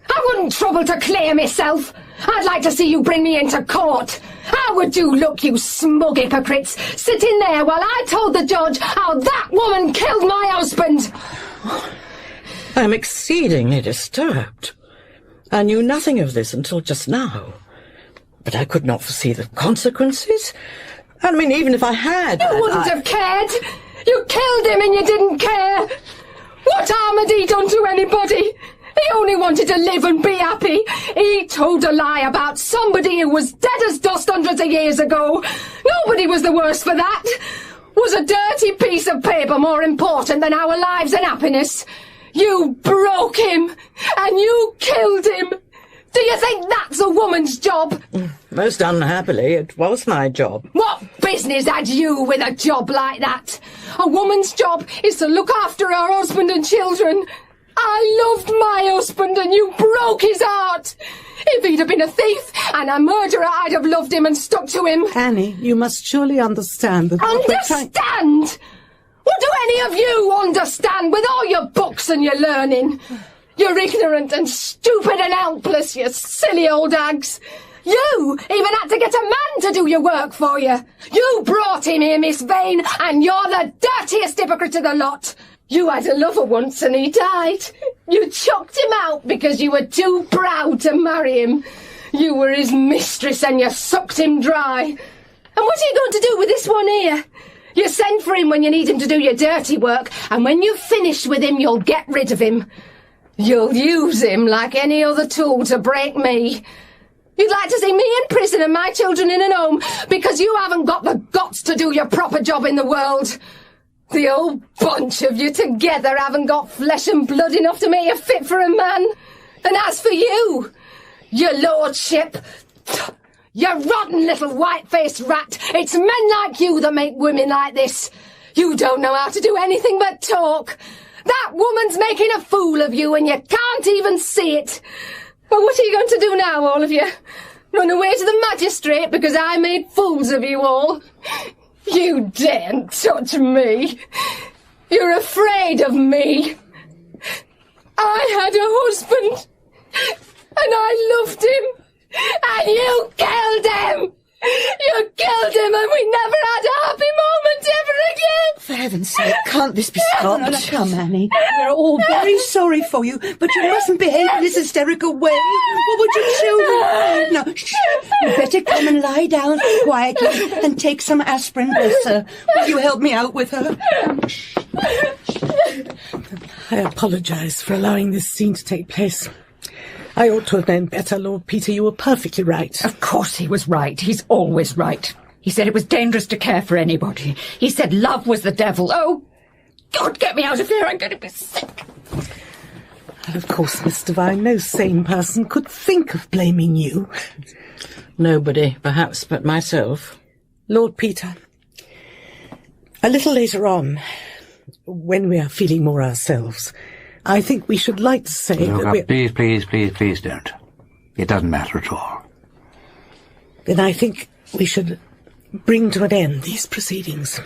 I wouldn't trouble to clear myself. I'd like to see you bring me into court. How would you look, you smug hypocrites, sitting there while I told the judge how that woman killed my husband? I am exceedingly disturbed. I knew nothing of this until just now. But I could not foresee the consequences. I mean, even if I had... You wouldn't have cared. You killed him and you didn't care. What harm had he done to anybody? He only wanted to live and be happy. He told a lie about somebody who was dead as dust hundreds of years ago. Nobody was the worse for that. Was a dirty piece of paper more important than our lives and happiness? You broke him, and you killed him. Do you think that's a woman's job? Most unhappily, it was my job. What business had you with a job like that? A woman's job is to look after her husband and children. I loved my husband and you broke his heart. If he'd have been a thief and a murderer, I'd have loved him and stuck to him. Annie, you must surely understand that... Understand? What do any of you understand with all your books and your learning? You're ignorant and stupid and helpless, you silly old hags. You even had to get a man to do your work for you. You brought him here, Miss Vane, and you're the dirtiest hypocrite of the lot. You had a lover once and he died. You chucked him out because you were too proud to marry him. You were his mistress and you sucked him dry. And what are you going to do with this one here? You send for him when you need him to do your dirty work, and when you've finished with him, you'll get rid of him. You'll use him like any other tool to break me. You'd like to see me in prison and my children in an home because you haven't got the guts to do your proper job in the world. The whole bunch of you together haven't got flesh and blood enough to make you fit for a man. And as for you, your lordship, you rotten little white-faced rat, it's men like you that make women like this. You don't know how to do anything but talk. That woman's making a fool of you and you can't even see it. Well, what are you going to do now, all of you? Run away to the magistrate because I made fools of you all? You daren't touch me. You're afraid of me. I had a husband, and I loved him, and you killed him. You killed him, and we never had a happy moment ever again. heaven's sake, can't this be stopped? No, come, Annie. We're all very sorry for you, but you mustn't behave in this hysterical way. What would your children... Now, shh. You'd better come and lie down quietly and take some aspirin, bless her. Will you help me out with her? I apologise for allowing this scene to take place. I ought to have known better, Lord Peter. You were perfectly right. Of course he was right. He's always right. He said it was dangerous to care for anybody. He said love was the devil. Oh, God, get me out of here. I'm going to be sick. Of course, Mr. Vine, no sane person could think of blaming you. Nobody, perhaps, but myself. Lord Peter, a little later on, when we are feeling more ourselves, I think we should like to say that we're... Please don't. It doesn't matter at all. Then I think we should bring to an end these proceedings.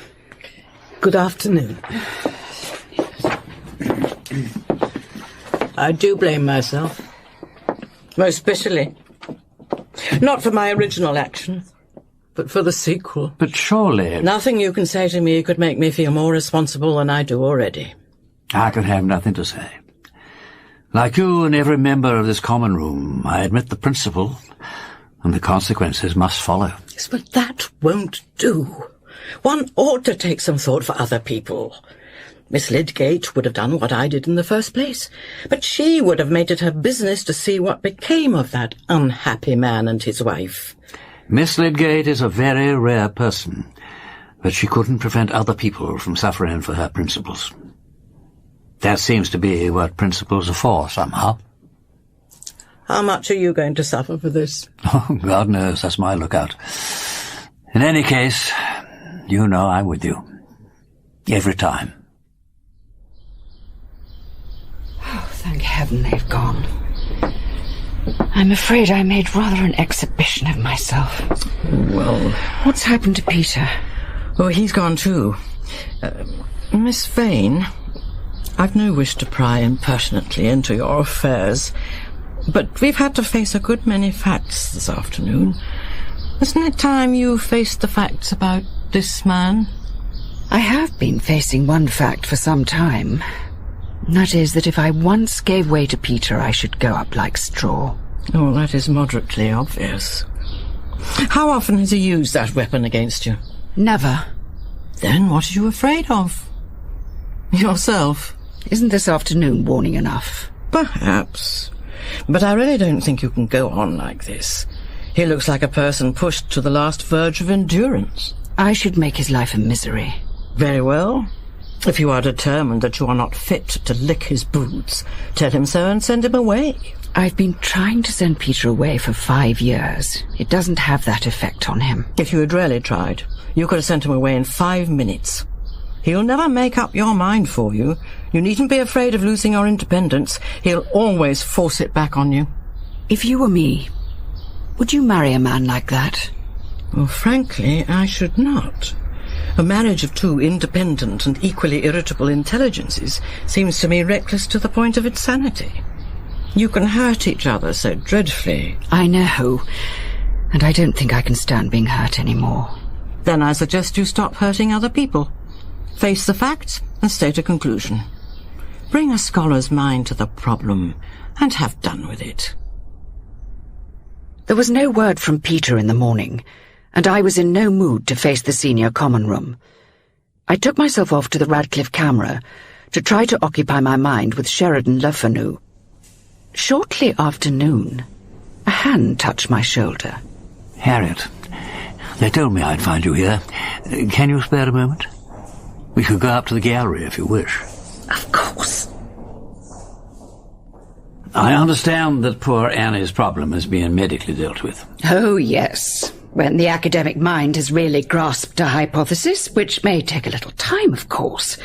Good afternoon. I do blame myself. Most bitterly. Not for my original action, but for the sequel. But surely... Nothing you can say to me could make me feel more responsible than I do already. I can have nothing to say. Like you and every member of this common room, I admit the principle, and the consequences must follow. Yes, but that won't do. One ought to take some thought for other people. Miss Lydgate would have done what I did in the first place, but she would have made it her business to see what became of that unhappy man and his wife. Miss Lydgate is a very rare person, but she couldn't prevent other people from suffering for her principles. That seems to be what principles are for, somehow. How much are you going to suffer for this? Oh, God knows, that's my lookout. In any case, you know I'm with you. Every time. Oh, thank heaven they've gone. I'm afraid I made rather an exhibition of myself. Well... What's happened to Peter? Oh, he's gone too. Miss Vane, I've no wish to pry impertinently into your affairs, but we've had to face a good many facts this afternoon. Isn't it time you faced the facts about this man? I have been facing one fact for some time. That is that if I once gave way to Peter, I should go up like straw. Oh, that is moderately obvious. How often has he used that weapon against you? Never. Then what are you afraid of? Yourself? Isn't this afternoon warning enough? Perhaps. But I really don't think you can go on like this. He looks like a person pushed to the last verge of endurance. I should make his life a misery. Very well. If you are determined that you are not fit to lick his boots, tell him so and send him away. I've been trying to send Peter away for 5 years. It doesn't have that effect on him. If you had really tried, you could have sent him away in 5 minutes. He'll never make up your mind for you. You needn't be afraid of losing your independence. He'll always force it back on you. If you were me, would you marry a man like that? Well, frankly, I should not. A marriage of two independent and equally irritable intelligences seems to me reckless to the point of insanity. You can hurt each other so dreadfully. I know, and I don't think I can stand being hurt anymore. Then I suggest you stop hurting other people. Face the facts and state a conclusion. Bring a scholar's mind to the problem and have done with it. There was no word from Peter in the morning, and I was in no mood to face the senior common room. I took myself off to the Radcliffe camera to try to occupy my mind with Sheridan Le Fanu. Shortly after noon, a hand touched my shoulder. Harriet, they told me I'd find you here. Can you spare a moment? We could go up to the gallery if you wish. Of course. I understand that poor Annie's problem is being medically dealt with. Oh, yes. When the academic mind has really grasped a hypothesis, which may take a little time, of course,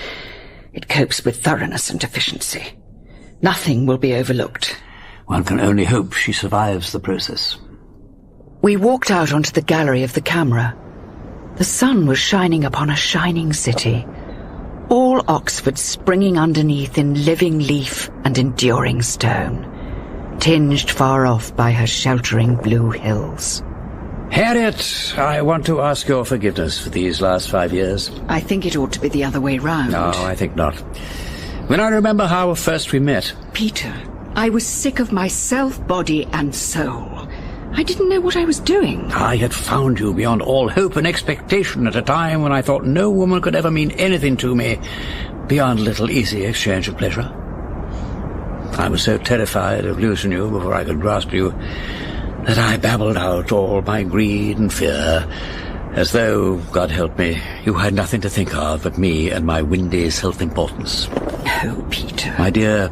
it copes with thoroughness and efficiency. Nothing will be overlooked. One can only hope she survives the process. We walked out onto the gallery of the camera. The sun was shining upon a shining city. All Oxford springing underneath in living leaf and enduring stone, tinged far off by her sheltering blue hills. Harriet, I want to ask your forgiveness for these last 5 years. I think it ought to be the other way round. No, I think not. When I remember how first we met... Peter, I was sick of myself, body and soul. I didn't know what I was doing. I had found you beyond all hope and expectation at a time when I thought no woman could ever mean anything to me beyond a little easy exchange of pleasure. I was so terrified of losing you before I could grasp you that I babbled out all my greed and fear, as though, God help me, you had nothing to think of but me and my windy self-importance. Oh, Peter. My dear,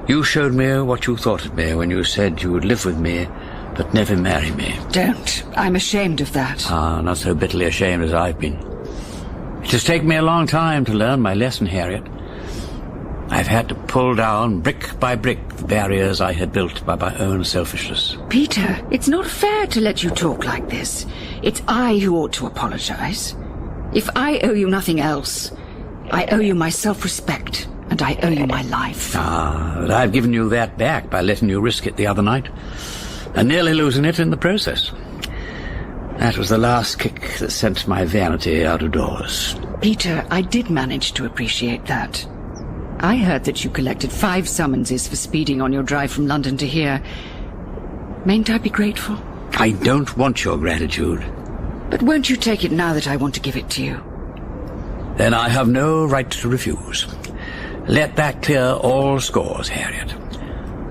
you showed me what you thought of me when you said you would live with me but never marry me. Don't. I'm ashamed of that. Ah, not so bitterly ashamed as I've been. It has taken me a long time to learn my lesson, Harriet. I've had to pull down, brick by brick, the barriers I had built by my own selfishness. Peter, it's not fair to let you talk like this. It's I who ought to apologize. If I owe you nothing else, I owe you my self-respect, and I owe you my life. Ah, but I've given you that back by letting you risk it the other night, and nearly losing it in the process. That was the last kick that sent my vanity out of doors. Peter, I did manage to appreciate that. I heard that you collected 5 summonses for speeding on your drive from London to here. Mayn't I be grateful? I don't want your gratitude. But won't you take it now that I want to give it to you? Then I have no right to refuse. Let that clear all scores, Harriet.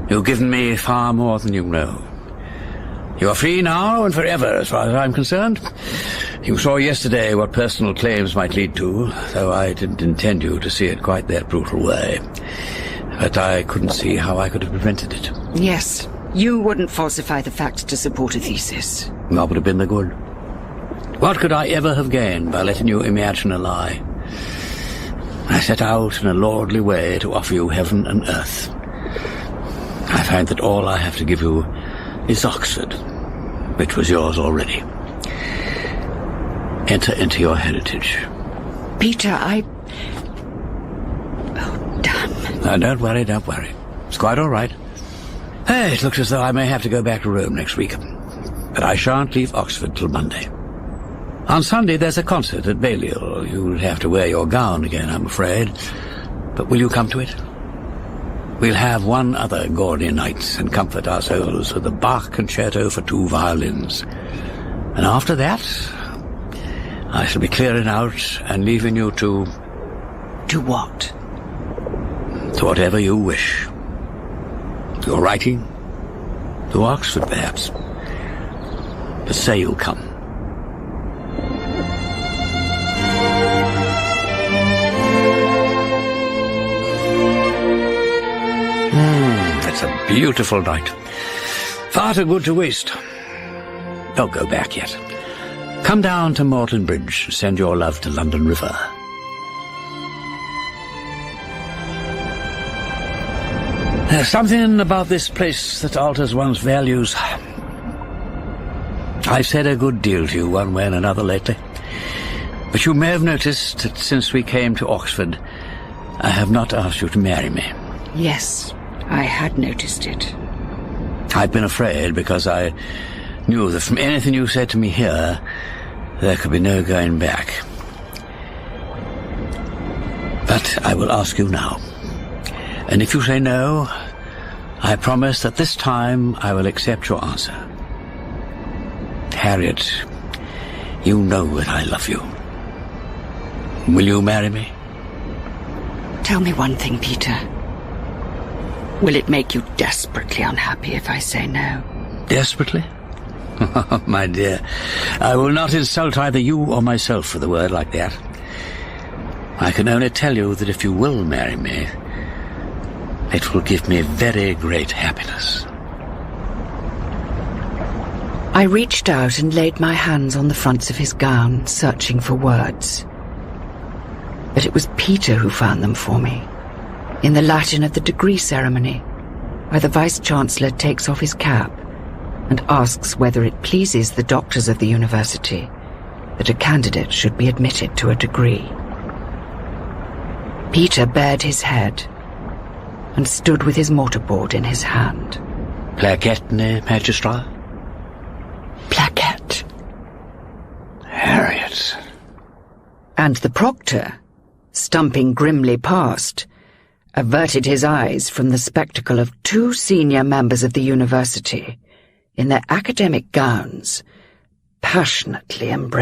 You've given me far more than you know. You are free now and forever, as far as I'm concerned. You saw yesterday what personal claims might lead to, though I didn't intend you to see it quite that brutal way. But I couldn't see how I could have prevented it. Yes, you wouldn't falsify the facts to support a thesis. What would have been the good? What could I ever have gained by letting you imagine a lie? I set out in a lordly way to offer you heaven and earth. I find that all I have to give you is Oxford, which was yours already. Enter into your heritage. Peter, Oh, damn. No, don't worry, don't worry. It's quite all right. Hey, it looks as though I may have to go back to Rome next week. But I shan't leave Oxford till Monday. On Sunday there's a concert at Balliol. You'll have to wear your gown again, I'm afraid. But will you come to it? We'll have one other gaudy night and comfort our souls with a Bach concerto for 2 violins. And after that, I shall be clearing out and leaving you to... To what? To whatever you wish. Your writing, to Oxford perhaps. But say you'll come. It's a beautiful night. Far too good to waste. Don't go back yet. Come down to Morton Bridge and send your love to London River. There's something about this place that alters one's values. I've said a good deal to you one way and another lately. But you may have noticed that since we came to Oxford, I have not asked you to marry me. Yes, I had noticed it. I'd been afraid because I knew that from anything you said to me here, there could be no going back. But I will ask you now. And if you say no, I promise that this time I will accept your answer. Harriet, you know that I love you. Will you marry me? Tell me one thing, Peter. Will it make you desperately unhappy if I say no? Desperately? Oh, my dear, I will not insult either you or myself with a word like that. I can only tell you that if you will marry me, it will give me very great happiness. I reached out and laid my hands on the fronts of his gown, searching for words. But it was Peter who found them for me, in the Latin of the degree ceremony, where the Vice-Chancellor takes off his cap and asks whether it pleases the doctors of the university that a candidate should be admitted to a degree. Peter bared his head and stood with his mortarboard in his hand. Plaquette, magistra? Plaquette. that. And the proctor, stumping grimly past, averted his eyes from the spectacle of 2 senior members of the university, in their academic gowns, passionately embracing.